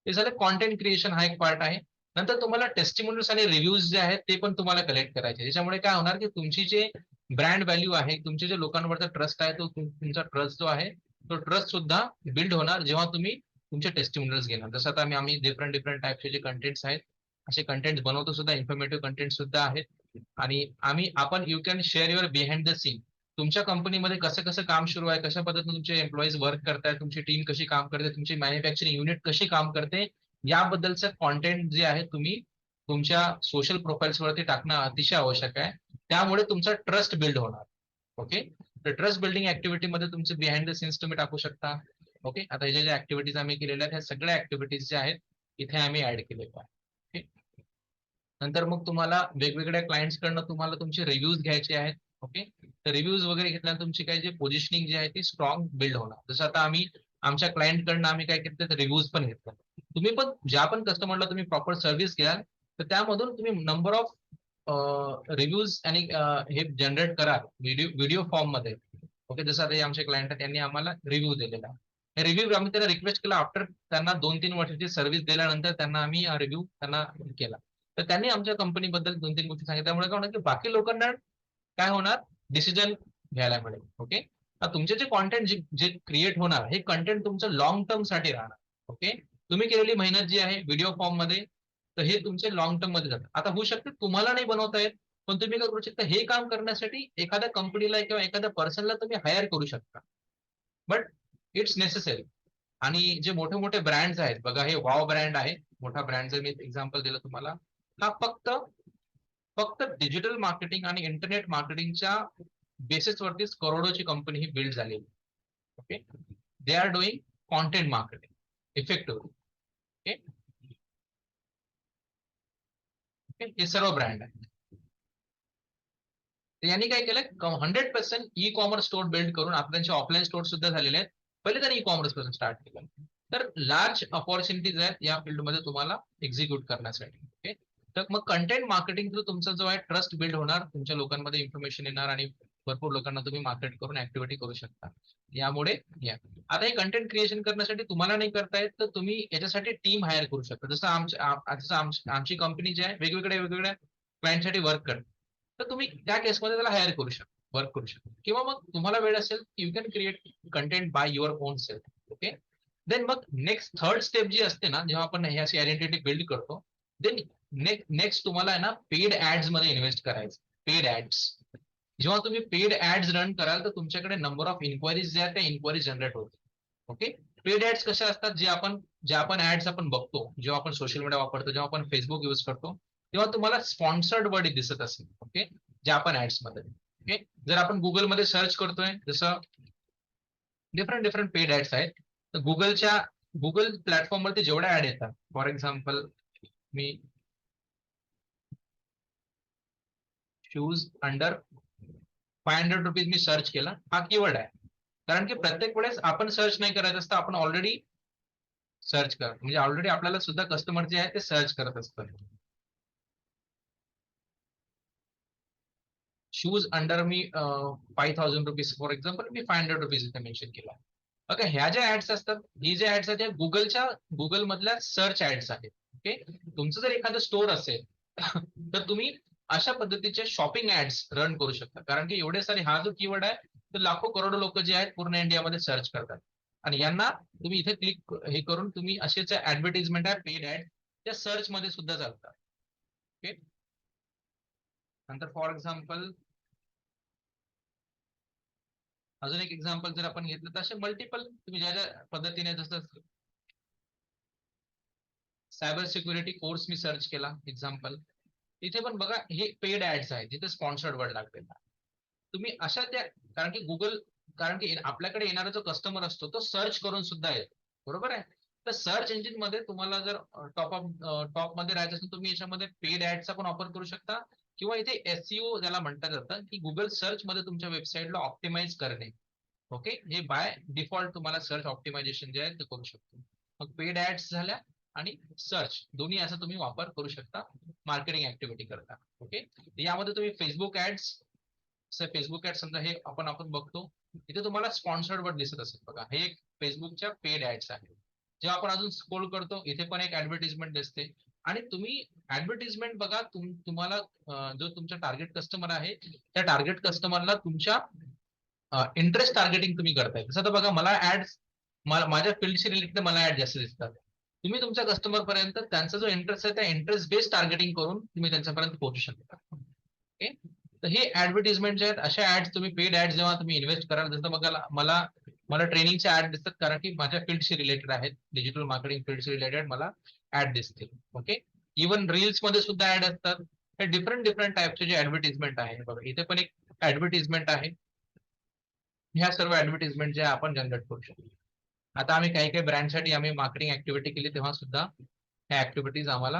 हे झालं कॉन्टेंट क्रिएशन, हा एक पार्ट आहे. नंतर तुम्हाला टेस्टिमोनियल्स आणि रिव्ह्यूज जे आहेत ते पण तुम्हाला कलेक्ट करायचे. त्याच्यामुळे काय होणार की तुमची जे ब्रँड व्हॅल्यू आहे, तुमचे जे लोकांवरचा ट्रस्ट आहे, तो तुमचा ट्रस्ट जो आहे तो ट्रस्ट सुद्धा बिल्ड होणार जेव्हा तुम्ही तुमचे टेस्टिमोनियल्स घेणार. जसं आता आम्ही डिफरंट टाईपचे जे कंटेंट्स आहेत असे कंटेंट बनवतो सुद्धा, इन्फॉर्मेटिव्ह कंटेंट सुद्धा आहेत. आणि आपण you can share your behind the scene. तुमच्या कंपनीमध्ये कसं कसं काम सुरू आहे, कशा पद्धतीने तुमचे एम्प्लॉईज वर्क करतायत, तुमची टीम कशी काम करते, तुमची मॅन्युफॅक्चरिंग युनिट कशी काम करते, याबद्दलचं कॉन्टेंट जे आहे तुम्ही तुमच्या सोशल प्रोफाईल्स वरती टाकणं अतिशय आवश्यक आहे. त्यामुळे तुमचा ट्रस्ट बिल्ड होणार. ओके. तर ट्रस्ट बिल्डिंग ऍक्टिव्हिटीमध्ये तुमचे बिहाइंड द सीन्स तुम्ही टाकू शकता. ओके. आता हे ज्या ऍक्टिव्हिटीज आम्ही केलेल्या आहेत ह्या सगळ्या ऍक्टिव्हिटीज ज्या आहेत इथे आम्ही ऍड केलेल्या आहेत. नंतर मग तुम्हाला वेगवेगळ्या क्लायंट्स कडनं तुम्हाला तुमचे रिव्ह्यूज घ्यायचे आहेत. ओके. तर रिव्ह्यूज वगैरे घेतल्यानंतर तुमची काही जे पोझिशनिंग जी आहे ती स्ट्रॉंग बिल्ड होणार. जसं आता आम्ही आमच्या क्लायंट कडनं आम्ही काय केलं तर रिव्ह्यूज पण घेतले. तुम्ही पण ज्या पण कस्टमरला तुम्ही प्रॉपर सर्व्हिस द्याल तर त्यामधून तुम्ही नंबर ऑफ रिव्ह्यूज आणि हे जनरेट करा व्हिडिओ फॉर्म मध्ये. ओके. जसं आता आमचे क्लायंट आहेत त्यांनी आम्हाला रिव्ह्यू दिलेला आहे. रिव्ह्यू आम्ही त्यांना रिक्वेस्ट केला आफ्टर त्यांना 2-3 वर्षाची सर्व्हिस दिल्यानंतर त्यांना आम्ही रिव्ह्यू त्यांना केला. तर त्यांनी आमच्या कंपनीबद्दल 2-3 गोष्टी सांगितल्या. त्यामुळे काय होणार की बाकी लोकांना काय होणार, डिसिजन घ्यायला मिळेल. ओके. तुमचे जे कॉन्टेंट जे क्रिएट होणार हे कंटेंट तुमचं लॉंग टर्म साठी राहणार. ओके. तुम्ही केलेली मेहनत जी आहे व्हिडिओ फॉर्म मध्ये, तर हे तुमचे लॉंग टर्म मध्ये जातात. आता होऊ शकते तुम्हाला नाही बनवता येत, पण तुम्ही काय करू शकता, हे काम करण्यासाठी एखाद्या कंपनीला किंवा एखाद्या पर्सनला तुम्ही हायर करू शकता. But it's necessary. आणि जे मोठे मोठे ब्रँड्स आहेत बघा, हे वाव ब्रँड आहे, मोठा ब्रँड जर मी एक्झाम्पल दिलं तुम्हाला, हा फक्त डिजिटल मार्केटिंग आणि इंटरनेट मार्केटिंगच्या बेसिसवरतीच करोडोची कंपनी ही बिल्ड झालेली. Okay. They are doing content marketing effectively. Okay. हे सर्व ब्रँड आहे. यांनी काय केलं, 100% ई कॉमर्स स्टोअर बिल्ड करून आता त्यांचे ऑफलाईन स्टोअर सुद्धा झालेले आहेत. पहिले त्यांनी ई कॉमर्स पासून स्टार्ट केलं. तर लार्ज अपॉर्च्युनिटीज आहेत या फील्डमध्ये तुम्हाला एक्झिक्यूट करण्यासाठी. ओके. तर मग कंटेंट मार्केटिंग थ्रू तुमचा जो आहे ट्रस्ट बिल्ड होणार, तुमच्या लोकांमध्ये इन्फॉर्मेशन येणार आणि भरपूर लोकांना तुम्ही मार्केट करून ऍक्टिव्हिटी करू शकता. यामुळे आता हे कंटेंट क्रिएशन करण्यासाठी तुम्हाला नाही करता येत तर तुम्ही याच्यासाठी टीम हायर करू शकता. जसं आमची कंपनी जी आहे वेगवेगळ्या क्लायंटसाठी वर्क करते, तर तुम्ही त्या केसमध्ये त्याला हायर करू शकता, वर्क करू शकता. किंवा मग तुम्हाला वेळ असेल you can create content by your own self. Okay. Then मग नेक्स्ट थर्ड स्टेप जी असते ना, जेव्हा आपण ही अशी आयडेंटिटी बिल्ड करतो, देन नेक्स्ट तुम्हाला आहे ना पेड ऍड्स मध्ये इन्व्हेस्ट करायचं. पेड ऍड्स, जेव्हा तुम्ही पेड ऍड्स रन कराल तर तुमच्याकडे नंबर ऑफ इन्क्वायरीज ज्या आहेत त्या इन्क्वायरीज जनरेट होतील. ओके. पेड ऍड्स कशा असतात, जे आपण ऍड्स आपण बघतो, जेव्हा आपण सोशल मीडिया वापरतो, जेव्हा आपण फेसबुक युज करतो, तेव्हा तुम्हाला स्पॉन्सर्ड वर्ड दिसत असेल. ओके, जे आपण ऍड्स मध्ये. ओके, जर आपण गुगलमध्ये सर्च करतोय, जसं डिफरंट डिफरंट पेड ऍड्स आहेत, तर गुगल प्लॅटफॉर्म वरती जेवढ्या ऍड येतात, for example me shoes under ₹500 me search केला, हा कीवर्ड आहे. कारण की प्रत्येक वेळेस आपण सर्च नाही करायचं असतं, आपण ऑलरेडी सर्च करतो, म्हणजे ऑलरेडी आपल्याला सुद्धा कस्टमर जे आहे ते सर्च करत असतात. शूज अंडर मी ₹5,000 फॉर एक्झाम्पल, मी ₹500 इथे मेन्शन केला. ओके, ह्या ज्या ऍड्स असतात, ही ज्या ऍड्स आहेत त्या गुगल मधल्या सर्च ऍड्स आहेत. ओके, तुमचं जर एखादं स्टोअर असेल तर तुम्ही अशा पद्धतीचे शॉपिंग ऍड्स रन करू शकता. कारण की एवढे सारे, हा जो कीवर्ड आहे तर लाखो करोडो लोक जे आहेत पूर्ण इंडियामध्ये सर्च करतात, आणि यांना तुम्ही इथे क्लिक हे करून तुम्ही असेच ऍडव्हर्टिजमेंट आहे पेड ऍड त्या सर्च मध्ये सुद्धा चालतात. ओके, नंतर फॉर एक्झाम्पल अजून एक एक्झाम्पल जर आपण घेतलं तर असे मल्टिपल तुम्ही ज्या ज्या पद्धतीने, जसं सायबर सिक्युरिटी कोर्स मी सर्च केला एक्झाम्पल, इथे पण बघा हे पेड ऍड्स आहेत, जिथे स्पॉन्सर्ड वर्ड लागलेला. तुम्ही अशा त्या, कारण की आपल्याकडे येणारा जो कस्टमर असतो तो सर्च करून सुद्धा येतो, बरोबर आहे. तर सर्च इंजिन मध्ये तुम्हाला जर टॉप मध्ये राहायचं असेल, तुम्ही याच्यामध्ये पेड ऍडचा पण वापर करू शकता, किंवा इथे एसईओ ज्याला म्हणतात जातं, की गुगल सर्च मध्ये तुमच्या वेबसाईटला ऑप्टिमाइज करणे. ओके, हे बाय डिफॉल्ट तुम्हाला सर्च ऑप्टिमायझेशन जे आहे ते करू शकतो. मग पेड ऍड्स झाल्या आणि सर्च दोन्ही याचा तुम्ही वापर करू शकता मार्केटिंग ऍक्टिव्हिटी करता. ओके, यामध्ये तुम्ही फेसबुक ऍड्स, फेसबुक ऍड समजा हे आपण बघतो, इथे तुम्हाला स्पॉन्सर्ड वर्ड दिसत असेल बघा, हे एक फेसबुकच्या पेड ऍड्स आहे. जेव्हा आपण अजून स्क्रोल करतो, इथे पण एक ऍडव्हर्टिजमेंट दिसते, आणि तुम्ही ऍडव्हर्टिजमेंट बघा, तुम्हाला जो तुमचा टार्गेट कस्टमर आहे त्या टार्गेट कस्टमरला तुमच्या इंटरेस्ट टार्गेटिंग तुम्ही करताय. तसं तर बघा, मला ऍड्स माझ्या फील्डशी रिलेटेड मला ऍड जास्त दिसतात. तुम्ही तुमच्या कस्टमर पर्यंत त्यांचा जो इंटरेस्ट आहे त्या इंटरेस्ट बेस्ड टार्गेटिंग करून तुम्ही त्यांच्यापर्यंत पोहोचू शकता. ओके, तर हे ऍडव्हर्टिजमेंट जे आहेत, अशा ऍड्स तुम्ही पेड ऍड्स जेव्हा तुम्ही इन्व्हेस्ट कराल, जसं बघा मला ट्रेनिंगच्या ऍड दिसतात, कारण की माझ्या फील्डशी रिलेटेड आहेत, डिजिटल मार्केटिंग फील्डशी रिलेटेड मला ऍड दिसतील. ओके, इव्हन रील्स मध्ये सुद्धा ऍड असतात. हे डिफरंट डिफरंट टाईपचे जे ऍडव्हर्टिजमेंट आहे, बघा इथे पण एक ऍडव्हर्टिजमेंट आहे. ह्या सर्व ऍडव्हर्टिजमेंट जे आपण जनरेट करू शकतो. आता आम्ही काही काही ब्रँडसाठी आम्ही मार्केटिंग ऍक्टिव्हिटी केली, तेव्हा सुद्धा ह्या ऍक्टिव्हिटीज आम्हाला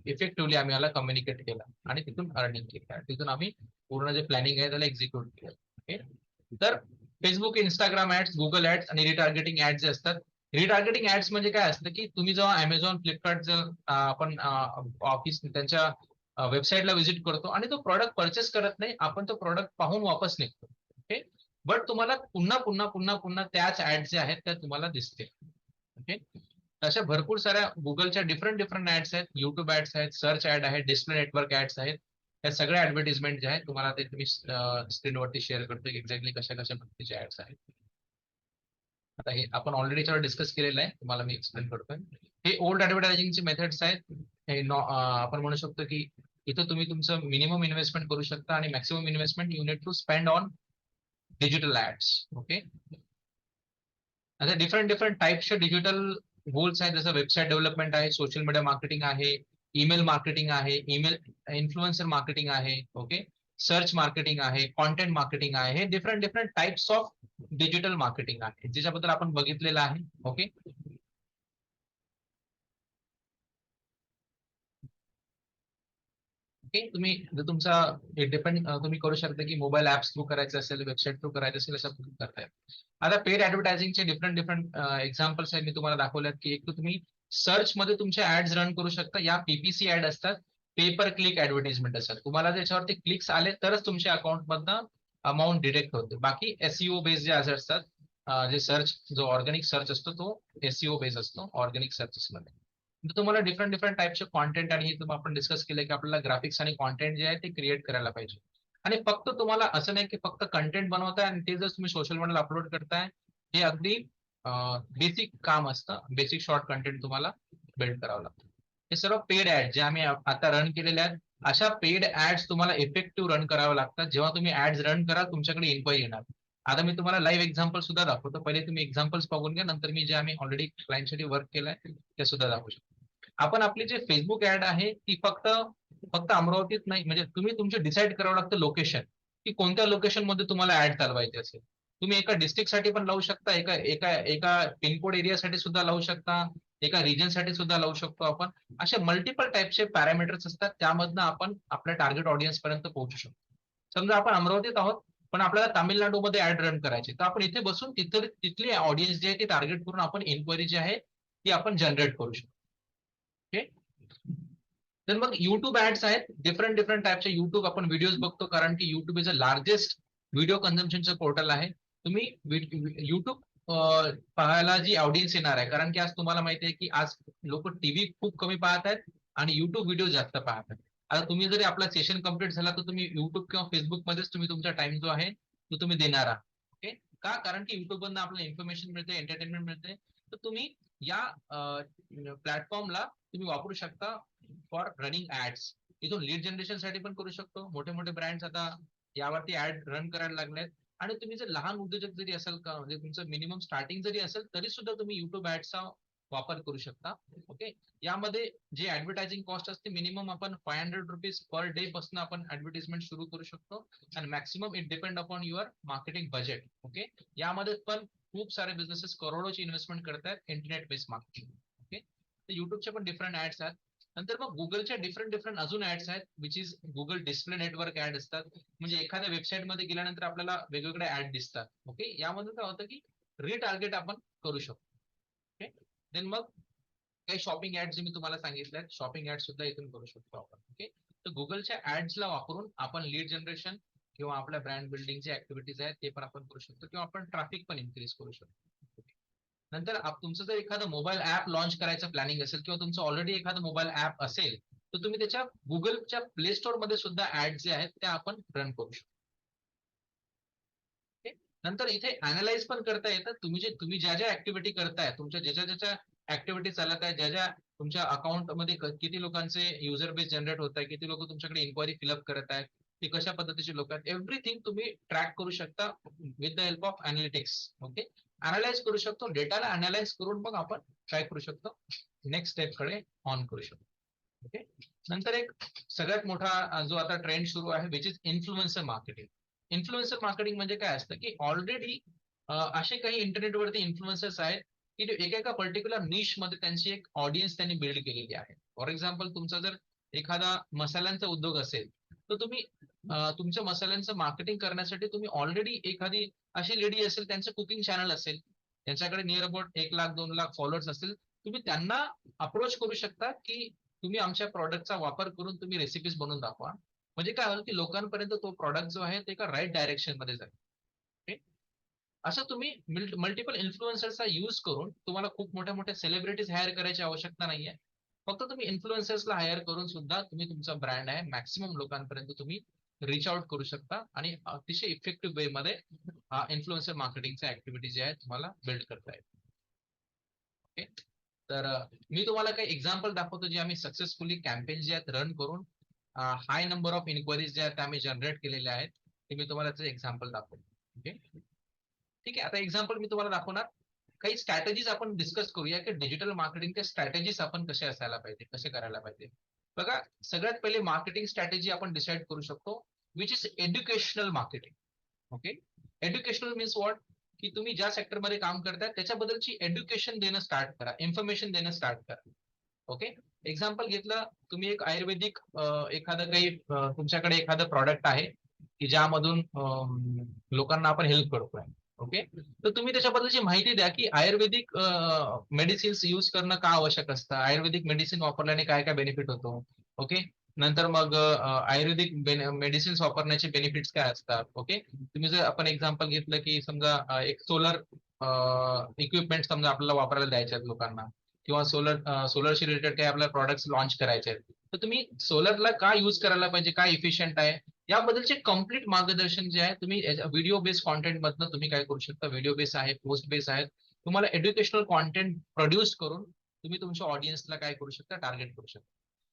इफेक्टिव्हली आम्ही याला कम्युनिकेट केलं आणि तिथून अर्निंग केली, तिथून आम्ही पूर्ण जे प्लॅनिंग आहे त्याला एक्झिक्यूट केलं. ओके, तर Facebook, Instagram ads, Google ads आणि रिटार्गेटिंग ऍड्स जे असतात. रिटार्गेटिंग ऍड्स म्हणजे काय असतं, की तुम्ही जेव्हा अमेझॉन, फ्लिपकार्ट आपण ऑफिस त्यांच्या वेबसाईटला व्हिजिट करतो आणि तो प्रॉडक्ट परचेस करत नाही, आपण तो प्रॉडक्ट पाहून वापस निघतो. ओके, बट तुम्हाला पुन्हा पुन्हा पुन्हा पुन्हा त्याच ऍड जे आहेत त्या तुम्हाला दिसतील. ओके, अशा भरपूर साऱ्या गुगलच्या डिफरंट डिफरंट ऍड्स आहेत, युट्यूब ऍड्स आहेत, सर्च ऍड आहेत, डिस्प्ले नेटवर्क ऍड्स आहेत. या सगळ्या ऍडव्हर्टिजमेंट जे आहेत तुम्हाला ते तुम्ही स्क्रीनवरती शेअर करतो, एक्झॅक्टली कशा कशा पद्धतीचे ऍड्स आहेत. आता हे आपण ऑलरेडी याच्यावर डिस्कस केलेलं आहे, तुम्हाला मी एक्सप्लेन करतोय. हे ओल्ड ऍडव्हर्टायझिंगचे मेथड्स आहेत. हे आपण म्हणू शकतो की इथं तुम्ही तुमचं मिनिमम इन्व्हेस्टमेंट करू शकता आणि maximum investment you need to spend on digital ads. Okay, आता डिफरंट डिफरंट टाईपचे डिजिटल गोल्स आहेत, जसं वेबसाईट डेव्हलपमेंट आहे, सोशल मीडिया मार्केटिंग आहे, ईमेल मार्केटिंग आहे, ईमेल इन्फ्लुएन्सर मार्केटिंग आहे. ओके, सर्च मार्केटिंग आहे, कॉन्टेंट मार्केटिंग आहे. हे different different types of digital marketing आहे, ज्याच्याबद्दल आपण बघितलेलं आहे. ओके, ओके, तुम्ही जर तुमचा डिपेंड तुम्ही करू शकता की मोबाईल ऍप्स थ्रू करायचं असेल, वेबसाईट थ्रू करायचं असेल, अशा तुम्ही करताय. आता पेड ऍडव्हर्टायझिंगचे डिफरंट डिफरंट एक्झाम्पल्स आहेत, मी तुम्हाला दाखवल्यात की एक तर तुम्ही सर्च मध्ये तुमच्या ऍड्स रन करू शकता. या पीपीसी ऍड असतात, पे पर क्लिक ऍडव्हर्टाइजमेंट असतात. तुम्हाला त्याच्यावरती क्लिक्स आले तरच तुमच्या अकाउंट मधनं अमाऊंट डिरेक्ट होते. बाकी एसईओ बेस्ड जे असतात, जे सर्च, जो ऑर्गॅनिक सर्च असतो तो एसईओ बेस्ड असतो ऑर्गॅनिक सर्चेस मध्ये. तुम्हाला डिफरंट डिफरंट टाईपचे कॉन्टेंट, आणि हे आपण डिस्कस केलं की आपल्याला ग्राफिक्स आणि कॉन्टेंट जे आहे ते क्रिएट करायला पाहिजे. आणि फक्त तुम्हाला असं नाही की फक्त कंटेंट बनवताय आणि ते जर तुम्ही सोशल मीडियाला अपलोड करताय, हे अगदी बेसिक काम असतं, बेसिक शॉर्ट कंटेंट तुम्हाला बिल्ड करावं लागतं. हे सर्व पेड ऍड जे आम्ही आता रन केलेले आहेत, अशा पेड ऍड्स तुम्हाला इफेक्टिव्ह रन कराव्या लागतात. जेव्हा तुम्ही ऍड्स रन कराल तुमच्याकडे इन्क्वायरी येणार. आता मी तुम्हाला लाईव्ह एक्झाम्पल सुद्धा दाखवतो. पहिले तुम्ही एक्झाम्पल्स बघून घ्या, नंतर मी जे आम्ही ऑलरेडी क्लायंटसाठी वर्क केलंय ते सुद्धा दाखवू शकतो. आपण आपली जे फेसबुक ऍड आहे ती फक्त अमरावतीत नाही, म्हणजे तुम्ही तुमचे डिसाईड करावं लागतं लोकेशन, की कोणत्या लोकेशन मध्ये तुम्हाला ऍड चालवायची असेल. तुम्ही एका डिस्ट्रिक्ट साठी पण लावू शकता, एका एका एका पिनकोड एरियासाठी सुद्धा लावू शकता, एका रिजन साठी सुद्धा लावू शकतो आपण. असे मल्टिपल टाईपचे पॅरामीटर्स असतात, त्यामधनं आपण आपल्या टार्गेट ऑडियन्स पर्यंत पोहोचू शकतो. समजा आपण अमरावतीत आहोत पण आपल्याला तामिळनाडूमध्ये ऍड रन करायची, तर आपण इथे बसून तिथली ऑडियन्स जी आहे ती टार्गेट करून आपण इन्क्वायरी जी आहे ती आपण जनरेट करू शकतो. ओके, तर मग युट्यूब ऍड्स आहेत, डिफरंट टाईपचे युट्यूब आपण व्हिडिओज बघतो, कारण की YouTube is a largest video कन्झम्पशनचं पोर्टल आहे. तुम्ही युट्यूब पाहायला जी ऑडियन्स येणार आहे, कारण की आज तुम्हाला माहिती आहे की आज लोक टीव्ही खूप कमी पाहत आहेत आणि युट्यूब व्हिडिओ जास्त पाहत आहेत. आता तुम्ही जरी आपला सेशन कम्प्लीट झाला तर तुम्ही युट्यूब किंवा फेसबुक मध्येच तुम्ही तुमचा टाइम जो आहे तो तुम्ही देणार आहात. ओके, का? कारण की युट्यूब मधनं आपल्याला इन्फॉर्मेशन मिळते, एंटरटेनमेंट मिळते. तर तुम्ही या प्लॅटफॉर्मला तुम्ही वापरू शकता फॉर रनिंग ऍड्स. इथून लीड जनरेशन साठी पण करू शकतो. मोठे मोठे ब्रँड्स आता यावरती ऍड रन करायला लागलेत. आणि तुम्ही जर लहान उद्योजक जरी असेल का, म्हणजे तुमचं मिनिमम स्टार्टिंग जरी असेल तरी सुद्धा तुम्ही युट्यूब ऍड्सचा वापर करू शकता. ओके, यामध्ये जे ऍडव्हर्टायझिंग कॉस्ट असते मिनिमम आपण ₹500 पर डे पासून आपण ऍडव्हर्टाइजमेंट सुरू करू शकतो आणि maximum it depend upon your marketing budget. Okay, यामध्ये पण खूप सारे बिझनेसेस करोडोची इन्व्हेस्टमेंट करतात इंटरनेट बेस्ड मार्केटिंग. ओके, तर युट्यूबचे पण डिफरंट ऍड्स आहेत. नंतर मग गुगलच्या डिफरंट अजून ऍड्स आहेत, which is Google display network ad असतात. म्हणजे एखाद्या वेबसाईट मध्ये गेल्यानंतर आपल्याला वेगवेगळे ऍड दिसतात. ओके, यामध्ये काय होतं की रिटार्गेट आपण करू शकतो. ओके, देन मग काही शॉपिंग ऍड जे मी तुम्हाला सांगितले, शॉपिंग ऍड सुद्धा इथून करू शकतो आपण. ओके, तर गुगलच्या ऍड्सला वापरून आपण लीड जनरेशन किंवा आपल्या ब्रँड बिल्डिंगचे ऍक्टिव्हिटीज आहेत ते पण आपण करू शकतो, किंवा आपण ट्रॅफिक पण इन्क्रीज करू शकतो. नंतर तुमचं जर एखादं मोबाईल ऍप लॉन्च करायचं प्लॅनिंग असेल किंवा तुमचं ऑलरेडी एखादं मोबाईल ऍप असेल तर तुम्ही त्याच्या गुगलच्या प्ले स्टोअर मध्ये सुद्धा ऍड जे आहेत त्या आपण रन करू शकतो. नंतर इथे अनालाइज पण करता येतं. तुम्ही ज्या ऍक्टिव्हिटी करताय, तुमच्या ज्याच्या ऍक्टिव्हिटी चालत आहे, ज्या तुमच्या अकाउंट मध्ये किती लोकांचे युजर बेस जनरेट होत आहे, किती लोक तुमच्याकडे इन्क्वायरी फिलअप करत आहेत, ते कशा पद्धतीचे लोक आहेत, एव्हरीथिंग तुम्ही ट्रॅक करू शकता with the help of analytics. Okay, analyse करू शकतो, डेटाला अनालाइज करून मग आपण काय करू शकतो, नेक्स्ट स्टेप कडे ऑन करू शकतो. ओके, नंतर एक सगळ्यात मोठा जो आता ट्रेंड सुरू आहे which is influencer marketing. Influencer marketing म्हणजे काय असतं की ऑलरेडी असे काही इंटरनेटवरती इन्फ्लुएन्सर्स आहेत की एका पर्टिक्युलर निश मध्ये त्यांची एक ऑडियन्स त्यांनी बिल्ड केलेली आहे. फॉर एक्झाम्पल, तुमचा जर एखादा मसाल्यांचा उद्योग असेल तर तुम्ही तुमच्या मसाल्यांचं मार्केटिंग करण्यासाठी तुम्ही ऑलरेडी एखादी अशी लेडी असेल, त्यांचं कुकिंग चॅनल असेल, त्यांच्याकडे near about 1 lakh 2 lakh followers असतील, तुम्ही त्यांना अप्रोच करू शकता की तुम्ही आमच्या प्रॉडक्टचा वापर करून तुम्ही रेसिपीज बनवून दाखवा. म्हणजे काय होईल की लोकांपर्यंत तो प्रॉडक्ट जो आहे ते एका राईट डायरेक्शन मध्ये जाईल. ओके, असं तुम्ही मल्टिपल इन्फ्लुएन्सर्सचा यूज करून तुम्हाला खूप मोठ्या सेलिब्रिटीज हायर करायची आवश्यकता नाहीये. फक्त तुम्ही इन्फ्लुएन्सर्सला हायर करून सुद्धा तुम्ही तुमचा ब्रँड आहे मॅक्सिमम लोकांपर्यंत तुम्ही रिच आउट करू शकता आणि अतिशय इफेक्टिव्ह वे मध्ये इन्फ्लुएन्सर मार्केटिंगच्या ऍक्टिव्हिटी जे आहेत तुम्हाला बिल्ड करता येईल. ओके, तर मी तुम्हाला काही एक्झाम्पल दाखवतो जे आम्ही सक्सेसफुली कॅम्पेन जे आहेत रन करून हाय नंबर ऑफ इन्क्वायरीज जे आहेत आम्ही जनरेट केलेल्या आहेत, ते मी तुम्हाला त्याचे एक्झाम्पल दाखवतो. ओके, ठीक आहे. आता एक्झाम्पल मी तुम्हाला दाखवणार. काही स्ट्रॅटेजीज आपण डिस्कस करूया की डिजिटल मार्केटिंगच्या स्ट्रॅटेजीज आपण कसे असायला पाहिजे, कसे करायला पाहिजे. बघा, सगळ्यात पहिले मार्केटिंग स्ट्रॅटेजी आपण डिसाईड करू शकतो which is educational marketing. Okay, educational means what, की तुम्ही ज्या सेक्टरमध्ये काम करताय त्याच्याबद्दलची एज्युकेशन देणं स्टार्ट करा, इन्फॉर्मेशन देणं स्टार्ट करा. ओके, एक्झाम्पल घेतलं, तुम्ही एक आयुर्वेदिक एखादं काही तुमच्याकडे एखादं प्रॉडक्ट आहे की ज्यामधून लोकांना आपण हेल्प करतोय. ओके, तर तुम्ही त्याच्याबद्दलची माहिती द्या की आयुर्वेदिक मेडिसिन्स यूज करणं का आवश्यक असतं, आयुर्वेदिक मेडिसिन वापरल्याने काय काय बेनिफिट होतो. ओके, नंतर मग आयुर्वेदिक मेडिसिन्स वापरण्याचे बेनिफिट्स काय असतात. ओके, तुम्ही जर आपण एक्झाम्पल घेतलं की समजा एक सोलर इक्विपमेंट समजा आपल्याला वापरायला द्यायचे आहेत लोकांना, किंवा सोलरशी रिलेटेड काही आपल्याला प्रॉडक्ट्स लॉन्च करायचे आहेत, तर तुम्ही सोलरला का यूज करायला पाहिजे, काय इफिशियंट आहे, याबद्दलचे कम्प्लीट मार्गदर्शन जे आहे तुम्ही व्हिडिओ बेस्ड कॉन्टेंट मधनं तुम्ही काय करू शकता. व्हिडिओ बेस आहे, पोस्ट बेस आहेत, तुम्हाला एज्युकेशनल कॉन्टेंट प्रोड्यूस करून तुम्ही तुमच्या ऑडियन्सला काय करू शकता, टार्गेट करू शकता.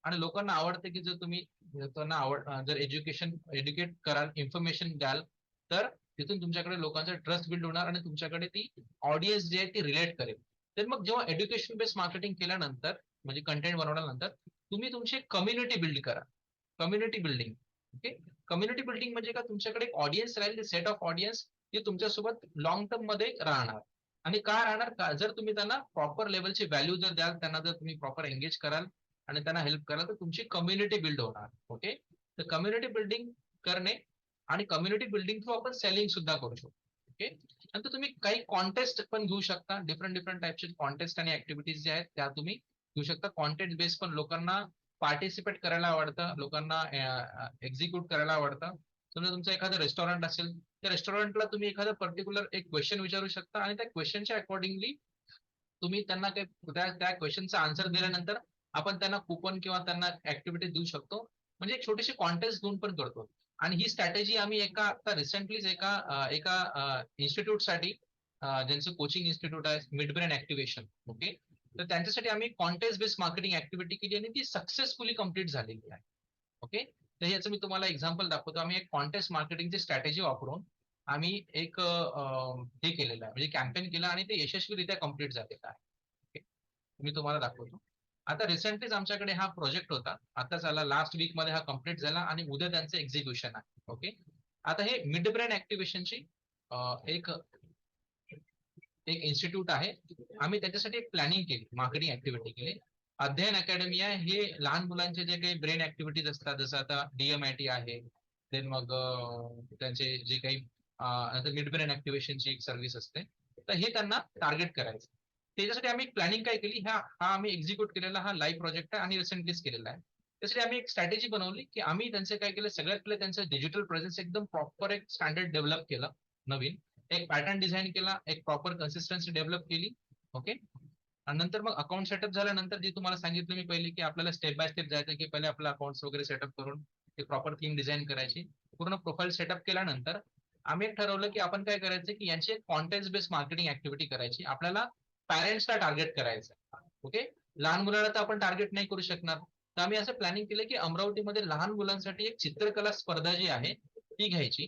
आणि लोकांना आवडतं की जर तुम्ही त्यांना जर एज्युकेट कराल, इन्फॉर्मेशन द्याल, तर तिथून तुमच्याकडे लोकांचा ट्रस्ट बिल्ड होणार आणि तुमच्याकडे ती ऑडियन्स जी आहे ती रिलेट करेल. तर मग जेव्हा एज्युकेशन बेस्ड मार्केटिंग केल्यानंतर, म्हणजे कंटेंट बनवल्यानंतर, तुम्ही तुमची कम्युनिटी बिल्ड करा. Community building. Okay. Community building म्हणजे का, तुमच्याकडे एक ऑडियन्स राहील, सेट ऑफ ऑडियन्स जे तुमच्यासोबत लॉंग टर्म मध्ये राहणार. आणि का राहणार, का जर तुम्ही त्यांना प्रॉपर लेवलची व्हॅल्यू जर द्याल, त्यांना जर तुम्ही प्रॉपर एंगेज कराल आणि त्यांना हेल्प कराल, तर तुमची कम्युनिटी बिल्ड होणार. ओके. तर कम्युनिटी बिल्डिंग करणे, आणि कम्युनिटी बिल्डिंग थ्रू आपण सेलिंग सुद्धा करू शकतो. ओके. नंतर तुम्ही काही कॉन्टेस्ट पण घेऊ शकता. डिफरंट टाईपचे कॉन्टेस्ट आणि ऍक्टिव्हिटीज जे आहेत त्या तुम्ही घेऊ शकता. कॉन्टेस्ट बेस पण लोकांना पार्टिसिपेट करायला आवडतं, लोकांना एक्झिक्यूट करायला आवडतं. समजा तुमचं एखादं रेस्टॉरंट असेल, त्या रेस्टॉरंटला तुम्ही एखादं पर्टिक्युलर एक क्वेश्चन विचारू शकता आणि त्या क्वेश्चनच्या अकॉर्डिंगली तुम्ही त्यांना त्या क्वेश्चनचा आन्सर दिल्यानंतर आपण त्यांना कुपन किंवा त्यांना ऍक्टिव्हिटी देऊ शकतो. म्हणजे एक छोटीशी कॉन्टेस्ट घेऊन पण करतो. आणि ही स्ट्रॅटेजी आम्ही आता रिसेंटलीच एका इन्स्टिट्यूटसाठी, ज्यांचं कोचिंग इन्स्टिट्यूट आहे, मिड ब्रेन ऍक्टिव्हेशन. ओके. तर त्यांच्यासाठी आम्ही कॉन्टेस्ट बेस्ड मार्केटिंग ऍक्टिव्हिटी केली आणि ती सक्सेसफुली कम्प्लीट झालेली आहे. ओके. तर याचं मी तुम्हाला एक्झाम्पल दाखवतो. आम्ही एक कॉन्टेस्ट मार्केटिंगची स्ट्रॅटेजी वापरून आम्ही एक हे केलेलं आहे, म्हणजे कॅम्पेन केलं आणि ते यशस्वीरित्या कम्प्लीट झालेलं आहे. ओके. मी तुम्हाला दाखवतो. आता रिसेंटलीच आमच्याकडे हा प्रोजेक्ट होता, आता झाला लास्ट वीक मध्ये हा कम्प्लीट झाला आणि उद्या त्यांचं एक्झिक्युशन आहे. ओके. आता हे मिड ब्रेन ऍक्टिव्हेशनची एक एक इन्स्टिट्यूट आहे. आम्ही त्याच्यासाठी एक प्लॅनिंग केली, मार्केटिंग ऍक्टिव्हिटी केली. अध्ययन अकॅडमी आहे. हे लहान मुलांचे जे काही ब्रेन ऍक्टिव्हिटीज असतात, जसं आता DMIT आहे, देन मग त्यांचे जे काही मिड ब्रेन ऍक्टिव्हेशनची एक सर्व्हिस असते, तर हे त्यांना टार्गेट करायचं. त्याच्यासाठी आम्ही एक प्लॅनिंग काय केली, हा आम्ही एक्झिक्यूट केलेला हा लाईव्ह प्रोजेक्ट आहे आणि रिसेंटलीच केलेला आहे. त्यासाठी आम्ही एक स्ट्रॅटेजी बनवली की आम्ही त्यांचं काय केलं, सगळ्यात पहिले त्यांचं डिजिटल प्रेझेन्स एकदम प्रॉपर एक स्टँडर्ड डेव्हलप केलं. नवीन एक पॅटर्न डिझाईन केला, एक प्रॉपर कन्सिस्टन्सी डेव्हलप केली. ओके. आणि नंतर मग अकाउंट सेटअप झाल्यानंतर जे तुम्हाला सांगितलं मी पहिले, की आपल्याला स्टेप बाय स्टेप जायचं, की पहिले आपलं अकाउंट्स वगैरे सेटअप करून एक प्रॉपर थीम डिझाईन करायची. पूर्ण प्रोफाईल सेटअप केल्यानंतर आम्ही एक ठरवलं की आपण काय करायचं, की यांची एक कॉन्टेस्ट बेस्ड मार्केटिंग ऍक्टिव्हिटी करायची. आपल्याला पॅरेंट्सला टार्गेट करायचं. ओके. लहान मुलाला तर आपण टार्गेट नाही करू शकणार. तर आम्ही असं प्लॅनिंग केलं की अमरावतीमध्ये लहान मुलांसाठी एक चित्रकला स्पर्धा जी आहे ती घ्यायची.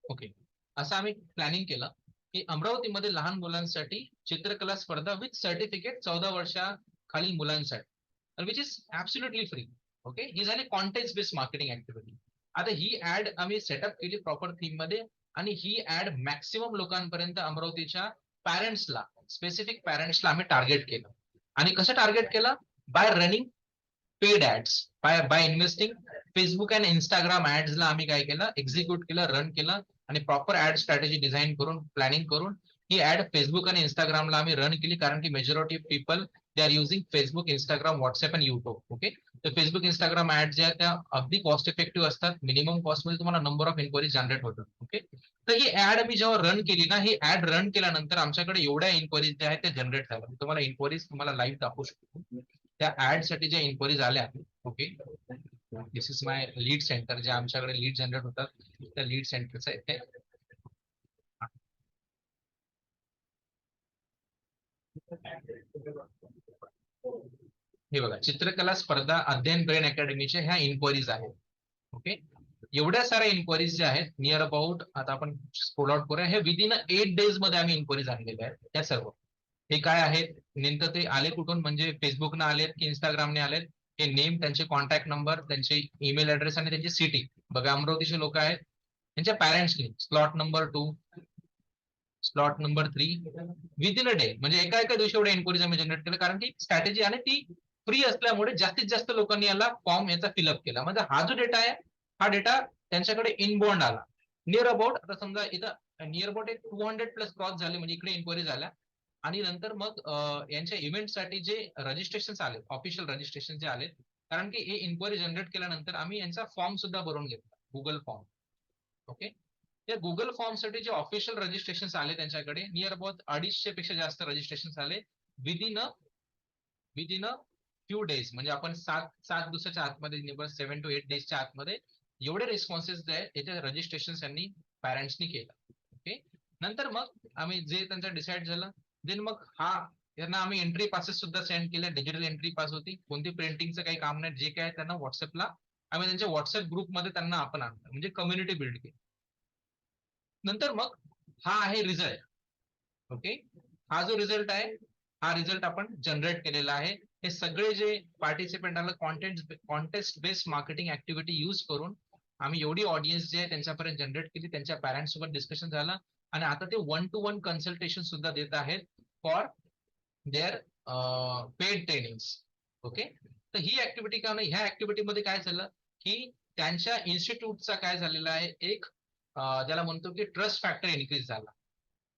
ओके. असं आम्ही प्लॅनिंग केलं की अमरावतीमध्ये लहान मुलांसाठी चित्रकला स्पर्धा विथ सर्टिफिकेट 14 वर्षाखालील मुलांसाठी, which is absolutely free. Okay. ही झाली कॉन्टेस्ट बेस्ड मार्केटिंग ऍक्टिव्हिटी. आता ही ऍड आम्ही सेटअप केली प्रॉपर थीम मध्ये, आणि ही ऍड मॅक्सिमम लोकांपर्यंत अमरावतीच्या पॅरेंट्सला, स्पेसिफिक पॅरेंट्सला आम्ही टार्गेट केलं. आणि कसं टार्गेट केलं, by running paid ads, by investing Facebook आणि इंस्टाग्राम ऍड्सला आम्ही काय केलं, एक्झिक्यूट केलं, रन केलं. आणि प्रॉपर ऍड स्ट्रॅटेजी डिझाईन करून, प्लॅनिंग करून ही ऍड फेसबुक आणि इंस्टाग्रामला आम्ही रन केली. कारण की majority of people they are using Facebook, Instagram, WhatsApp आणि युट्यूब. ओके. तर फेसबुक, इंस्टाग्राम ऍड ज्या त्या अगदी कॉस्ट इफेक्टिव्ह असतात. मिनिमम कॉस्ट मध्ये तुम्हाला नंबर ऑफ इन्क्वायरी जनरेट होतात. ओके. तर ही ऍड आम्ही जेव्हा रन केली ना, ही ऍड रन केल्यानंतर आमच्याकडे एवढ्या इन्क्वायरीज ज्या आहेत त्या जनरेट झाल्या. मी तुम्हाला इन्क्वायरीज तुम्हाला लाईव्ह दाखवू शकतो. त्या ऍड साठी ज्या इन्क्वायरीज आल्या. Okay. This is my lead centre, जे आमच्याकडे लीड जनरेट होतात त्या लीड सेंटरचं आहे. हे बघा, चित्रकला स्पर्धा अध्ययन ब्रेन अकॅडमीच्या ह्या इन्क्वायरीज आहेत. ओके. एवढ्या साऱ्या इन्क्वायरीज ज्या आहेत, नियर अबाउट, आता आपण स्क्रोल आउट करूया, हे विदिन 8 डेज मध्ये आम्ही इन्क्वायरीज आणलेल्या आहेत. त्या सर्व हे काय आहेत, नेमकं ते आले कुठून, म्हणजे फेसबुकने आलेत की इंस्टाग्रामने आलेत, हे नेम, त्यांचे कॉन्टॅक्ट नंबर, त्यांचे ईमेल ऍड्रेस आणि त्यांची सिटी. बघा, अमरावतीचे लोक आहेत. त्यांच्या पॅरेंट्सनी slot number 2, slot number 3 within a day, म्हणजे एका दिवशी एवढ्या इन्क्वायरीज आम्ही जनरेट केलं. कारण की स्ट्रॅटेजी आणि ती फ्री असल्यामुळे जास्तीत जास्त लोकांनी याला फॉर्म याचा फिलअप केला. म्हणजे हा जो डेटा आहे, हा डेटा त्यांच्याकडे इनबॉन्ड आला. नियर अबाउट, आता समजा इथं नियर अबाउट एक 200+ क्रॉस झाले, म्हणजे इकडे इन्क्वायरी झाल्या. आणि नंतर मग यांच्या इव्हेंटसाठी जे रजिस्ट्रेशन आले, ऑफिशियल रजिस्ट्रेशन जे आले, कारण की हे इन्क्वायरी जनरेट केल्यानंतर आम्ही यांचा फॉर्म सुद्धा भरून घेतला, गुगल फॉर्म. ओके. त्या गुगल फॉर्म साठी जे ऑफिशियल रजिस्ट्रेशन आले त्यांच्याकडे नियर अबाउट 250 पेक्षा जास्त रजिस्ट्रेशन आले विदिन अ फ्यू डेज, म्हणजे आपण 7 दिवसाच्या आतमध्ये, 7 to 8 डेजच्या आतमध्ये एवढे रिस्पॉन्सेस जे आहेत याचे रजिस्ट्रेशन त्यांनी पॅरेंट्सनी केलं. ओके. नंतर मग आम्ही जे त्यांचं डिसाईड झालं, देन मग यांना आम्ही एंट्री पासेस सुद्धा सेंड केले, डिजिटल एंट्री पास होती, कोणती प्रिंटिंगचं काही काम नाही, जे काय त्यांना व्हॉट्सअपला आम्ही त्यांच्या व्हॉट्सअप ग्रुपमध्ये त्यांना आपण आणलं, म्हणजे कम्युनिटी बिल्ड केली. नंतर मग हा आहे रिझल्ट. ओके, हा जो रिझल्ट आहे, हा रिझल्ट आपण जनरेट केलेला आहे. हे सगळे जे पार्टिसिपेंट आलं contest based marketing activity use करून आम्ही एवढी ऑडियन्स जे आहे त्यांच्यापर्यंत जनरेट केली, त्यांच्या पॅरेंट्स सोबत डिस्कशन झालं आणि आता ते 1-to-1 कन्सल्टेशन सुद्धा देत आहेत for their paid trainings. Okay, तर ही ऍक्टिव्हिटी का नाही, ह्या ऍक्टिव्हिटीमध्ये काय झालं की त्यांच्या इन्स्टिट्यूटचा काय झालेला आहे, एक ज्याला म्हणतो की ट्रस्ट फॅक्टर इन्क्रीज झाला.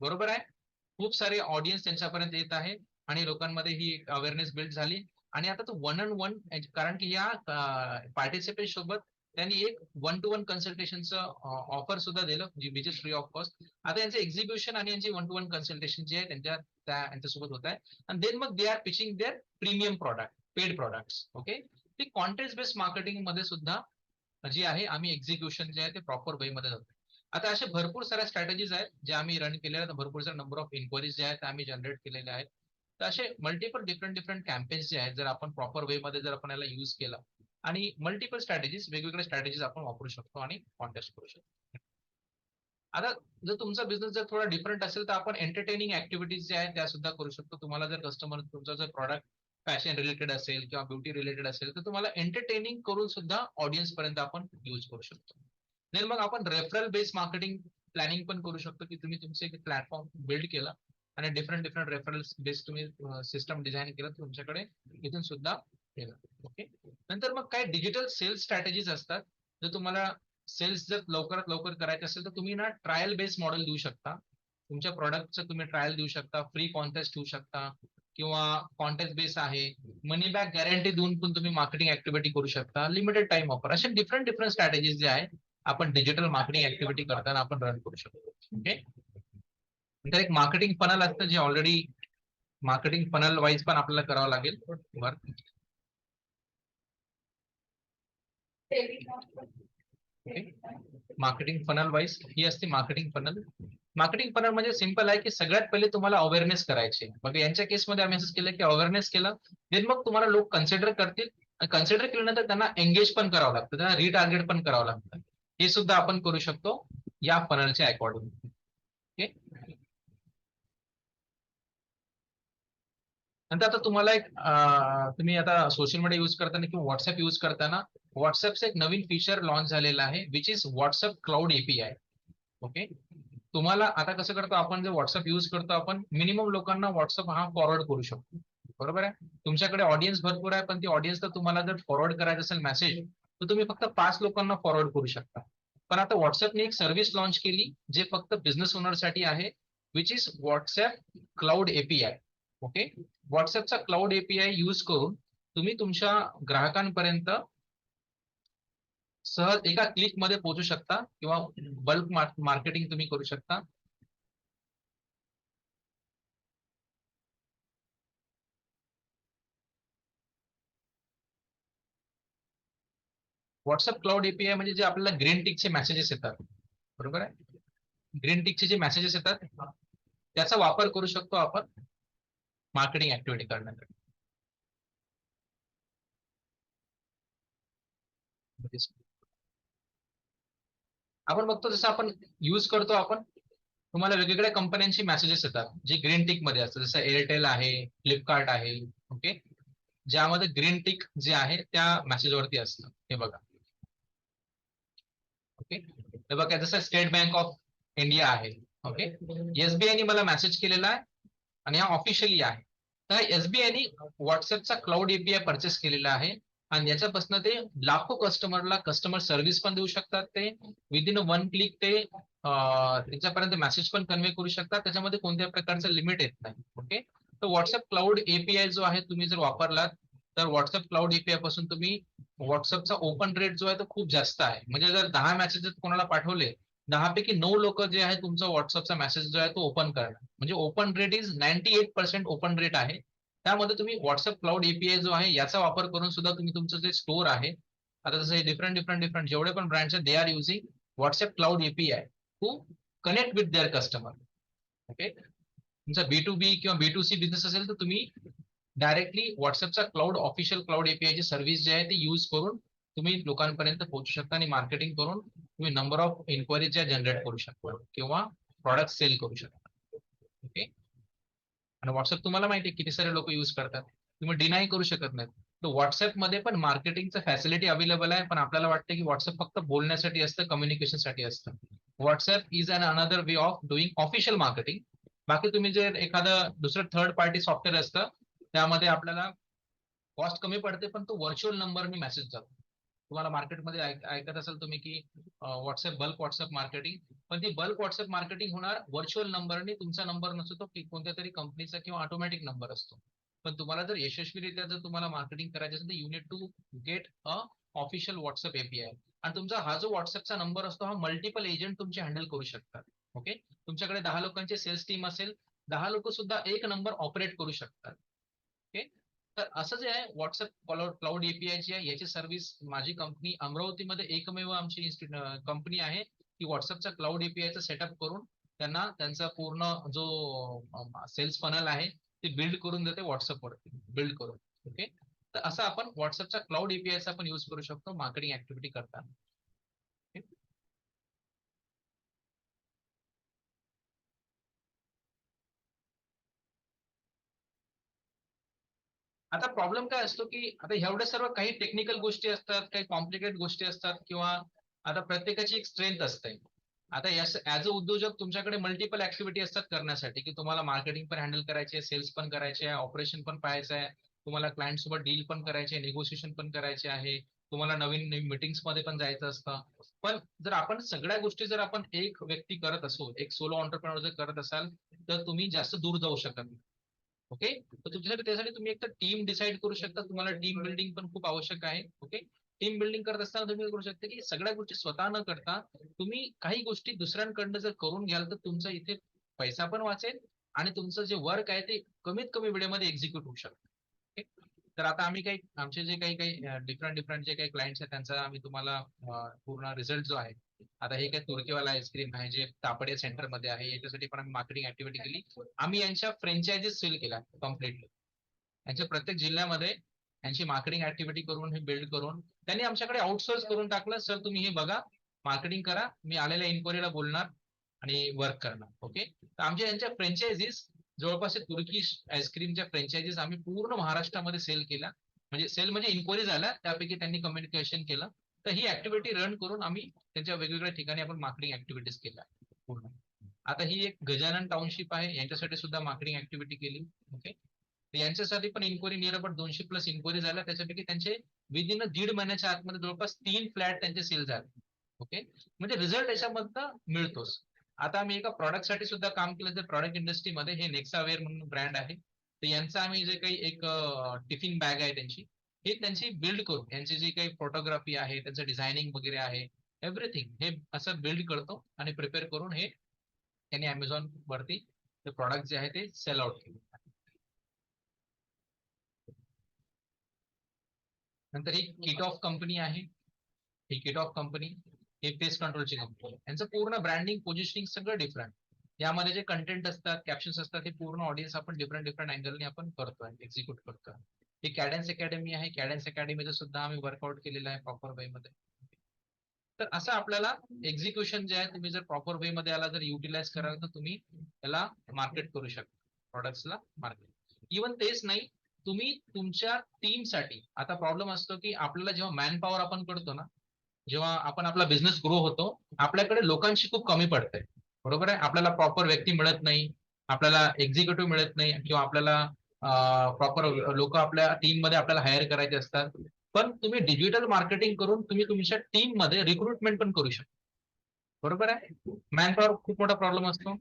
बरोबर आहे, खूप सारे ऑडियन्स त्यांच्यापर्यंत येत आहे आणि लोकांमध्ये ही अवेअरनेस बिल्ड झाली. आणि आता तो 1-on-1, कारण की या पार्टिसिपेंट सोबत त्यांनी एक 1-to-1 कन्सल्टेशनचं ऑफर सुद्धा दिलं, which is free of cost. आता यांचं एक्झिक्युशन आणि यांची 1-to-1 कन्सल्टेशन जे आहे त्यांच्यासोबत होत आहे. आणि देन मग they are pitching their premium product, paid products. Okay, ती कॉन्टेस्ट बेस्ड मार्केटिंग मध्ये सुद्धा जे आहे आम्ही एक्झिक्युशन जे आहे ते प्रॉपर वे मध्ये जातो. आता अशा भरपूर साऱ्या स्ट्रॅटेजीज आहेत जे आम्ही रन केलेल्या आहेत, भरपूर सारे नंबर ऑफ इन्क्वायरीज जे आहेत आम्ही जनरेट केलेले आहेत. तर असे मल्टिपल डिफरंट कॅम्पेन्स जे आहेत, जर आपण प्रॉपर वे मध्ये जर आपण याला युज केला आणि मल्टिपल स्ट्रॅटेजीज, वेगवेगळ्या स्ट्रॅटेजीज आपण वापरू शकतो आणि कॉन्टेस्ट करू शकतो. आता जर तुमचा बिझनेस जर थोडा डिफरंट असेल तर आपण एंटरटेनिंग ऍक्टिव्हिटीज जे आहेत त्या सुद्धा करू शकतो. तुम्हाला जर कस्टमर, तुमचा जर प्रॉडक्ट फॅशन रिलेटेड असेल किंवा ब्युटी रिलेटेड असेल तर तुम्हाला एंटरटेनिंग करून सुद्धा ऑडियन्स पर्यंत आपण युज करू शकतो. नाही मग आपण रेफरल बेस्ड मार्केटिंग प्लॅनिंग पण करू शकतो की तुम्ही तुमचे एक प्लॅटफॉर्म बिल्ड केला आणि डिफरंट रेफरल बेस्ड तुम्ही सिस्टम डिझाईन केलं, तुमच्याकडे इथून सुद्धा केलं. ओके, नंतर मग काय डिजिटल सेल्स स्ट्रॅटेजीज असतात. जर तुम्हाला सेल्स जर लवकरात लवकर करायचं असेल तर तुम्ही ना ट्रायल बेस्ड मॉडेल देऊ शकता. तुमच्या प्रॉडक्टचं तुम्ही ट्रायल देऊ शकता, फ्री कॉन्टेस्ट ठेवू शकता किंवा कॉन्टेस्ट बेस आहे, मनी बॅक गॅरंटी देऊन पण तुम्ही मार्केटिंग ऍक्टिव्हिटी करू शकता, लिमिटेड टाइम ऑफर, असे डिफरंट स्ट्रॅटेजीज जे आहे आपण डिजिटल मार्केटिंग ऍक्टिव्हिटी करताना आपण रन करू शकतो. ओके, तर एक मार्केटिंग फनल असतं जे ऑलरेडी मार्केटिंग फनल वाईज पण आपल्याला करावं लागेल. मार्केटिंग फनल वाईज ही असते मार्केटिंग फनल. मार्केटिंग फनल म्हणजे सिंपल आहे की सगळ्यात पहिले तुम्हाला अवेअरनेस करायची. मग यांच्या केसमध्ये आम्ही असं केलं की अवेअरनेस केलं, देन मग तुम्हाला लोक कन्सिडर करतील, कन्सिडर केल्यानंतर त्यांना एंगेज पण करावं लागतं, त्यांना रिटार्गेट पण करावं लागतं. हे सुद्धा आपण करू शकतो या फनलच्या अकॉर्डिंग. ओके, नंतर आता तुम्हाला एक तुम्ही आता सोशल मीडिया युज करताना किंवा व्हॉट्सअप युज करताना व्हॉट्सअपचं एक नवीन फीचर लॉन्च झालेलं आहे, which is WhatsApp cloud API. Okay, तुम्हाला आता कसं करतो आपण, जर व्हॉट्सअप युज करतो आपण मिनिमम लोकांना व्हॉट्सअप हा फॉरवर्ड करू शकतो. बरोबर आहे, तुमच्याकडे ऑडियन्स भरपूर आहे पण ती ऑडियन्स तर तुम्हाला जर फॉरवर्ड करायचं असेल मेसेज तर तुम्ही फक्त 5 लोकांना फॉरवर्ड करू शकता. पण आता व्हॉट्सअपने एक सर्व्हिस लॉन्च केली जे फक्त बिझनेस ओनरसाठी आहे, which is WhatsApp cloud API. Okay, व्हॉट्सअपचा क्लाउड एपीआय युज करून तुम्ही तुमच्या ग्राहकांपर्यंत सहज एका क्लिक मध्ये पोहोचू शकता किंवा बल्क मार्केटिंग तुम्ही करू शकता. व्हॉट्सअप क्लाउड एपीआय म्हणजे जे आपल्याला ग्रीन टिकचे मेसेजेस येतात, बरोबर आहे, ग्रीन टिकचे जे मेसेजेस येतात त्याचा वापर करू शकतो आपण मार्केटिंग ऍक्टिव्हिटी करण्यासाठी. आपण बघतो जसं आपण युज करतो, आपण तुम्हाला वेगवेगळ्या कंपन्यांची मेसेजेस येतात जे ग्रीन टिक मध्ये असतात, जसं एअरटेल आहे, फ्लिपकार्ट आहे. ओके, ज्यामध्ये ग्रीन टिक जे आहे त्या मेसेजवरती असतं. हे बघा, ओके, हे बघा जसं स्टेट बँक ऑफ इंडिया आहे. ओके, एसबीआयने मला मेसेज केलेला आहे आणि हा ऑफिशियली आहे. तर एसबीआयने व्हॉट्सअपचा क्लाउड एपीआय परचेस केलेला आहे आणि याच्यापासून ते लाखो कस्टमरला कस्टमर सर्व्हिस पण देऊ शकतात. ते विदिन 1 क्लिक ते त्याच्यापर्यंत मेसेज पण कन्वे करू शकतात, त्याच्यामध्ये कोणत्या प्रकारचं लिमिट येत नाही. ओके, तर व्हॉट्सअप क्लाउड एपीआय जो आहे तुम्ही जर वापरलात तर व्हॉट्सअप क्लाउड एपीआय पासून तुम्ही व्हॉट्सअपचा ओपन रेट जो आहे तो खूप जास्त आहे. म्हणजे जर 10 मेसेजेस कोणाला पाठवले, 10 पैकी 9 लोक जे आहे तुमचा व्हॉट्सअपचा मेसेज जो आहे तो ओपन करणार. म्हणजे open rate is 98% open rate आहे. त्यामध्ये तुम्ही व्हॉट्सअप क्लाउड एपीआय जो आहे याचा वापर करून सुद्धा तुम्ही तुमचं जे स्टोर आहे, आता जसं डिफरंट जेवढे पण ब्रँड्स आहेत they are using WhatsApp cloud API to connect with their customer. Okay, तुमचा B2B किंवा B2C बिझनेस असेल तर तुम्ही डायरेक्टली व्हॉट्सअपचा क्लाउड ऑफिशियल क्लाउड एपीआय ची सर्व्हिस जे आहे ती यूज करून तुम्ही लोकांपर्यंत पोहोचू शकता आणि मार्केटिंग करून तुम्ही नंबर ऑफ इन्क्वायरीज ज्या जनरेट करू शकता किंवा प्रॉडक्ट सेल करू शकता. ओके. आणि व्हॉट्सअप तुम्हाला माहिती आहे किती सारे लोक युज करतात, तुम्ही डिनाय करू शकत नाहीत. तर व्हॉट्सअप मध्ये पण मार्केटिंगचं फॅसिलिटी अवेलेबल आहे, पण आपल्याला वाटतं की व्हॉट्सअप फक्त बोलण्यासाठी असतं, कम्युनिकेशन साठी असतं. WhatsApp is an another way of doing official marketing. बाकी तुम्ही जे एखादं दुसरं थर्ड पार्टी सॉफ्टवेअर असतं त्यामध्ये आपल्याला कॉस्ट कमी पडते, पण तो व्हर्च्युअल नंबरने मेसेज जातो. तुम्हाला मार्केटमध्ये ऐकत असाल तुम्ही की व्हॉट्सअप बल्क व्हॉट्सअप मार्केटिंग, पण ती बल्क व्हॉट्सअप मार्केटिंग होणार व्हर्च्युअल नंबरने. तुमचा नंबर नसतो तो कोणत्या तरी कंपनीचा किंवा ऑटोमॅटिक नंबर असतो. पण तुम्हाला जर यशस्वीरित्या जर तुम्हाला मार्केटिंग करायचं असेल तर you need to get a official WhatsApp API. आणि तुमचा हा जो व्हॉट्सअपचा नंबर असतो हा मल्टिपल एजंट तुमचे हँडल करू शकतात. ओके. तुमच्याकडे 10 लोकांचे सेल्स टीम असेल, 10 लोक सुद्धा एक नंबर ऑपरेट करू शकतात. ओके. तर असं जे आहे व्हॉट्सअप क्लाउड एपीआय ची आहे, याची सर्व्हिस माझी कंपनी अमरावतीमध्ये एकमेव आमची कंपनी आहे की व्हॉट्सअपचा क्लाउड एपीआयचा सेटअप करून त्यांना त्यांचा पूर्ण जो सेल्स फनल आहे ते बिल्ड करून देते व्हॉट्सअपवरती बिल्ड करून. ओके. तर असं आपण व्हॉट्सअपचा क्लाउड एपीआयचा आपण युज करू शकतो मार्केटिंग ऍक्टिव्हिटी करताना. Okay? आता प्रॉब्लेम काय असतो की आता एवढ्या सर्व काही टेक्निकल गोष्टी असतात, काही कॉम्प्लिकेटेड गोष्टी असतात, किंवा आता प्रत्येकाची एक स्ट्रेंथ असते. आता ऍज अ उद्योजक तुमच्याकडे मल्टिपल ऍक्टिव्हिटी असतात करण्यासाठी, की तुम्हाला मार्केटिंग पण हँडल करायचे आहे, सेल्स पण करायचे आहे, ऑपरेशन पण पाहायचं आहे, तुम्हाला क्लायंट सोबत डील पण करायचे आहे, निगोशिएशन पण करायचे आहे, तुम्हाला नवीन मीटिंग्स मध्ये पण जायचं असतं. पण जर आपण सगळ्या गोष्टी जर आपण एक व्यक्ती करत असो, एक सोलो ऑन्टरप्रेनर जर करत असाल तर तुम्ही जास्त दूर जाऊ शकत नाही. ओके. तर तुमच्यासाठी त्यासाठी तुम्ही एक तर टीम डिसाईड करू शकता, तुम्हाला टीम बिल्डिंग पण खूप आवश्यक आहे. ओके. टीम बिल्डिंग करत असताना तुम्ही करू शकता की सगळ्या गोष्टी स्वतः न करता तुम्ही काही गोष्टी दुसऱ्यांकडनं जर करून घ्याल तर तुमचा इथे पैसा पण वाचेल आणि तुमचं जे वर्क आहे ते कमीत कमी वेळेमध्ये एक्झिक्यूट होऊ शकतं. ओके. तर आता आम्ही काही आमचे जे काही काही डिफरंट डिफरंट जे काही क्लायंट्स आहेत त्यांचा आम्ही तुम्हाला पूर्ण रिझल्ट जो आहे, आता हे काही तुर्कीवाला आईस्क्रीम आहे जे तापडे सेंटर मध्ये आहे, याच्यासाठी पण आम्ही मार्केटिंग ऍक्टिव्हिटी केली. आम्ही यांच्या फ्रँचायझीस सेल केल्या कम्प्लिटली. यांच्या प्रत्येक जिल्ह्यामध्ये यांची मार्केटिंग ऍक्टिव्हिटी करून हे बिल्ड करून त्यांनी आमच्याकडे आउटसोर्स करून टाकलं. सर तुम्ही हे बघा, मार्केटिंग करा, मी आलेल्या इन्क्वायरीला बोलणार आणि वर्क करणार. ओके. तर आमच्या यांच्या फ्रँचायझीस जवळपास तुर्की आईस्क्रीमच्या फ्रँचायझीस आम्ही पूर्ण महाराष्ट्रामध्ये सेल केल्या. म्हणजे सेल म्हणजे इन्क्वायरी झाल्या, त्यापैकी त्यांनी कम्युनिकेशन केलं. तर ही ऍक्टिव्हिटी रन करून आम्ही त्यांच्या वेगवेगळ्या ठिकाणी आपण मार्केटिंग ऍक्टिव्हिटीज केल्या पूर्ण. आता ही एक गजानन टाउनशिप आहे, यांच्यासाठी सुद्धा मार्केटिंग ऍक्टिव्हिटी केली. ओके. यांच्यासाठी पण इन्क्वायरी नियर अबाउट 200+ इन्क्वायरी झाल्या, त्याच्यापैकी त्यांचे विदिन 1.5 महिन्याच्या आतमध्ये जवळपास 3 फ्लॅट त्यांचे सेल झाले. ओके. म्हणजे रिझल्ट याच्यामधनं मिळतोच. आता आम्ही एका प्रॉडक्ट साठी सुद्धा काम केलं, तर प्रॉडक्ट इंडस्ट्रीमध्ये हे नेक्सावेअर म्हणून ब्रँड आहे. तर यांचं आम्ही जे काही एक टिफिन बॅग आहे त्यांची, हे त्यांची बिल्ड करून यांची जी काही फोटोग्राफी आहे, त्यांचं डिझायनिंग वगैरे आहे, एव्हरीथिंग हे असं बिल्ड करतो आणि प्रिपेअर करून हे त्यांनी अमेझॉन वरती ते प्रॉडक्ट जे आहे ते सेल आउट केले. नंतर ही किट ऑफ कंपनी आहे. ही किट ऑफ कंपनी ही पेस्ट कंट्रोलची कंपनी आहे. यांचं पूर्ण ब्रँडिंग पोझिशनिंग सगळं डिफरंट. यामध्ये जे कंटेंट असतात, कॅप्शन्स असतात, हे पूर्ण ऑडियन्स आपण डिफरंट डिफरंट अँगलने आपण करतोय, एक्झिक्यूट करतोय. ही कॅडन्स अकॅडमी आहे. कॅडन्स अकॅडमीचं सुद्धा आम्ही वर्कआउट केलेलं आहे प्रॉपर वे मध्ये. तर असं आपल्याला एक्झिक्युशन जे आहे, तुम्ही जर प्रॉपर वे मध्ये आला, जर युटिलाइज कराल तर तुम्ही त्याला मार्केट करू शकता, प्रॉडक्ट्सला मार्केट. इव्हन तेच नाही, तुम्ही तुमच्या टीमसाठी, आता प्रॉब्लेम असतो की आपल्याला जेव्हा मॅन पॉवर आपण करतो ना, जेव्हा आपण आपला बिझनेस ग्रो होतो, आपल्याकडे लोकांची खूप कमी पडते. बरोबर आहे. आपल्याला प्रॉपर व्यक्ती मिळत नाही, आपल्याला एक्झिक्युटिव्ह मिळत नाही, किंवा आपल्याला प्रॉपर लोक आपल्या टीम मध्ये आपल्याला हायर करायचे असतात. पण तुम्ही डिजिटल मार्केटिंग करून तुम्ही तुमच्या टीम मध्ये रिक्रुटमेंट पण करू शकता. बरोबर आहे. मॅनपॉवर खूप मोठा प्रॉब्लेम असतो.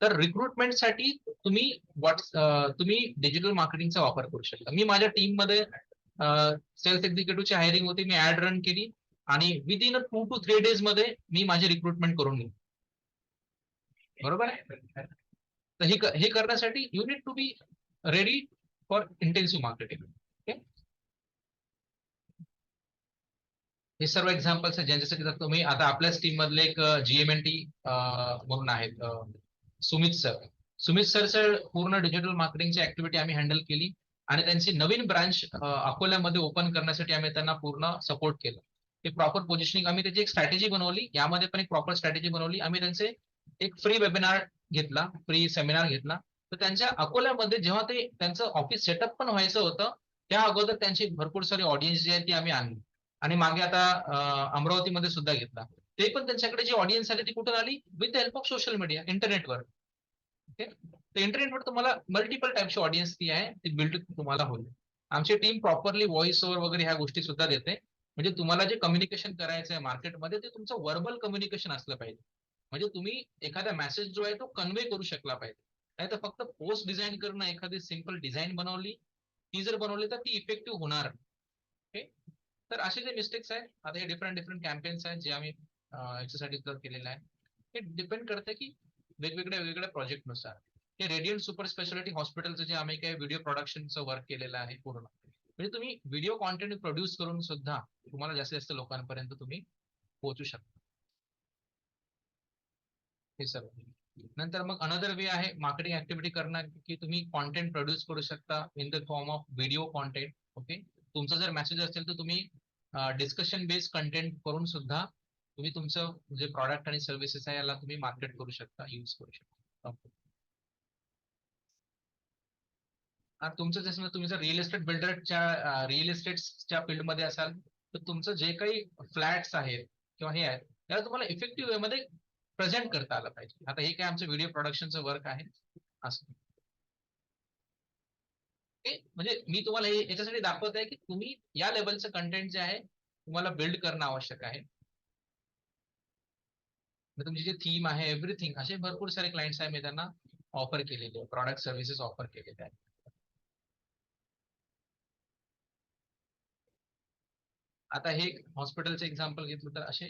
तर रिक्रुटमेंटसाठी तुम्ही तुम्ही डिजिटल मार्केटिंगचा वापर करू शकता. मी माझ्या टीम मध्ये सेल्स एक्झिक्युटिव्हची हायरिंग होती, मी ऍड रन केली आणि विदिन 2 to 3 डेज मध्ये मी माझी रिक्रुटमेंट करून घेईन. बरोबर आहे. तर हे करण्यासाठी you need to be ready for intensive marketing. Okay. हे सर्व एक्झाम्पल्स आहेत ज्यांच्यासाठी जर तुम्ही आता आपल्याच टीम मधले एक GMNT म्हणून आहेत सुमित सर. सुमित सरचं पूर्ण डिजिटल मार्केटिंगची ऍक्टिव्हिटी आम्ही हँडल केली आणि त्यांची नवीन ब्रांच अकोल्यामध्ये ओपन करण्यासाठी आम्ही त्यांना पूर्ण सपोर्ट केलं. ते प्रॉपर पोझिशनिंग आम्ही त्याची एक स्ट्रॅटेजी बनवली, यामध्ये पण एक प्रॉपर स्ट्रॅटेजी बनवली. आम्ही त्यांचे एक फ्री वेबिनार घेतला, फ्री सेमिनार घेतला. तर त्यांच्या अकोल्यामध्ये जेव्हा ते त्यांचं ऑफिस सेटअप पण व्हायचं होतं, त्या अगोदर त्यांची भरपूर सारी ऑडियन्स जी आहे ती आम्ही आणली. आणि मागे आता अमरावतीमध्ये सुद्धा घेतला. ते पण त्यांच्याकडे जी ऑडियन्स आली ती कुठून आली? With help of social media, इंटरनेटवर. ओके, तर इंटरनेटवर तुम्हाला मल्टिपल टाईपची ऑडियन्स ती आहे ती बिल्ड तुम्हाला होईल. आमची टीम प्रॉपरली व्हॉइस ओव्हर वगैरे ह्या गोष्टी सुद्धा देते. म्हणजे तुम्हाला जे कम्युनिकेशन करायचं आहे मार्केटमध्ये ते तुमचं वर्बल कम्युनिकेशन असलं पाहिजे. म्हणजे तुम्ही एखादा मेसेज जो आहे तो कन्वे करू शकला पाहिजे. नाही तर फक्त पोस्ट डिझाईन करणं, एखादी सिंपल डिझाईन बनवली, ती जर बनवली तर ती इफेक्टिव्ह होणार. ओके, तर असे जे मिस्टेक्स आहेत, आता हे डिफरंट डिफरंट कॅम्पेन्स आहेत जे आम्ही याच्यासाठी केलेलं आहे. हे डिपेंड करतं की वेगवेगळ्या प्रोजेक्टनुसार. हे रेडियंट सुपर स्पेशालिटी हॉस्पिटलचं जे आम्ही काही व्हिडिओ प्रोडक्शनचं वर्क केलेलं आहे पूर्ण, म्हणजे तुम्ही व्हिडिओ कॉन्टेंट प्रोड्यूस करून सुद्धा तुम्हाला जास्तीत जास्त लोकांपर्यंत तुम्ही पोहोचू शकता. हे सर्व. नंतर मग अनदर वे आहे मार्केटिंग ऍक्टिव्हिटी करणं, की तुम्ही कॉन्टेंट प्रोड्यूस करू शकता in the form of video content. Okay, तुमचा जर मेसेज असेल तर तुम्ही डिस्कशन बेस्ड कंटेंट करून सुद्धा तुम्ही तुमचं जे प्रॉडक्ट आणि सर्व्हिसेस आहे याला तुम्ही मार्केट करू शकता, यूज करू शकता. तुमचं जसं तुम्ही जर रिअल इस्टेट बिल्डरच्या रिअल इस्टेटच्या फील्डमध्ये असाल तर तुमचं जे काही फ्लॅट्स आहेत किंवा हे आहेत त्याला तुम्हाला इफेक्टिव्ह वे मध्ये प्रेझेंट करता आलं पाहिजे. आता हे काय आमचं व्हिडिओ प्रोडक्शनचं वर्क आहे असं. म्हणजे मी तुम्हाला हे याच्यासाठी दाखवत आहे की तुम्ही या लेवलचं कंटेंट जे आहे तुम्हाला बिल्ड करणं आवश्यक आहे. तुमची जी थीम आहे एव्हरीथिंग, असे भरपूर सारे क्लायंट्स आहे मी त्यांना ऑफर केलेले आहे, प्रॉडक्ट सर्व्हिसेस ऑफर केलेले आहे. आता हे हॉस्पिटलचं एक्झाम्पल घेतलं तर असे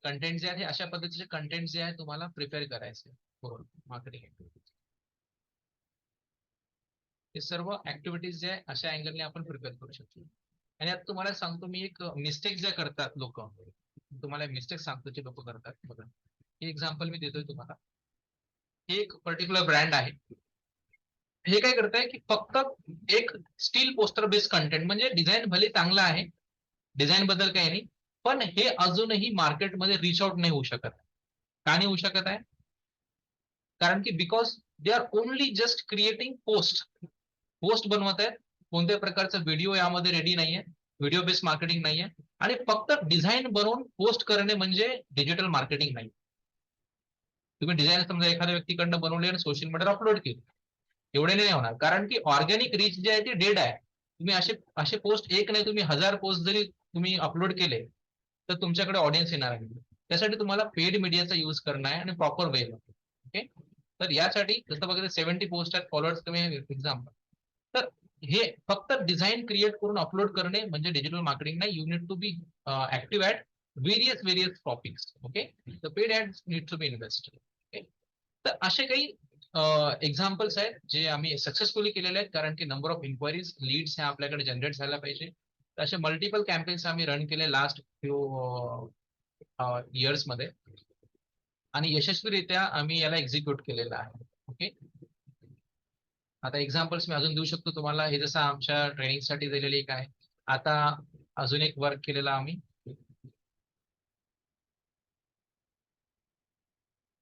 कंटेंट जे आहे अशा पद्धतीचे कंटेंट जे आहे तुम्हाला प्रिपेअर करायचे मार्केटिंग ऍक्टिव्हिटीज. हे सर्व ऍक्टिव्हिटीज जे आहे अशा अँगलने आपण प्रिपेअर करू शकतो. आणि आता तुम्हाला सांगतो मी एक मिस्टेक जे करतात लोक, तुम्हाला मिस्टेक सांगतो जे लोक करतात बघा. हे एक्झाम्पल मी देतोय तुम्हाला. हे एक पर्टिक्युलर ब्रँड आहे. हे काय करताय की फक्त एक स्टील पोस्टर बेस्ड कंटेंट, म्हणजे डिझाईन भले चांगला आहे, डिझाईन बद्दल काही नाही, पण हे अजूनही मार्केटमध्ये रिच आउट नाही होऊ शकत. का नाही होऊ शकत आहे? कारण की because they are only just creating post बनवत आहेत. कोणत्या प्रकारचा व्हिडिओ यामध्ये रेडी नाहीये, व्हिडिओ बेस्ड मार्केटिंग नाहीये, आणि फक्त डिझाईन बनवून पोस्ट करणे म्हणजे डिजिटल मार्केटिंग नाही. तुम्ही डिझाईन समजा एखाद्या व्यक्तीकडनं बनवले आणि सोशल मीडियावर अपलोड केली, एवढे नाही होणार. कारण की ऑर्गॅनिक रीच जे आहे ते डेड आहे. तुम्ही असे पोस्ट एक नाही, तुम्ही 1000 पोस्ट जरी तुम्ही अपलोड केले तर तुमच्याकडे ऑडियन्स येणार आहे. त्यासाठी तुम्हाला पेड मीडियाचा यूज करणं आहे आणि प्रॉपर वे. ओके, तर यासाठी जसं बघा 70 पोस्ट आहेत, फॉलोअर्स कमी एक्झाम्पल. तर हे फक्त डिझाईन क्रिएट करून अपलोड करणे म्हणजे डिजिटल मार्केटिंग नाही. You need to be active at various topics. Okay, the paid ads need to be invest. Okay, तर असे काही एक्झाम्पल्स आहेत जे आम्ही सक्सेसफुली केलेले आहेत. कारण की नंबर ऑफ इन्क्वायरीज, लीड्स ह्या आपल्याकडे जनरेट झाल्या पाहिजे. तर असे मल्टिपल कॅम्पेन्स आम्ही रन केले लास्ट फ्यू इयर्स मध्ये, आणि यशस्वीरित्या आम्ही याला एक्झिक्यूट केलेलं आहे. ओके, आता एक्झाम्पल्स मी अजून देऊ शकतो तुम्हाला. हे जसं आमच्या ट्रेनिंगसाठी दिलेली एक आहे. आता अजून एक वर्क केलेला आम्ही.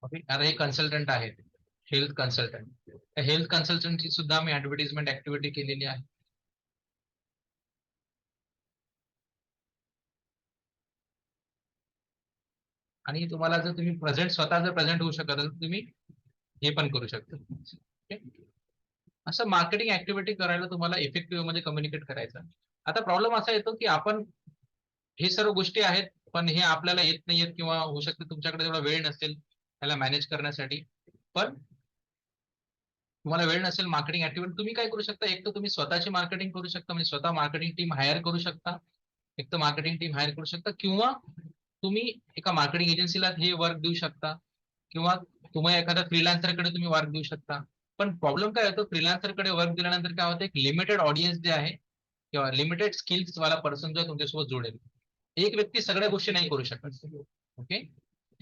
ओके, आता हे कन्सल्टंट आहेत, हेल्थ कन्सल्टंट. हेल्थ कन्सल्टंटची सुद्धा आम्ही ऍडव्हर्टिजमेंट ऍक्टिव्हिटी केलेली आहे. आणि तुम्हाला जर तुम्ही स्वतः जर प्रेझेंट होऊ शकत तर तुम्ही हे पण करू शकता. ओके, असं मार्केटिंग ऍक्टिव्हिटी करायला तुम्हाला इफेक्टिव्ह मध्ये कम्युनिकेट करायचं. आता प्रॉब्लेम असा येतो की आपण हे सर्व गोष्टी आहेत पण हे आपल्याला येत नाहीयेत, किंवा होऊ शकते तुमच्याकडे तेवढा वेळ नसेल त्याला मॅनेज करण्यासाठी. पण तुम्हाला वेळ नसेल मार्केटिंग ऍक्टिव्हिटी, तुम्ही काय करू शकता? एक तर तुम्ही स्वतःची मार्केटिंग करू शकता, म्हणजे स्वतः मार्केटिंग टीम हायर करू शकता. एक तर मार्केटिंग टीम हायर करू शकता, किंवा तुम्ही एका मार्केटिंग एजन्सीला हे वर्क देऊ शकता, किंवा तुम्ही एखाद्या फ्रीलान्सरकडे तुम्ही वर्क देऊ शकता. पण प्रॉब्लेम काय होतो, फ्रीलान्सरकडे वर्क दिल्यानंतर काय होतं, एक लिमिटेड ऑडियन्स जे आहे किंवा लिमिटेड स्किल्स वाला पर्सन जो तुमच्यासोबत जोडेल. एक व्यक्ती सगळ्या गोष्टी नाही करू शकत. ओके,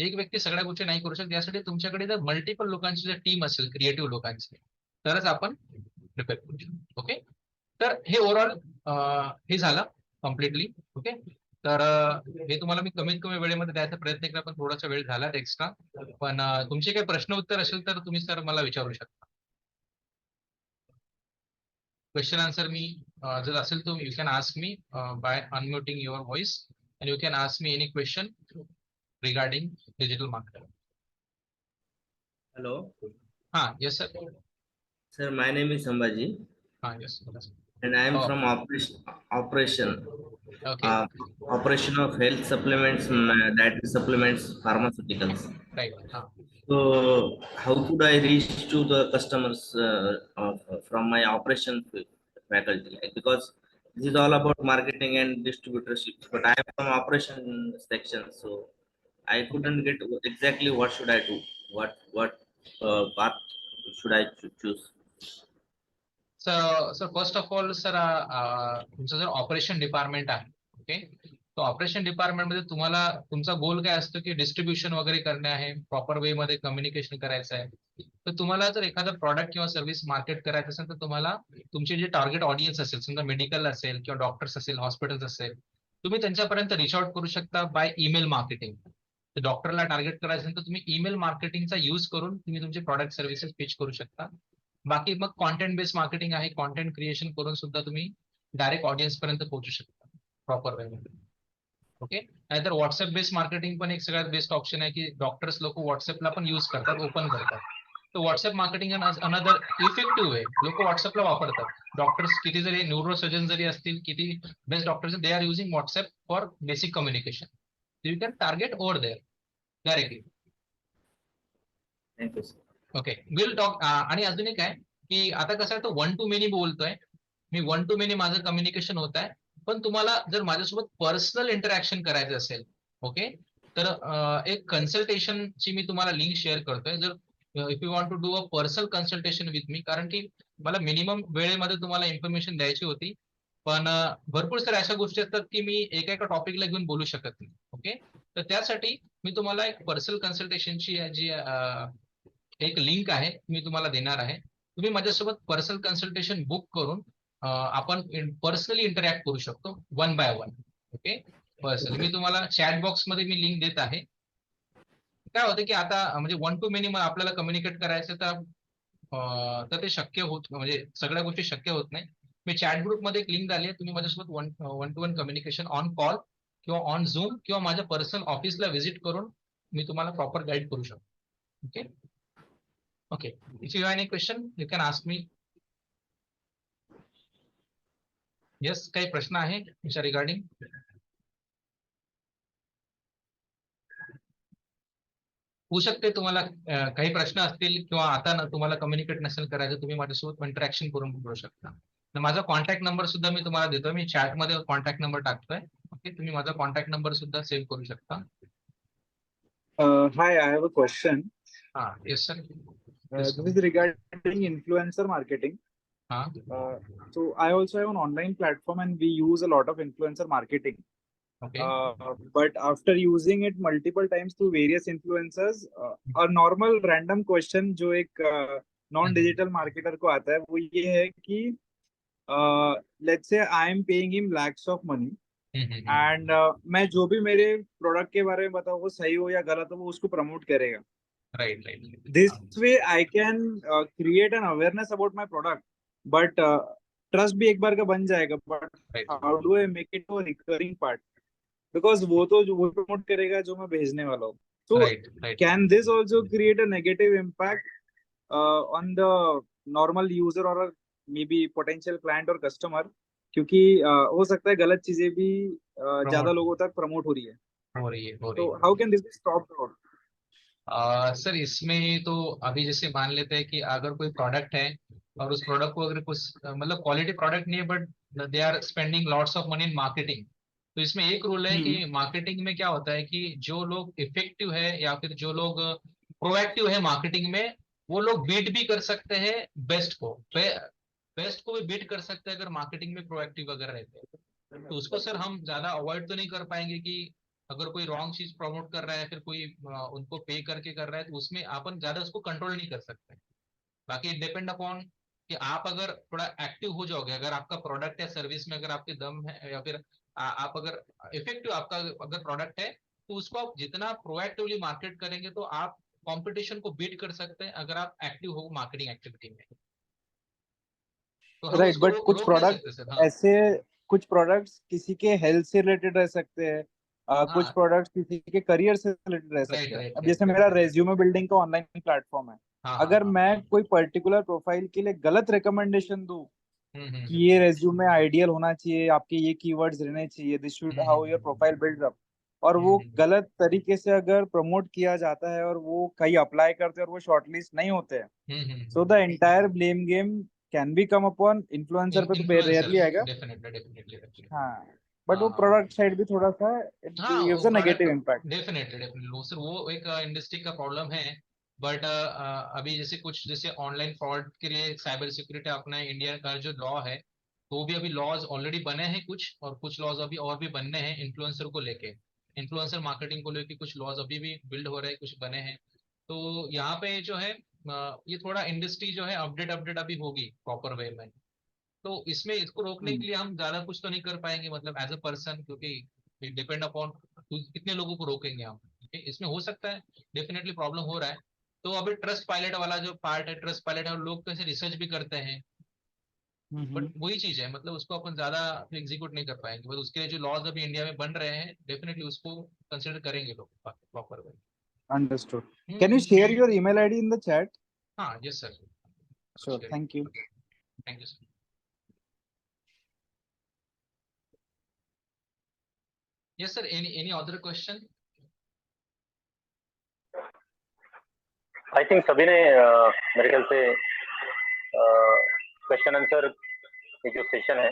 एक व्यक्ती सगळ्या गोष्टी नाही करू शकत. यासाठी तुमच्याकडे जर मल्टिपल लोकांची जर टीम असेल, क्रिएटिव्ह लोकांची, तरच आपण प्रिपेअर करू शकतो. ओके, तर हे ओव्हरऑल हे झालं कम्प्लिटली. ओके, तर हे तुम्हाला मी कमीत कमी वेळेमध्ये द्यायचा प्रयत्न केला, पण थोडासा वेळ झाला एक्स्ट्रा. पण तुमचे काही प्रश्न उत्तर असेल तर तुम्ही सर मला विचारू शकता. क्वेश्चन आन्सर मी जर असेल तर you can ask me by unmuting your voice and you can ask me any question regarding digital marketing. Hello, हा, yes sir. sir. My name is Sambhaji, हा, yes. and I am Oh. from operation okay, operation of health supplements, dietary supplements, pharmaceuticals. Right. हा, So, how could I reach to the customers from my operation faculty? Like, because this is all about marketing and distributorship, but I am from operation section, so I couldn't get exactly what should I do, what path should I choose. Sir first of all sir, तुमचं जर operation department आहे, okay, तो operation department मध्ये तुम्हाला तुमचा गोल काय असतो की डिस्ट्रीब्युशन वगैरे करणे आहे, प्रॉपर वे मध्ये कम्युनिकेशन करायचं आहे. तर तुम्हाला जर एखादा प्रॉडक्ट किंवा सर्व्हिस मार्केट करायचं असेल तर तुम्हाला तुमचे जे टार्गेट ऑडियन्स असेल, समजा मेडिकल असेल किंवा डॉक्टर्स असेल, हॉस्पिटल्स असेल, तुम्ही त्यांच्यापर्यंत रिच आउट करू शकता बाय ईमेल मार्केटिंग. तर डॉक्टरला टार्गेट करायचं असेल तर तुम्ही ईमेल मार्केटिंगचा यूज करून तुम्ही तुमचे प्रॉडक्ट सर्व्हिसेस पिच करू शकता. बाकी मग कॉन्टेंट बेस्ड मार्केटिंग आहे, कॉन्टेंट क्रिएशन करून सुद्धा तुम्ही डायरेक्ट ऑडियन्स पर्यंत पोहोचू शकता प्रॉपर वे मध्ये. ओके, नाहीतर व्हॉट्सअप बेस्ड मार्केटिंग पण एक सगळ्यात बेस्ट ऑप्शन आहे की डॉक्टर्स लोक व्हॉट्सअपला पण युज करतात, ओपन करतात. तर व्हॉट्सअप मार्केटिंग अनदर इफेक्टिव्ह वे. लोक व्हॉट्सअपला वापरतात. डॉक्टर्स किती जरी न्यूरोसर्जन जरी असतील, किती best doctors, they are using WhatsApp for basic communication. You can target over there directly. Thank you, sir. Okay, will talk. आणि अजून एक आहे की आता कसं आहे, तो वन टू मेनी बोलतोय मी, वन टू मेनी माझं कम्युनिकेशन होत आहे. पण तुम्हाला जर माझ्यासोबत पर्सनल इंटरॅक्शन करायचं असेल, ओके, तर एक कन्सल्टेशनची मी तुम्हाला लिंक शेअर करतोय. जर if you want to do a personal consultation with me, कारण की मला मिनिमम वेळेमध्ये तुम्हाला इन्फॉर्मेशन द्यायची होती, पण भरपूर साऱ्या अशा गोष्टी असतात की मी एका टॉपिकला घेऊन बोलू शकत नाही. ओके, तर त्यासाठी मी तुम्हाला एक पर्सनल कन्सल्टेशनची जी एक लिंक आहे मी तुम्हाला देणार आहे. तुम्ही माझ्यासोबत पर्सनल कन्सल्टेशन बुक करून आपण पर्सनली इंटरॅक्ट करू शकतो one by one. Okay, personally मी तुम्हाला चॅट बॉक्स मध्ये मी लिंक देत आहे. काय होतं की आता म्हणजे वन टू मेनी आपल्याला कम्युनिकेट करायचं तर ते शक्य होत, म्हणजे सगळ्या गोष्टी शक्य होत नाही. मी चॅट ग्रुप मध्ये एक लिंक दिली आहे. तुम्ही माझ्यासोबत one two one communication on call किंवा ऑन झूम किंवा माझ्या पर्सनल ऑफिसला व्हिजिट करून मी तुम्हाला प्रॉपर गाईड करू शकतो. Okay, okay, if you have any question you can ask me. Yes, काही प्रश्न आहे याच्या रिगार्डिंग? होऊ शकते तुम्हाला काही प्रश्न असतील किंवा आता तुम्हाला कम्युनिकेट नसेल करायचं, तुम्ही माझ्यासोबत इंटरॅक्शन करून बोलू शकता. तर माझा कॉन्टॅक्ट नंबर सुद्धा मी तुम्हाला देतो. मी चॅट मध्ये कॉन्टॅक्ट नंबर टाकतोय. ओके, तुम्ही माझा कॉन्टॅक्ट नंबर सुद्धा सेव्ह करू शकता. Hi, I have a question. हा, yes sir. This is regarding influencer marketing. हा, So I also have an online platform and we use a lot of influencer marketing. Okay, But after using it multiple times through various influencers, a normal random question जो एक non-digital marketer को आता है वो ये है कि let's say I am paying him lakhs of money and मैं जो भी मेरे प्रोडक्ट के बारे में बताऊँ वो सही हो या गलत हो वो उसको प्रमोट करेगा. Right right. This way I can create an awareness about my product, but trust भी एक बार का बन जाएगा. But how do I make it a recurring part? Because वो तो जो वो प्रमोट करेगा जो मैं भेजने वाला हूँ. So can this also create a negative impact on the normal user or maybe potential client or customer? क्योंकि हो सकता है गलत चीजें भी ज्यादा लोगों तक प्रमोट हो रही है. So how can this be stopped out? Sir इसमें तो अभी जैसे मान लेते हैं कि अगर कोई प्रोडक्ट है और उस प्रोडक्ट को अगर कुछ मतलब क्वालिटी प्रोडक्ट नहीं है but they are spending lots of money in marketing, तो इसमें एक रूल है कि मार्केटिंग में क्या होता है कि जो लोग इफेक्टिव है या फिर जो लोग प्रोएक्टिव है मार्केटिंग में, वो लोग बीट भी कर सकते हैं बेस्ट को भी बीट कर सकते हैं अगर मार्केटिंग में प्रोएक्टिव वगैरह रहते हैं. तो उसको सर हम ज्यादा अवॉइड तो नहीं कर पाएंगे कि अगर कोई रॉन्ग चीज प्रमोट कर रहा है, फिर कोई उनको पे करके कर रहा है, तो उसमें अपन ज्यादा उसको कंट्रोल नहीं कर सकते। बाकी डिपेंड अपॉन कि आप अगर थोड़ा एक्टिव हो जाओगे, अगर आपका प्रोडक्ट या सर्विस में अगर आपके दम है, या फिर आप अगर इफेक्टिव आपका अगर प्रोडक्ट है, तो उसको आप जितना प्रोएक्टिवली मार्केट करेंगे तो आप कंपटीशन को बीट कर सकते हैं, अगर आप एक्टिव हो मार्केटिंग एक्टिविटी में। तो हम राइट, उसको बट कुछ रोक नहीं प्रोडक्ट सकते सर। हाँ ऐसे, कुछ प्रोडक्ट्स किसी के हेल्थ से रिलेटेड रह सकते हैं, कुछ हाँ, प्रोडक्ट्स किसी के करियर से रिलेटेड रह राइट सकते हैं। राइट अब राइट जैसे मेरा राइट। रेज्यूमे बिल्डिंग का ऑनलाइन प्लेटफॉर्म है, हाँ हाँ अगर हाँ। मैं कोई पर्टिकुलर प्रोफाइल के लिए गलत रिकमेंडेशन दूं कि हम्म। ये रेज्यूमे आइडियल होना चाहिए, आपके ये कीवर्ड्स रहने चाहिए, this should how your profile build up, और वो हम्म। गलत तरीके से अगर प्रमोट किया जाता है और वो कहीं अप्लाई करते हैं और वो शॉर्टलिस्ट नहीं होते हैं, so the entire blame game can be come upon influencer पे, तो रेयरली इन्फ्लुएंसर्स, आएगा। Definitely definitely definitely. हाँ, बट वो हाँ हाँ प्रोडक्ट साइड भी थोड़ा सा इट हाँ, गिव्स वो a product negative impact. Definitely definitely sir, वो एक इंडस्ट्री का प्रॉब्लम है। बट अभी जैसे कुछ जैसे ऑनलाइन फ्रॉड के लिए साइबर सिक्योरिटी अपना इंडिया का जो लॉ है, तो भी अभी लॉज ऑलरेडी बने हैं कुछ, और कुछ लॉज अभी और भी बनने हैं इन्फ्लुएंसर को लेके। इन्फ्लुएंसर मार्केटिंग को लेके कुछ लॉज अभी भी बिल्ड हो रहे हैं, कुछ बने हैं। तो यहाँ पे जो है ये थोड़ा इंडस्ट्री जो है अपडेट अपडेट अभी होगी प्रॉपर वे में। तो इसमें इसको रोकने के लिए हम ज्यादा कुछ तो नहीं कर पाएंगे, मतलब एज अ पर्सन, क्योंकि डिपेंड अपॉन कितने लोगों को रोकेंगे हम। ठीक है, इसमें हो सकता है डेफिनेटली प्रॉब्लम हो रहा है। तो अभी ट्रस्ट पायलट वाला जो पार्ट है, ट्रस्ट पायलट है, लोग कैसे रिसर्च भी करते हैं, बट वही चीज है, मतलब उसको अपन ज्यादा एग्जीक्यूट नहीं कर पाएंगे, बट उसके जो लॉज अभी इंडिया में बन रहे हैं डेफिनेटली उसको कंसिडर करेंगे लोग proper way. Understood. Can you share your email ID in the chat? हाँ yes sir. Sure, thank you. Thank you sir. Yes sir, any other question? I think सभी ने मेरे ख्याल से क्वेश्चन आंसर ये जो सेशन है,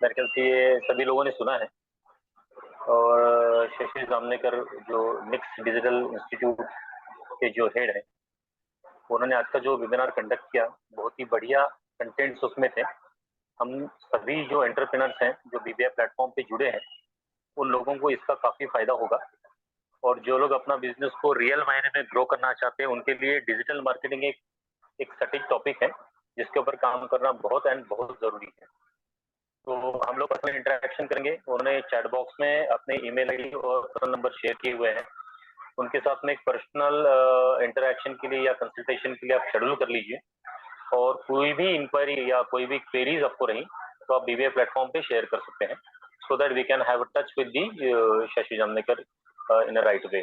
मेरे ख्याल से ये सभी लोगों ने सुना है। और शशि जामनेकर जो निक्स डिजिटल इंस्टीट्यूट के जो हेड है, उन्होंने आज का जो वेबिनार कंडक्ट किया, बहुत ही बढ़िया कंटेंट्स उसमें थे। हम सभी जो एंटरप्रेन्योर्स हैं जो बीबीआई प्लेटफॉर्म पे जुड़े हैं, उन लोगों को इसका काफी फायदा होगा। और जो लोग अपना बिजनेस को रियल मायने में ग्रो करना चाहते हैं, उनके लिए डिजिटल मार्केटिंग एक सटीक टॉपिक है जिसके ऊपर काम करना बहुत जरूरी है। तो हम लोग पर्सनल इंटरेक्शन करेंगे। उन्होंने चैट बॉक्स में अपने ईमेल आईडी और पर्सनल नंबर शेयर किए हुए हैं। उनके साथ में एक पर्सनल इंटरेक्शन के लिए या कंसल्टेशन के लिए आप शेड्यूल कर लीजिए। और कोई भी इंक्वायरी या कोई भी क्वेरीज आपको रही, तो आप बीबीआई प्लेटफॉर्म पे शेयर कर सकते हैं, so that we can have a touch with the Shashi जामनेकर in a right way.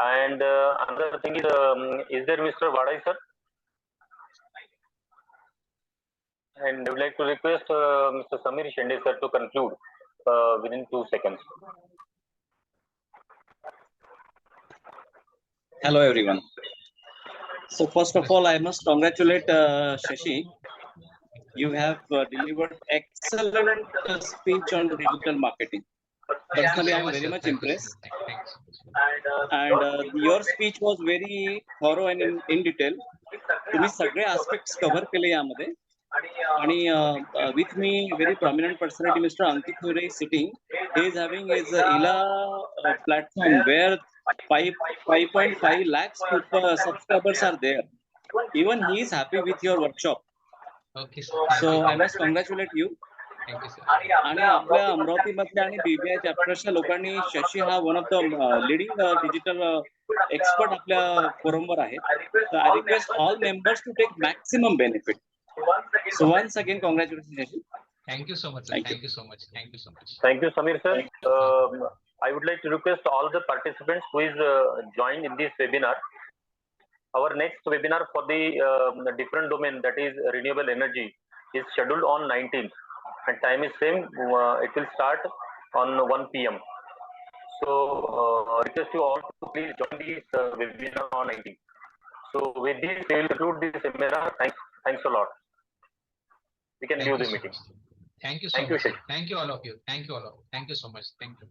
And another thing is there Mr. Vadai sir? And I would like to request Mr. Samir Shende sir to conclude within 2 seconds. Hello everyone. So first of all, I must congratulate Shashi. You have delivered excellent speech on digital marketing. Personally, I am very much impressed. And your speech was very thorough and in detail. तुम्ही सगळे aspects cover केले यामध्ये. आणि with me very prominent personality Mr. Ankit Kure is sitting. He is having his ILA platform where 5.5 lakhs people subscribers are there. Even he is happy with your workshop. Okay sir. So I must congratulate you. Thank you sir. आणि आपल्या अमरावतीमधल्या आणि बीबीआय चॅप्टरच्या लोकांनी शशी हा one of the leading digital expert आपल्या फोरमवर आहे. So I request all members to take maximum benefit. So once again, congratulations, Shashi. Thank you so much sir. Thank you so much. Thank you so much. Thank you, Samir sir. I would like to request all the participants who is joined in this webinar. Our next webinar for the different domain, that is renewable energy, is scheduled on 19th, and time is same. It will start on 1 p.m. So request you all to please join this webinar on 19th. So with this, we will conclude this seminar. Thanks a lot. We can leave the meeting. Thank you so Thank you, much sir. Shashi. Thank you all of you. Thank you all of you. Thank you so much. Thank you.